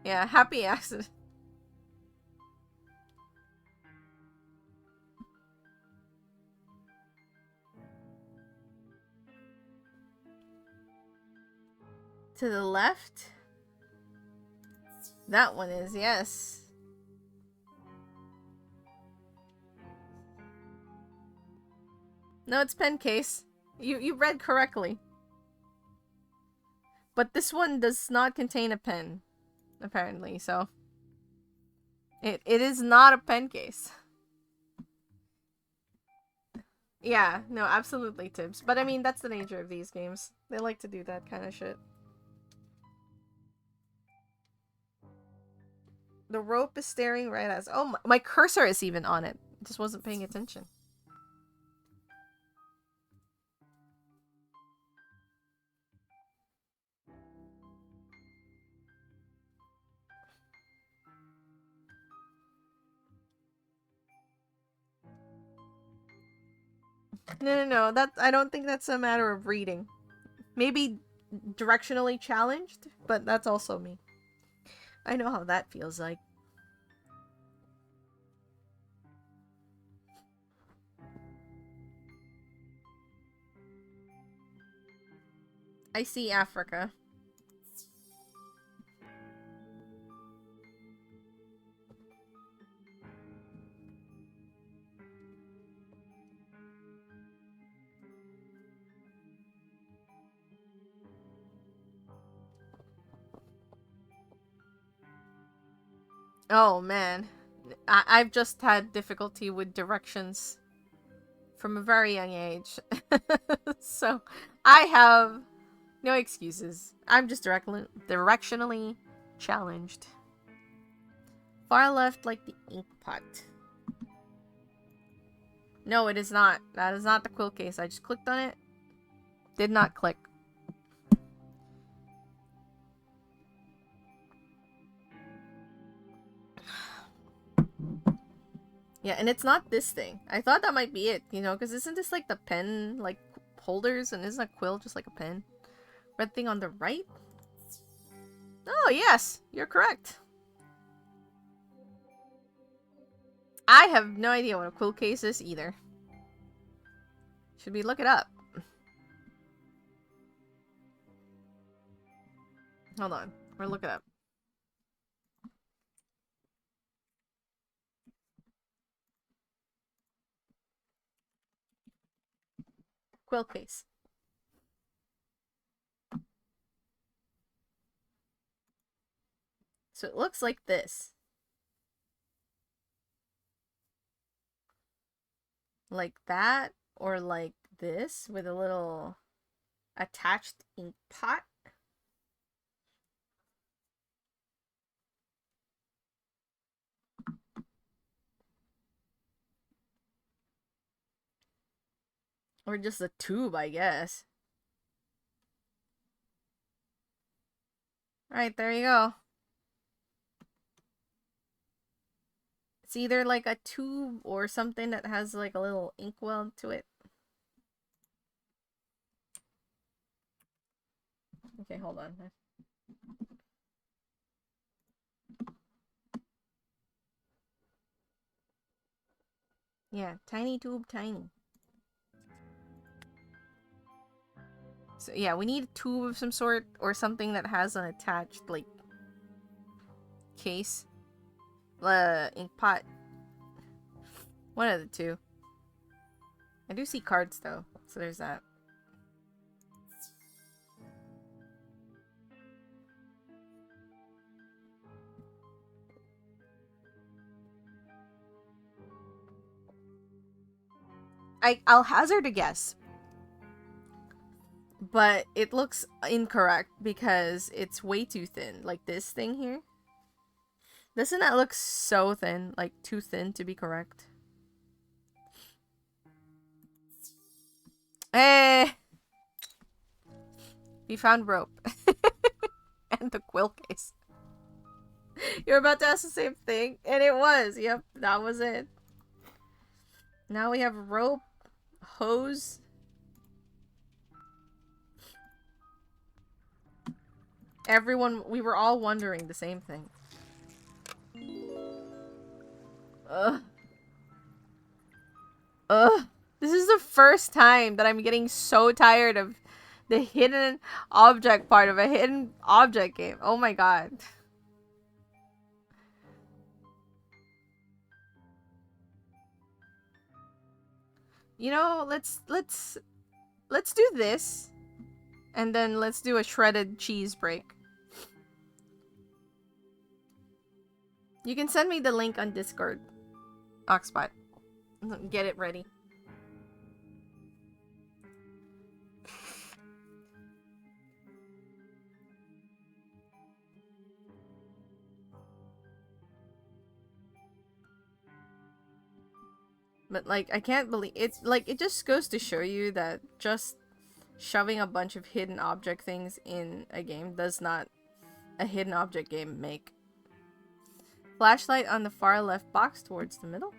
Yeah, happy accident. To the left? That one is, yes. No, it's pen case. You read correctly. But this one does not contain a pen, apparently, so it is not a pen case. Yeah, no, absolutely, Tibbs. But I mean, that's the nature of these games. They like to do that kind of shit. The rope is staring right at us. Oh, my cursor is even on it. I just wasn't paying attention. No. I don't think that's a matter of reading. Maybe directionally challenged, but that's also me. I know how that feels like. I see Africa. Oh man, I've just had difficulty with directions from a very young age. So I have no excuses. I'm just directionally challenged. Far left like the ink pot. No, it is not. That is not the quill case. I just clicked on it. Did not click. Yeah, and it's not this thing. I thought that might be it, you know, because isn't this like the pen, like, holders, and isn't a quill just like a pen? Red thing on the right? Oh, yes, you're correct. I have no idea what a quill case is either. Should we look it up? Hold on, we'll look it up. Quill case. So it looks like this. Like that, or like this, with a little attached ink pot. Or just a tube, I guess. Alright, there you go. It's either like a tube or something that has like a little inkwell to it. Okay, hold on. Yeah, tiny tube, tiny. So yeah, we need a tube of some sort or something that has an attached like case. Ink pot. One of the two. I do see cards though, so there's that. I'll hazard a guess. But it looks incorrect because it's way too thin. Like this thing here. Doesn't that look so thin? Like too thin to be correct? Eh. We found rope. And the quill case. You're about to ask the same thing. And it was. Yep, that was it. Now we have rope, hose. Everyone, we were all wondering the same thing. Ugh. Ugh. This is the first time that I'm getting so tired of the hidden object part of a hidden object game. Oh my god. You know, let's do this. And then let's do a shredded cheese break. You can send me the link on Discord. Oxbot. Get it ready. But like, I can't believe it's like, it just goes to show you that just shoving a bunch of hidden object things in a game does not a hidden object game make. Flashlight on the far left box towards the middle.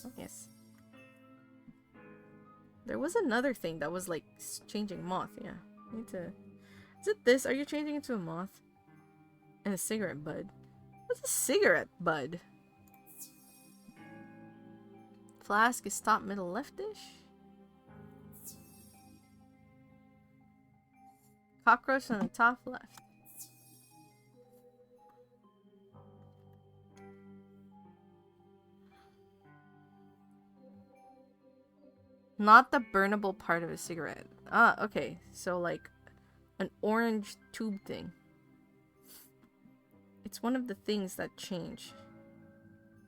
Oh, yes. There was another thing that was like changing moth. Yeah. Need to. Is it this? Are you changing into a moth? And a cigarette bud. What's a cigarette bud? Flask is top middle leftish. Cockroach on the top left. Not the burnable part of a cigarette. Ah, okay. So like an orange tube thing. It's one of the things that change.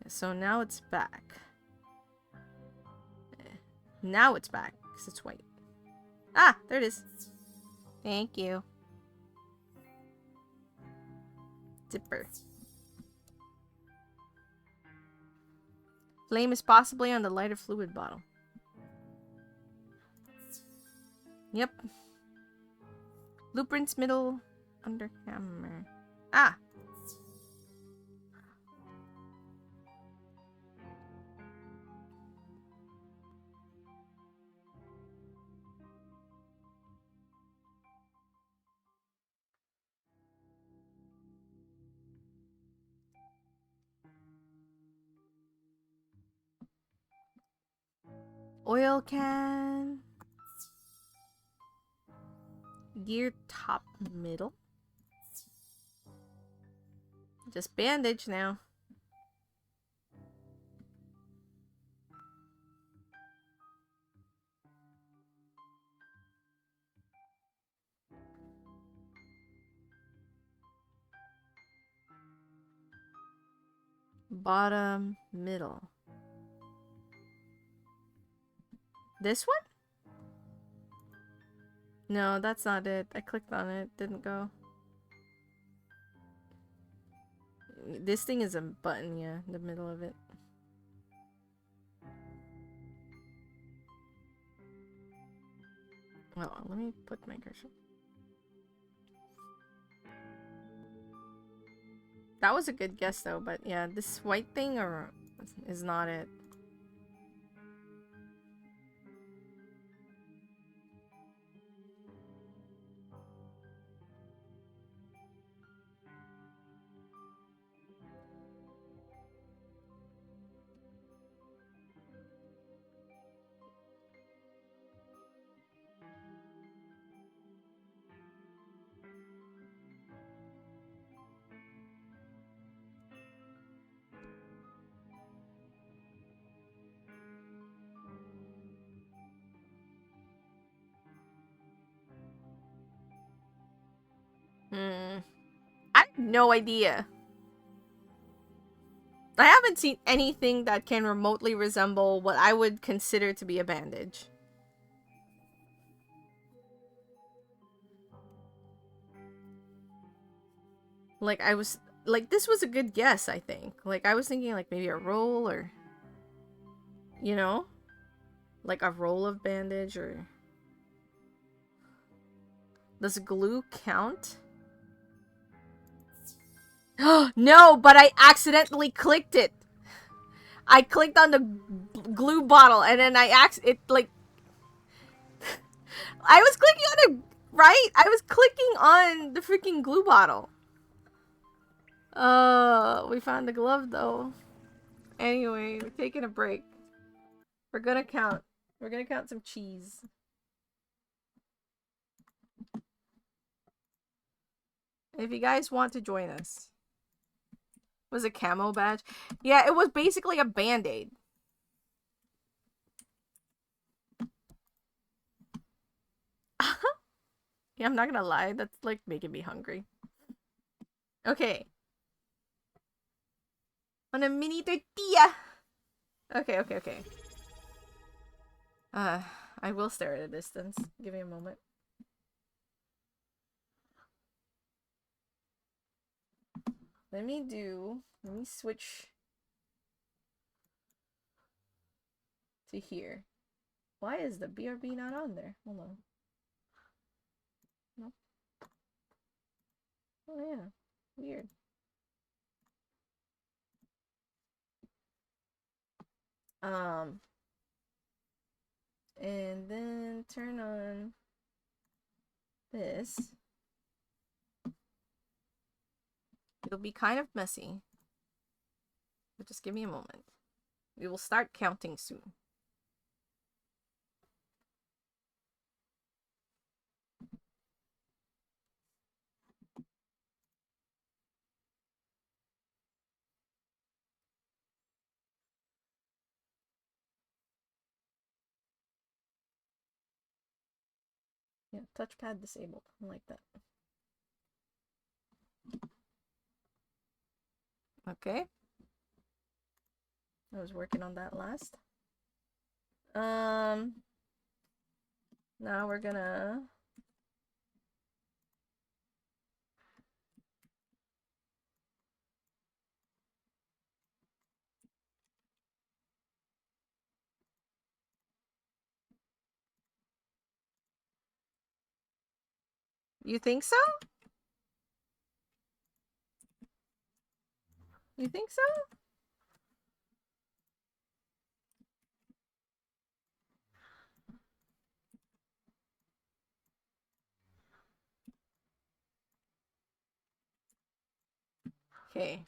So now it's back. Now it's back because it's white. Ah, there it is. Thank you. Zipper. Flame is possibly on the lighter fluid bottle. Yep. Blueprints middle under hammer. Ah! Oil can. Gear top middle. Just bandage now. Bottom middle. This one? No, that's not it. I clicked on it. Didn't go. This thing is a button, yeah. In the middle of it. Oh, let me put my cursor. That was a good guess though, but yeah, this white thing is not it. no idea. I haven't seen anything that can remotely resemble what I would consider to be a bandage. Like, I was... Like, this was a good guess, I think. Like, I was thinking, like, maybe a roll or... You know? Like, a roll of bandage or... Does glue count? No, but I accidentally clicked it. I clicked on the glue bottle and then I I was clicking on it, right? I was clicking on the freaking glue bottle. We found the glove though. Anyway, we're taking a break. We're gonna count some cheese. If you guys want to join us. Was a camo badge? Yeah, it was basically a band-aid. Yeah, I'm not gonna lie, that's like making me hungry. Okay. On a mini tortilla. Okay. I will stare at a distance. Give me a moment. Let me switch to here. Why is the BRB not on there? Hold on. No. Oh yeah. Weird. And then turn on this. It'll be kind of messy. But just give me a moment. We will start counting soon. Yeah, touchpad disabled. I like that. Okay. I was working on that last. Now we're gonna... You think so? You think so? Okay.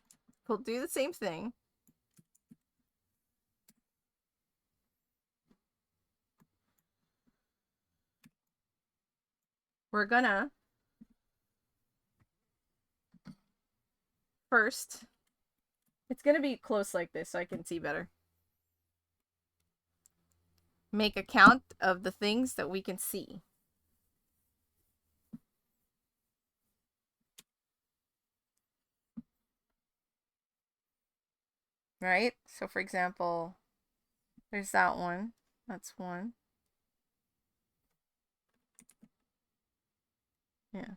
We'll do the same thing. We're gonna... First... It's gonna be close like this so I can see better. Make a count of the things that we can see. Right? So for example, there's that one. That's one. Yeah.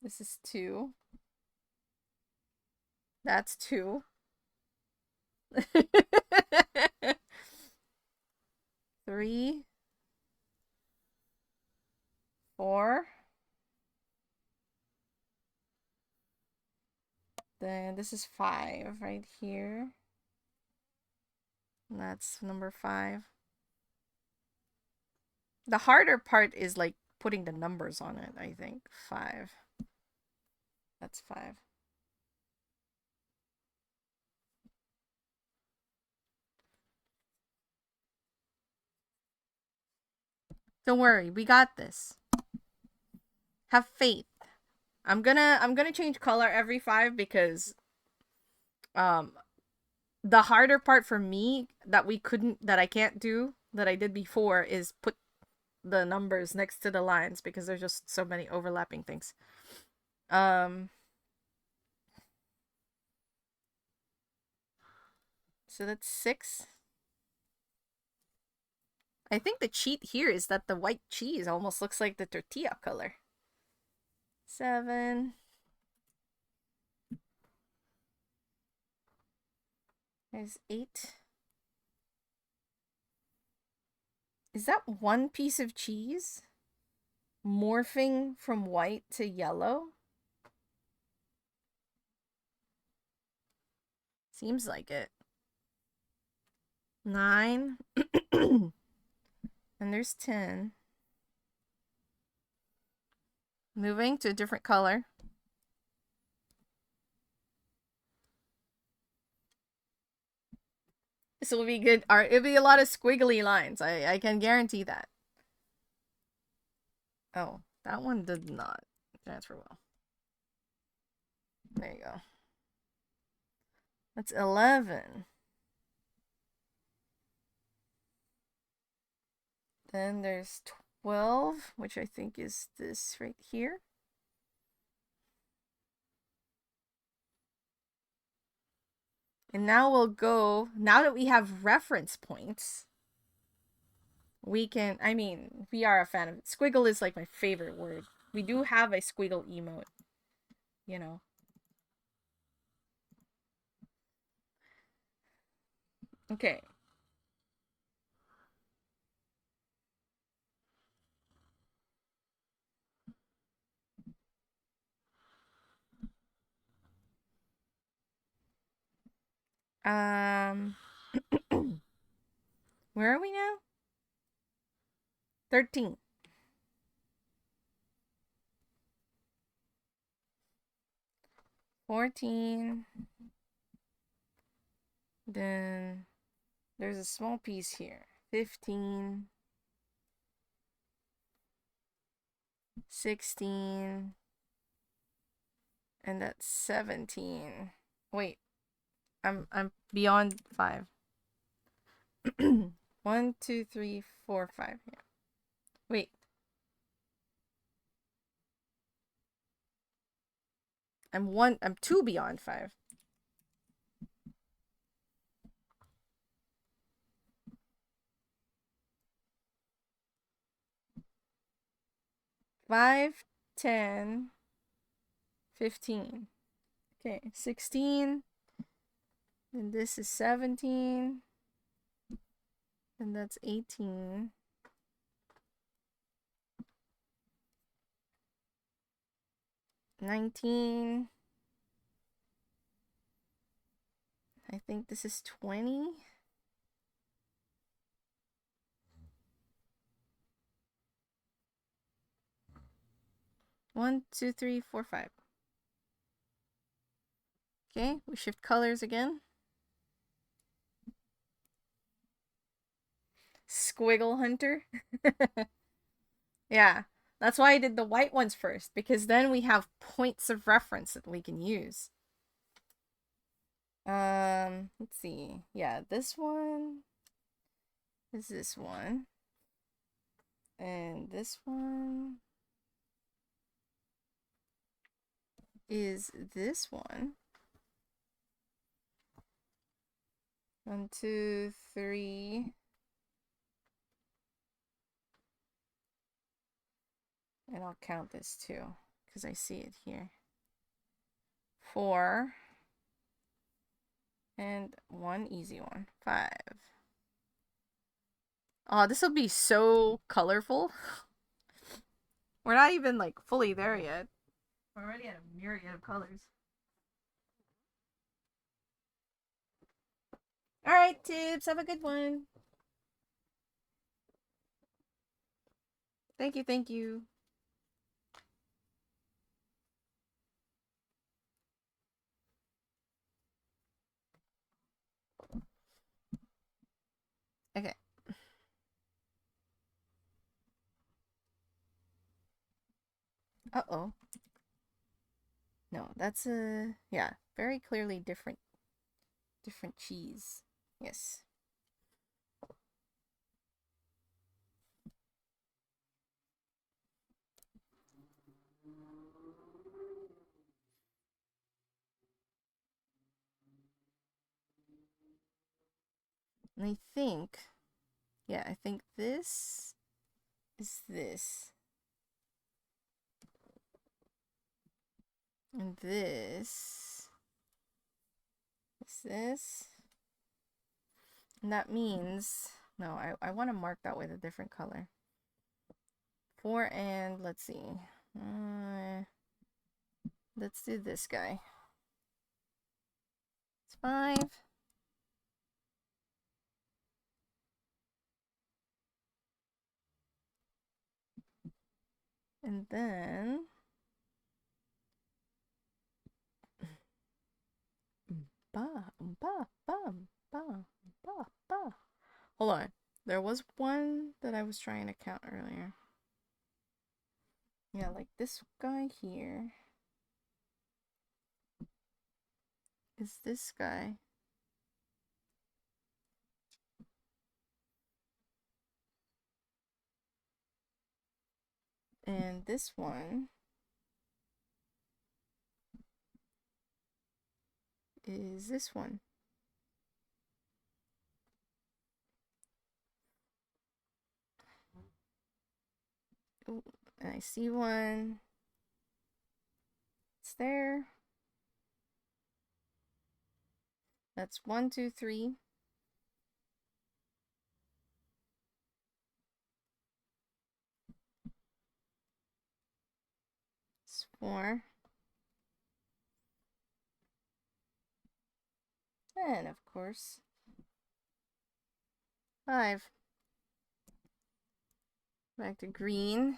This is 2. That's 2. 3. 4. Then this is 5 right here. And that's number 5. The harder part is like putting the numbers on it, I think. 5. That's 5. Don't worry, we got this. Have faith. I'm gonna change color every 5 because the harder part for me that I can't do that I did before is put the numbers next to the lines because there's just so many overlapping things. Um, so that's 6. I think the cheat here is that the white cheese almost looks like the tortilla color. 7. There's 8. Is that one piece of cheese morphing from white to yellow? Seems like it. 9. And there's 10. Moving to a different color. This will be good art. It'll be a lot of squiggly lines. I can guarantee that. Oh, that one did not transfer well. There you go. That's 11. Then there's 12, which I think is this right here. And now we'll go, now that we have reference points, we can, I mean, we are a fan of it. Squiggle is like my favorite word. We do have a squiggle emote, you know. Okay. Where are we now? 13. 14. Then there's a small piece here. 15. 16. And that's 17. Wait. I'm beyond 5. 1, 2, 3, 4, 5. Yeah. Wait. I'm 2 beyond 5. Five, 10, 15. Okay, 16. And this is 17. And that's 18. 19. I think this is 20. One, two, three, four, 5. Okay, we shift colors again. Squiggle Hunter. Yeah, that's why I did the white ones first, because then we have points of reference that we can use. Let's see. Yeah, this one is this one. And this one is this one. 1, 2, 3. And I'll count this too, because I see it here. 4. And 1 easy one. 5. Oh, this will be so colorful. We're not even like fully there yet. We're already at a myriad of colors. Alright, Tips, have a good one. Thank you, thank you. Okay. Uh-oh. No, that's a, yeah, very clearly different cheese. Yes. And I think, yeah, I think this is this. And this is this. And that means, no, I want to mark that with a different color. 4 and, let's see. Let's do this guy. It's 5. And then hold on. There was one that I was trying to count earlier. Yeah, like this guy here is this guy. And this one is this one. Ooh, and I see one. It's there. That's 1, 2, 3. It's 4. And of course, 5. Back to green.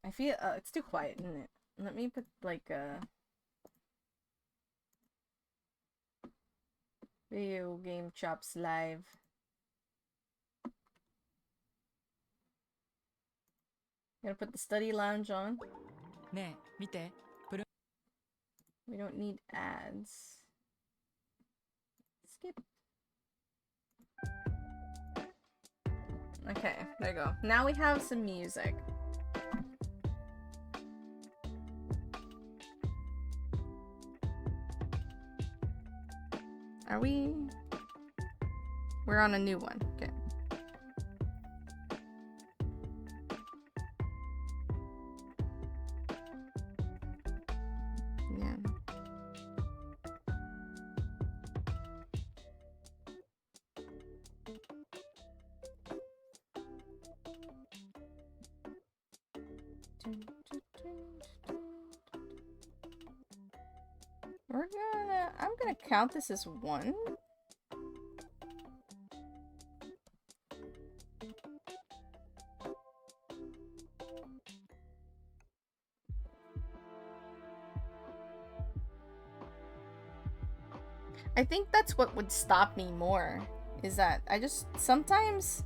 I feel it's too quiet, isn't it? Let me put like a video game chops live. Gonna put the study lounge on. We don't need ads. Skip. Okay, there you go. Now we have some music. Are we? We're on a new one. Okay. Yeah. I'm gonna count this as 1. I think that's what would stop me more, is that I just sometimes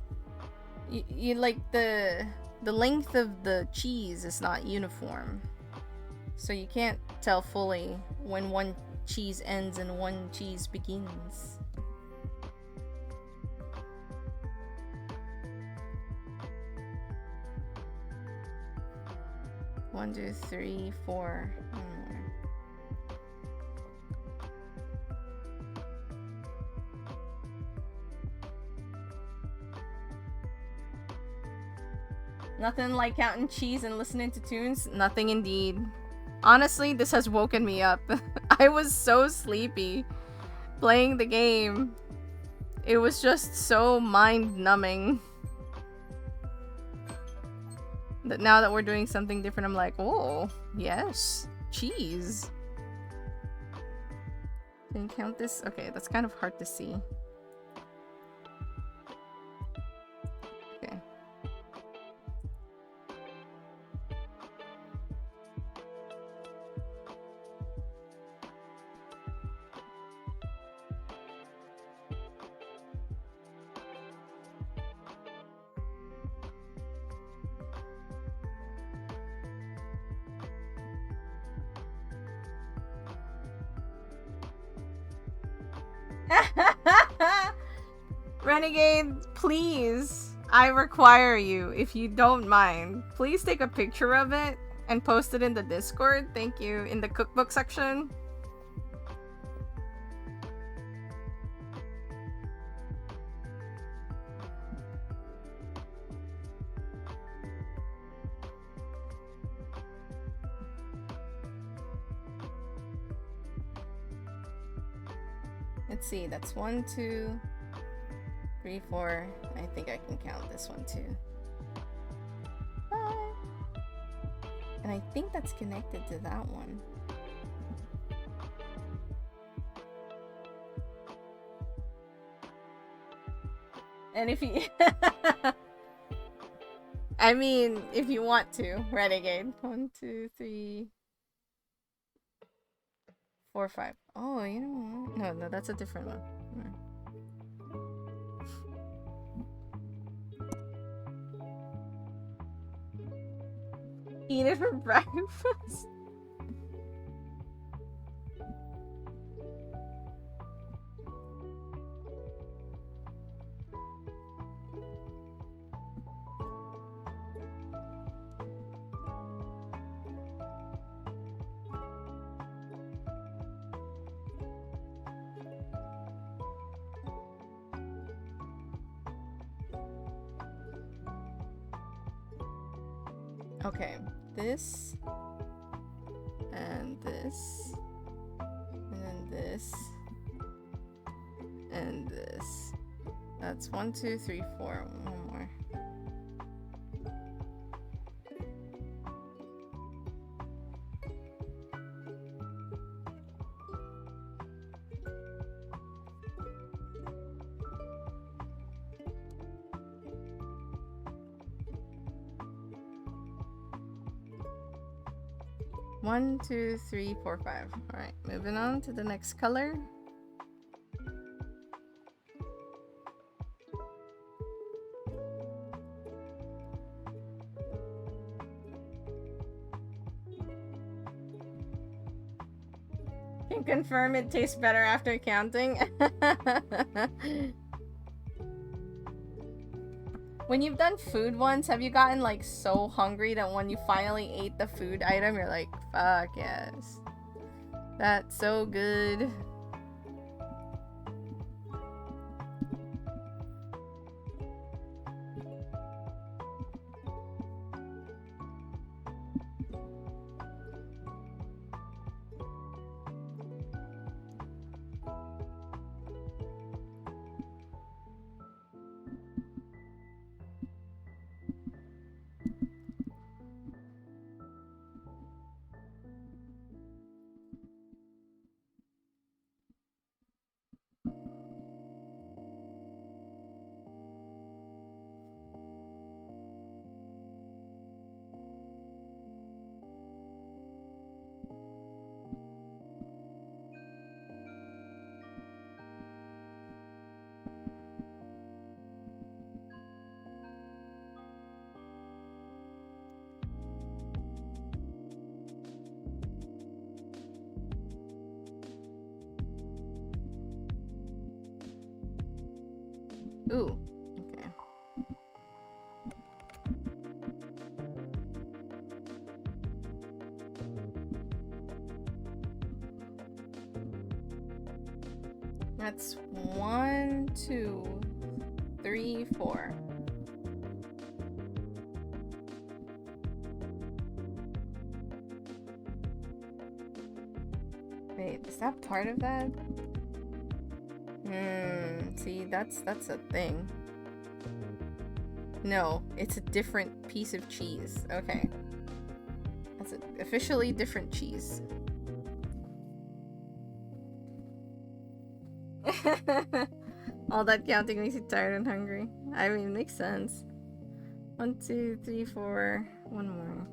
you like the length of the cheese is not uniform, so you can't tell fully when one cheese ends and one cheese begins. One, 2, 3, 4. Nothing like counting cheese and listening to tunes. Nothing indeed. Honestly, this has woken me up. I was so sleepy playing the game. It was just so mind-numbing. That now that we're doing something different, I'm like, oh, yes, cheese. Can you count this? Okay, that's kind of hard to see. Okay. Renegade, please, I require you, if you don't mind, please take a picture of it and post it in the Discord. Thank you. In the cookbook section. Let's see, that's 1, 2, 3, 4. I think I can count this one too. 5. And I think that's connected to that one. And if you... I mean, if you want to, Renegade. 1, 2, 3, 4, 5. Oh, you know what? No, that's a different one. Eat it for breakfast. Okay, this and this and then this and this. That's 1, 2, 3, 4. One more. One, 2, 3, 4, 5. Alright, moving on to the next color. Can confirm it tastes better after counting. When you've done food once, have you gotten like so hungry that when you finally ate the food item, you're like, fuck yes. That's so good. Ooh, okay. That's 1, 2, 3, 4. Wait, is that part of that? See, that's a thing. No, it's a different piece of cheese. Okay. That's an officially different cheese. All that counting makes you tired and hungry. I mean, it makes sense. 1, 2, 3, 4. One more.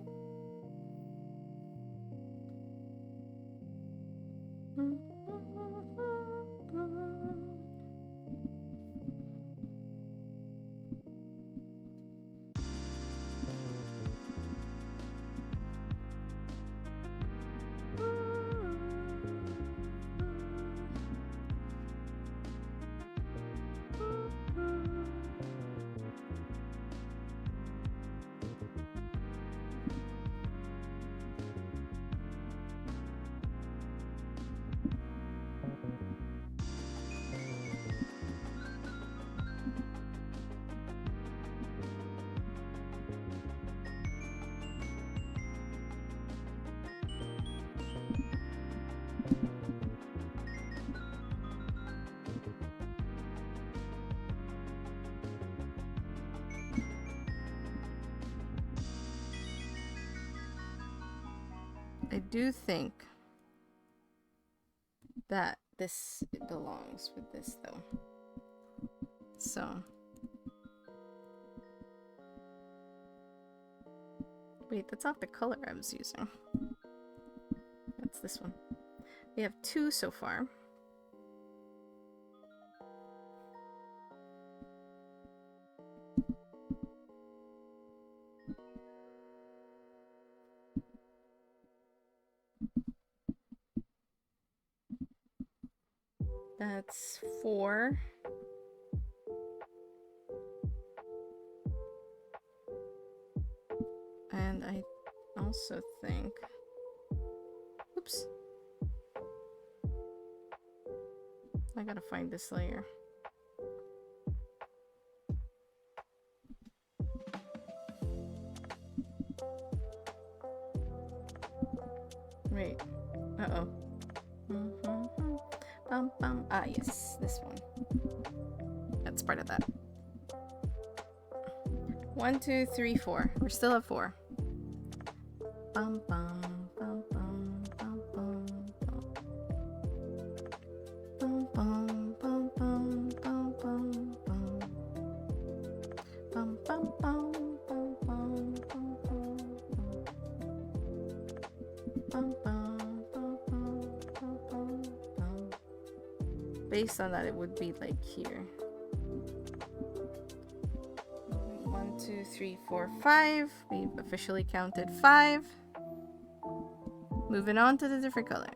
I do think that this belongs with this though. So wait, that's not the color I was using. That's this one. We have 2 so far. That's 4. And I also think... Oops. I gotta find this layer. Wait. Uh-oh. Bum, bum. Ah, yes. This one. That's part of that. 1, 2, 3, 4. We're still at 4. Bum, bum, bum, bum, bum, bum, bum. Bum, bum, bum, bum, bum, bum, bum. Bum, bum, bum, bum, bum, bum, bum. Bum, bum, bum, bum, bum, bum, bum. Based on that, it would be like here. 1, 2, 3, 4, 5. We've officially counted 5. Moving on to the different color.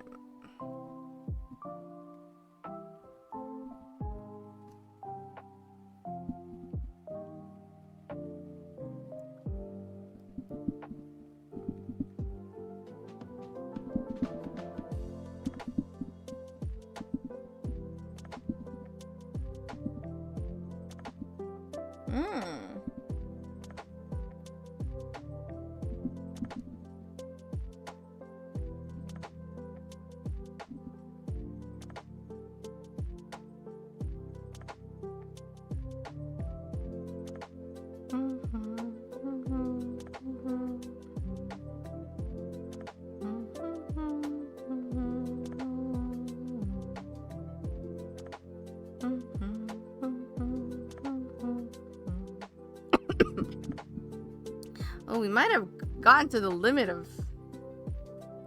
Oh, we might have gotten to the limit of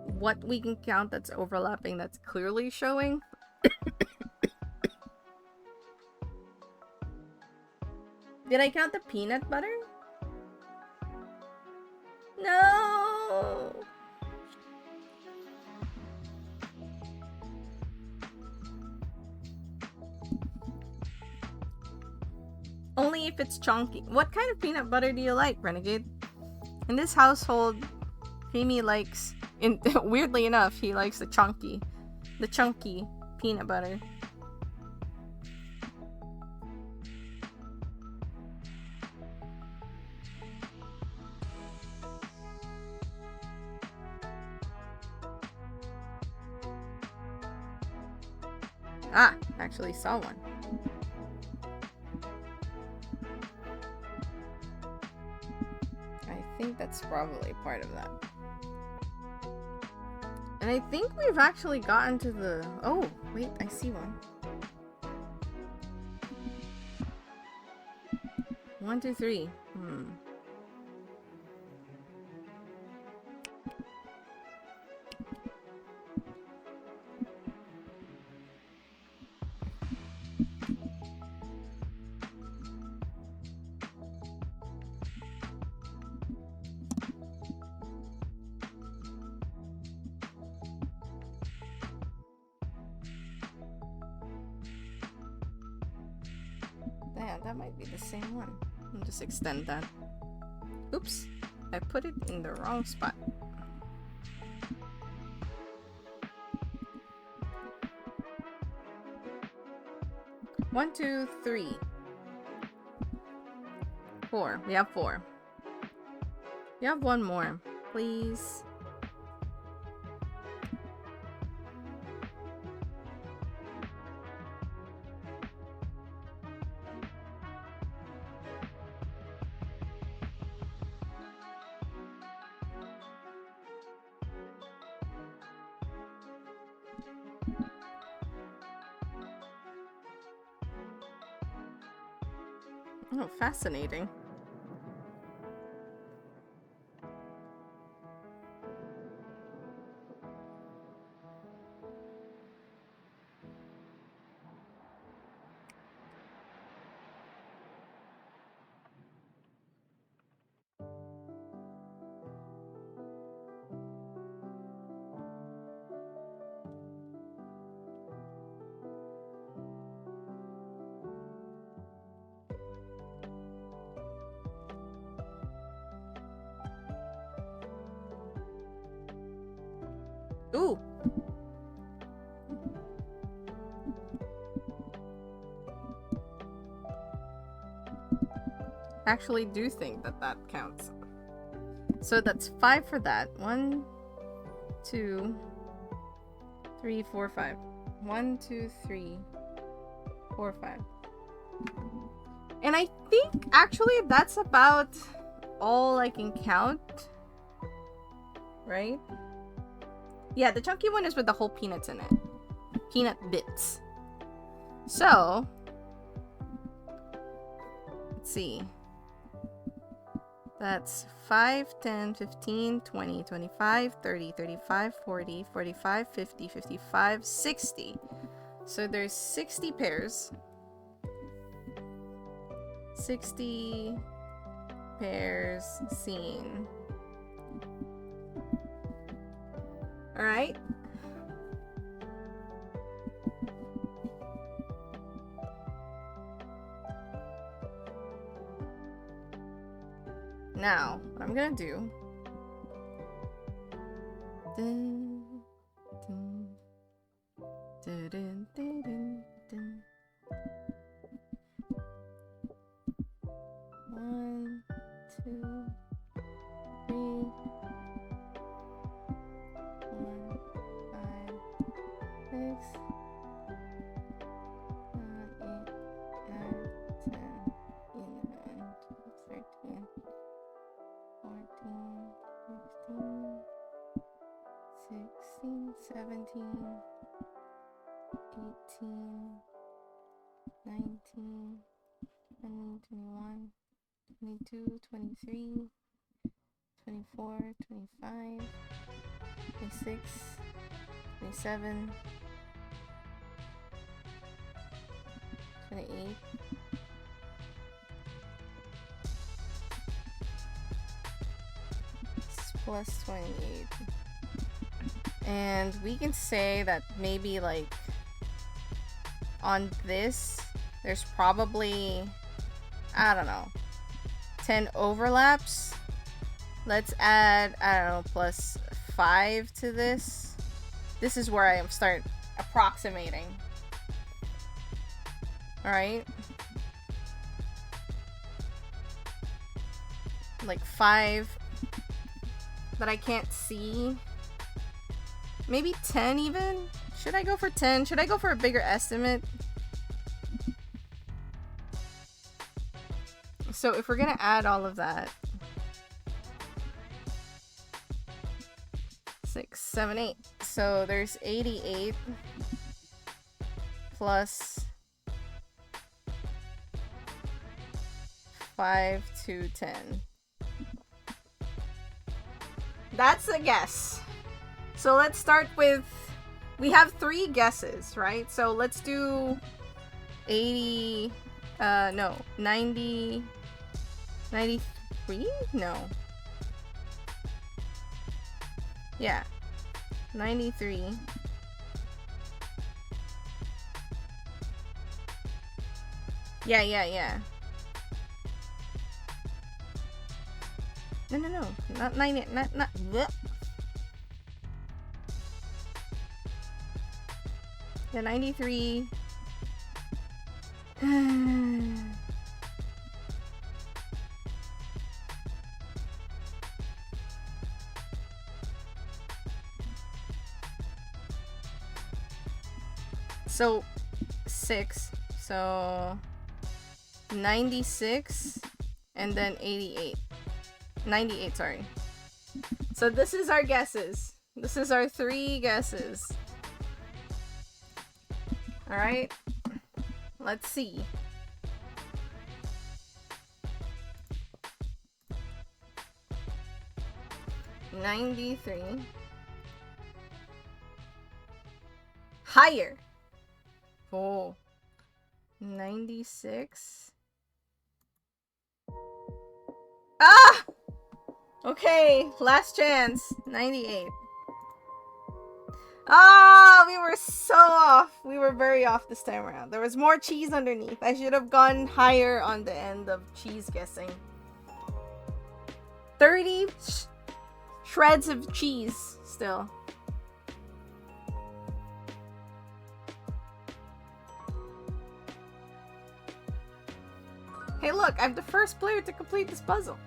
what we can count that's overlapping, that's clearly showing. Did I count the peanut butter? No! Only if it's chunky. What kind of peanut butter do you like, Renegade? In this household, Creamy likes, weirdly enough, he likes the chunky peanut butter. Ah, actually saw one. I think that's probably part of that. And I think we've actually gotten to the... Oh, wait, I see one. 1, 2, 3. Yeah, that might be the same one. I'll just extend that. Oops, I put it in the wrong spot. One, 2, 3, 4. We have 4. We have one more, please. Oh, fascinating. Ooh. Actually do think that that counts. So that's 5 for that. 1, 2, 3, 4, 5. 1, 2, 3, 4, 5. And I think actually that's about all I can count. Right? Yeah, the chunky one is with the whole peanuts in it. Peanut bits. So, let's see. That's 5, 10, 15, 20, 25, 30, 35, 40, 45, 50, 55, 60. So there's 60 pairs. 60 pairs seen. Alright? Now, what I'm gonna do. Dun, dun, dun, dun, dun, dun, dun. 1, 2, 3, 4, 5, 6, 7, 8, 9, 10, 11, 12, 13, 14, 15, 16, 17, 18, 19, 20, 21, 22, 23, 24, 25, 26, 27, 28, plus 28. And we can say that maybe like on this there's probably, I don't know, 10 overlaps. Let's add, I don't know, plus 5 to this. This is where I start approximating. Alright? Like 5 that I can't see. Maybe 10 even? Should I go for 10? Should I go for a bigger estimate? So if we're gonna add all of that, 6, 7, 8. So there's 88 plus 5 to 10. That's a guess. So let's start with, we have 3 guesses, right? So let's do 80, no, 90, 93? No. Yeah. 93. Yeah. No. Not 90, not, bleh. Yeah, 93. So 6. So 96 and then 88. 98, sorry. So this is our guesses. This is our 3 guesses. Alright. Let's see. 93. Higher. Oh. 96. Ah! Okay, last chance. 98. Ah, we were so off. We were very off this time around. There was more cheese underneath. I should have gone higher on the end of cheese guessing. 30 shreds of cheese still. Hey look, I'm the first player to complete this puzzle.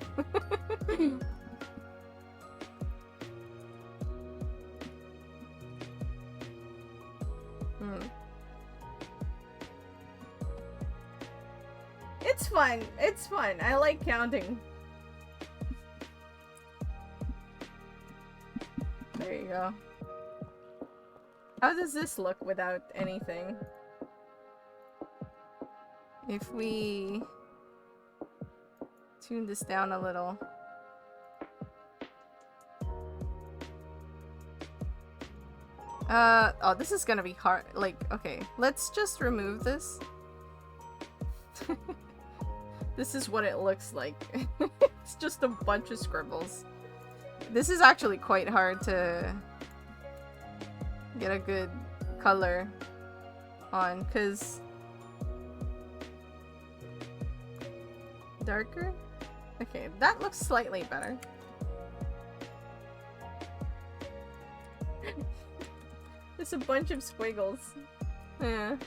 It's fun. It's fun. I like counting. There you go. How does this look without anything? If we tune this down a little. Oh, this is gonna be hard. Like, okay, let's just remove this. This is what it looks like. It's just a bunch of scribbles. This is actually quite hard to get a good color on, because darker? Okay, that looks slightly better. There's a bunch of squiggles. Yeah.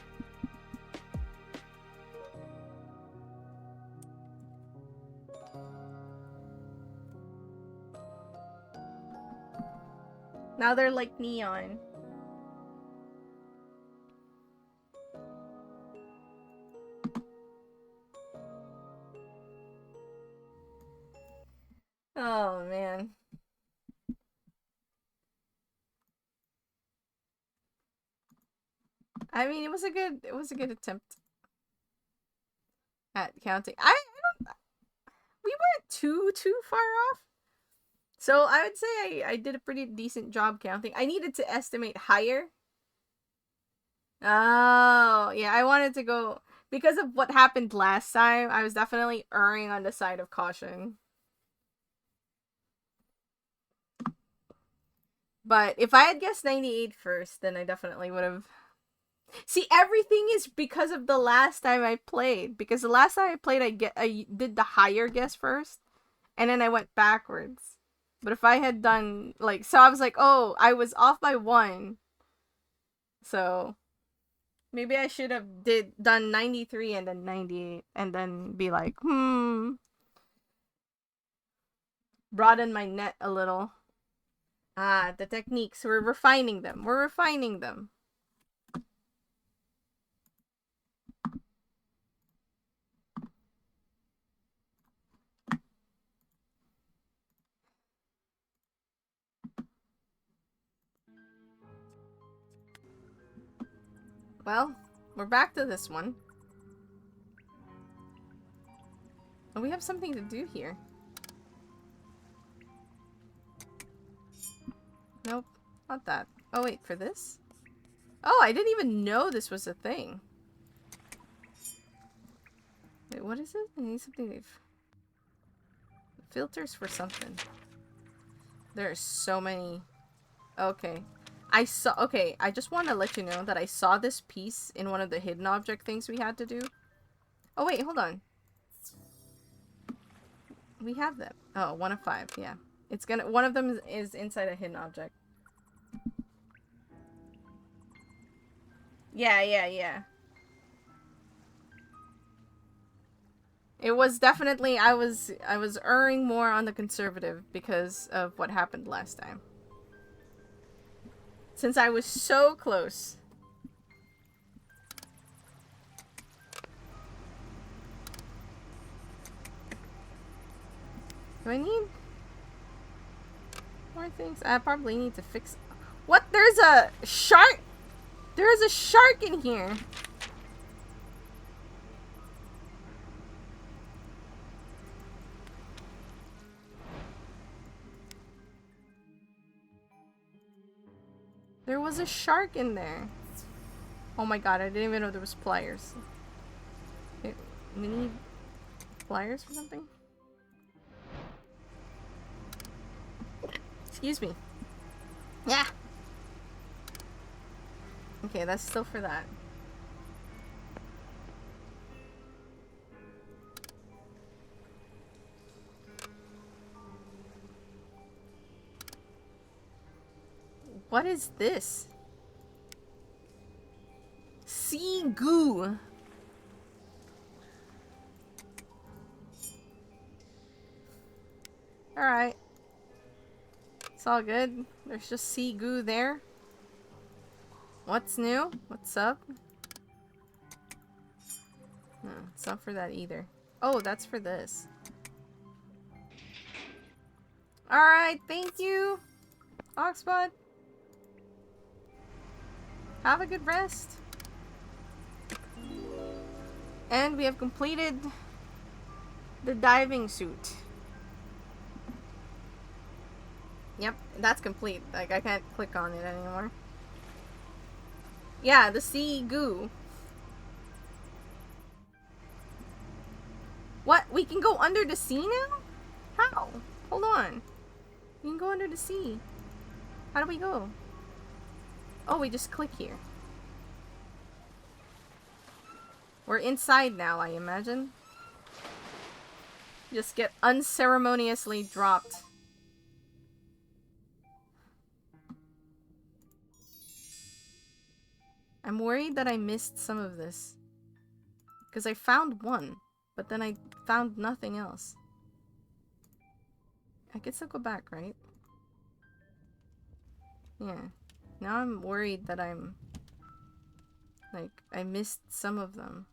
Now they're like neon. Oh man. I mean, it was a good attempt at counting. We weren't too far off. So I would say I did a pretty decent job counting. I needed to estimate higher. Oh, yeah, I wanted to go because of what happened last time. I was definitely erring on the side of caution. But if I had guessed 98 first, then I definitely would have. See, everything is because of the last time I played. Because the last time I played, I did the higher guess first, and then I went backwards. But if I had done like, so I was like, oh, I was off by 1. So maybe I should have done 93 and then 98 and then be like, broaden my net a little. Ah, the techniques. We're refining them. We're refining them. Well, we're back to this one. And we have something to do here. Nope, not that. Oh wait, for this? Oh, I didn't even know this was a thing. Wait, what is it? I need something. Filters for something. There are so many. Okay. Okay, I just want to let you know that I saw this piece in one of the hidden object things we had to do. Oh wait, hold on. We have them. Oh, 1 of 5, yeah. It's gonna, one of them is inside a hidden object. Yeah. It was definitely, I was erring more on the conservative because of what happened last time. Since I was so close. Do I need more things? I probably need to fix... What? There's a shark? There's a shark in here. There was a shark in there. Oh my god, I didn't even know there was pliers. Okay, we need pliers or something? Excuse me. Yeah. Okay, that's still for that. What is this? Sea goo. Alright. It's all good. There's just sea goo there. What's new? What's up? No, it's not for that either. Oh, that's for this. Alright, thank you, Oxbot. Have a good rest. And we have completed the diving suit. Yep, that's complete. Like, I can't click on it anymore. Yeah, the sea goo. What? We can go under the sea now? How? Hold on. We can go under the sea. How do we go? Oh, we just click here. We're inside now, I imagine. Just get unceremoniously dropped. I'm worried that I missed some of this. Because I found one, but then I found nothing else. I could still go back, right? Yeah. Now I'm worried that I'm... like, I missed some of them.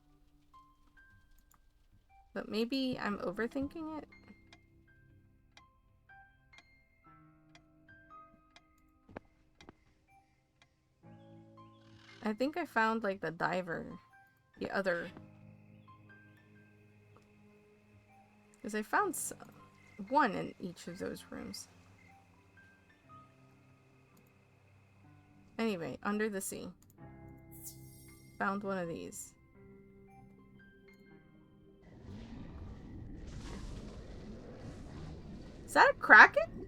But maybe I'm overthinking it? I think I found, like, the diver. The other... because I found one in each of those rooms. Anyway, under the sea. Found one of these. Is that a kraken?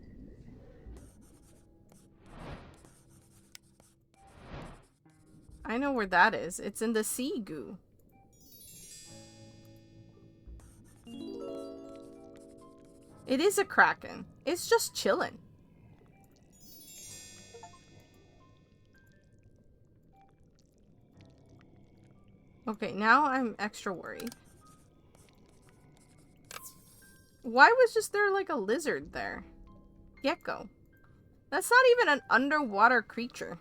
I know where that is. It's in the sea goo. It is a kraken. It's just chilling. Okay, now I'm extra worried. Why was just there like a lizard there? Gecko. That's not even an underwater creature.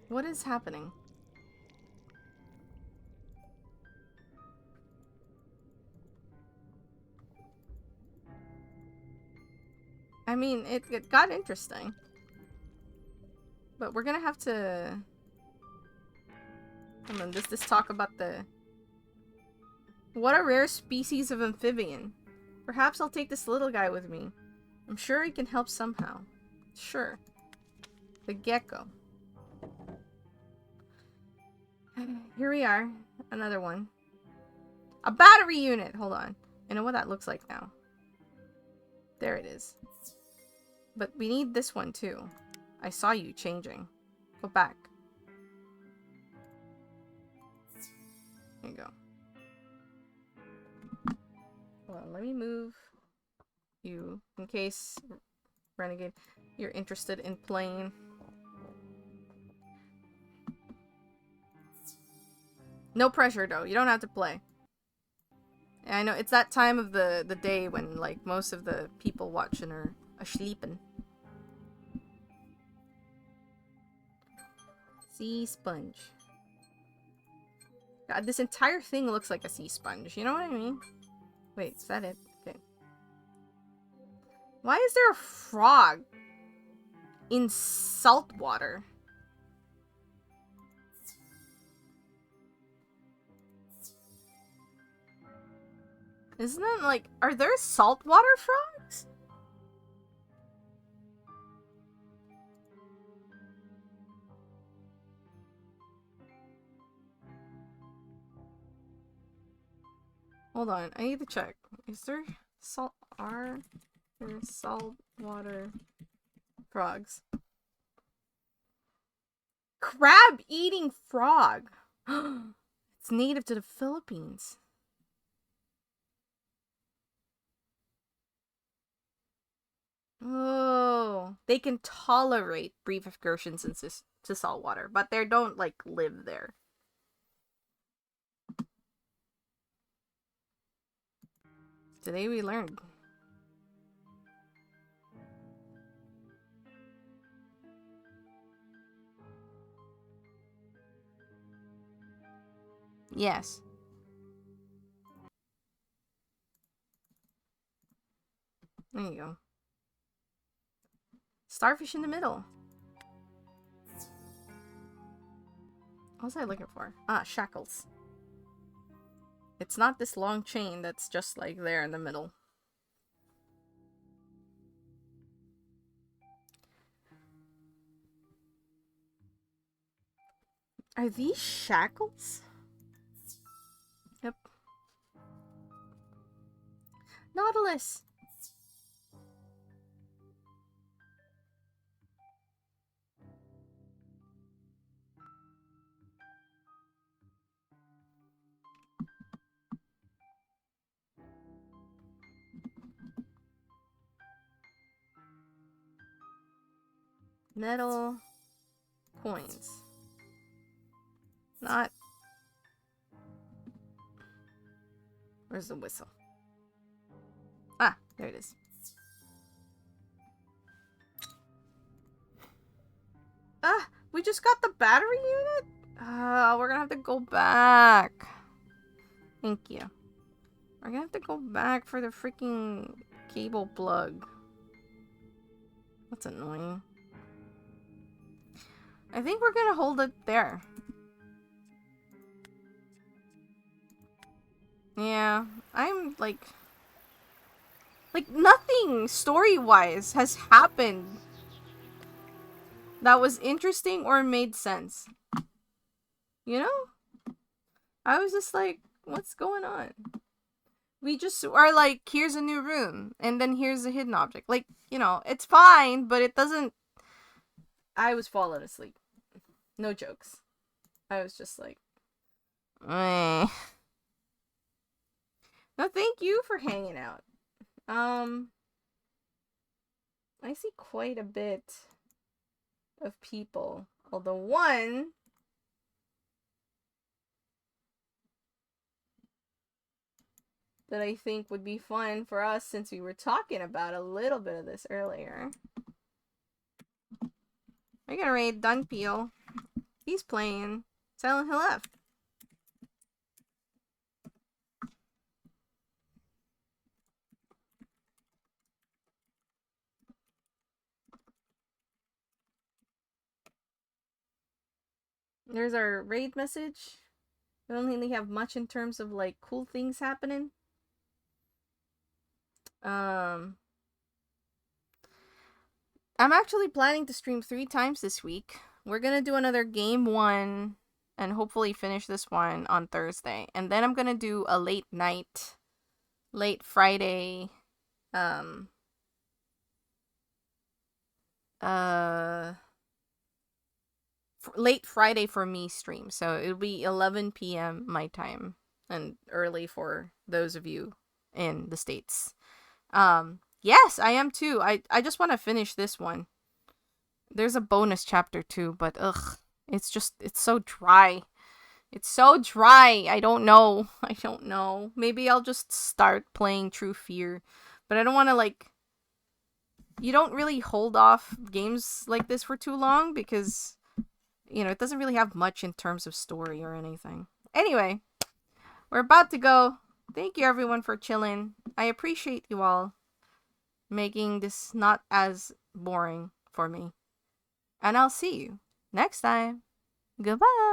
What is happening? I mean, it got interesting. But we're gonna have to... hold on, does this talk about the... what a rare species of amphibian. Perhaps I'll take this little guy with me. I'm sure he can help somehow. Sure. The gecko. Here we are. Another one. A battery unit! Hold on. I know what that looks like now. There it is. But we need this one too. I saw you changing. Go back. There you go. Hold on, let me move you in case, Renegade, you're interested in playing. No pressure though, you don't have to play. And I know it's that time of the day when like most of the people watching are sleeping. Sea sponge. God, this entire thing looks like a sea sponge, you know what I mean? Wait, is that it? Okay. Why is there a frog in salt water? Isn't it like, are there saltwater frogs? Hold on, I need to check. Is there are there saltwater frogs? Crab-eating frog. It's native to the Philippines. Oh, they can tolerate brief excursions into salt water, but they don't like live there. Today we learned. Yes. There you go. Starfish in the middle. What was I looking for? Ah, shackles. It's not this long chain that's just like there in the middle. Are these shackles? Yep. Nautilus! Metal coins. Not. Where's the whistle? Ah, there it is. Ah, we just got the battery unit? We're gonna have to go back. Thank you. We're gonna have to go back for the freaking cable plug. That's annoying. I think we're gonna hold it there. Yeah, I'm like nothing story-wise has happened that was interesting or made sense. You know? I was just like, what's going on? We just are like, here's a new room, and then here's a hidden object. Like, you know, it's fine, but it doesn't... I was falling asleep. No jokes. I was just like, eh. No, thank you for hanging out. I see quite a bit of people. Although one that I think would be fun for us, since we were talking about a little bit of this earlier. We're gonna raid Dunpeel. He's playing Silent Hill F. There's our raid message. We don't really have much in terms of like cool things happening. I'm actually planning to stream 3 times this week. We're gonna do another game 1 and hopefully finish this one on Thursday. And then I'm gonna do a late Friday, late Friday for me stream. So it'll be 11 p.m. my time and early for those of you in the States. Yes, I am too. I just want to finish this one. There's a bonus chapter too, but it's so dry. It's so dry. I don't know. Maybe I'll just start playing True Fear, but I don't want to like... You don't really hold off games like this for too long because, you know, it doesn't really have much in terms of story or anything. Anyway, we're about to go. Thank you everyone for chilling. I appreciate you all making this not as boring for me. And I'll see you next time. Goodbye.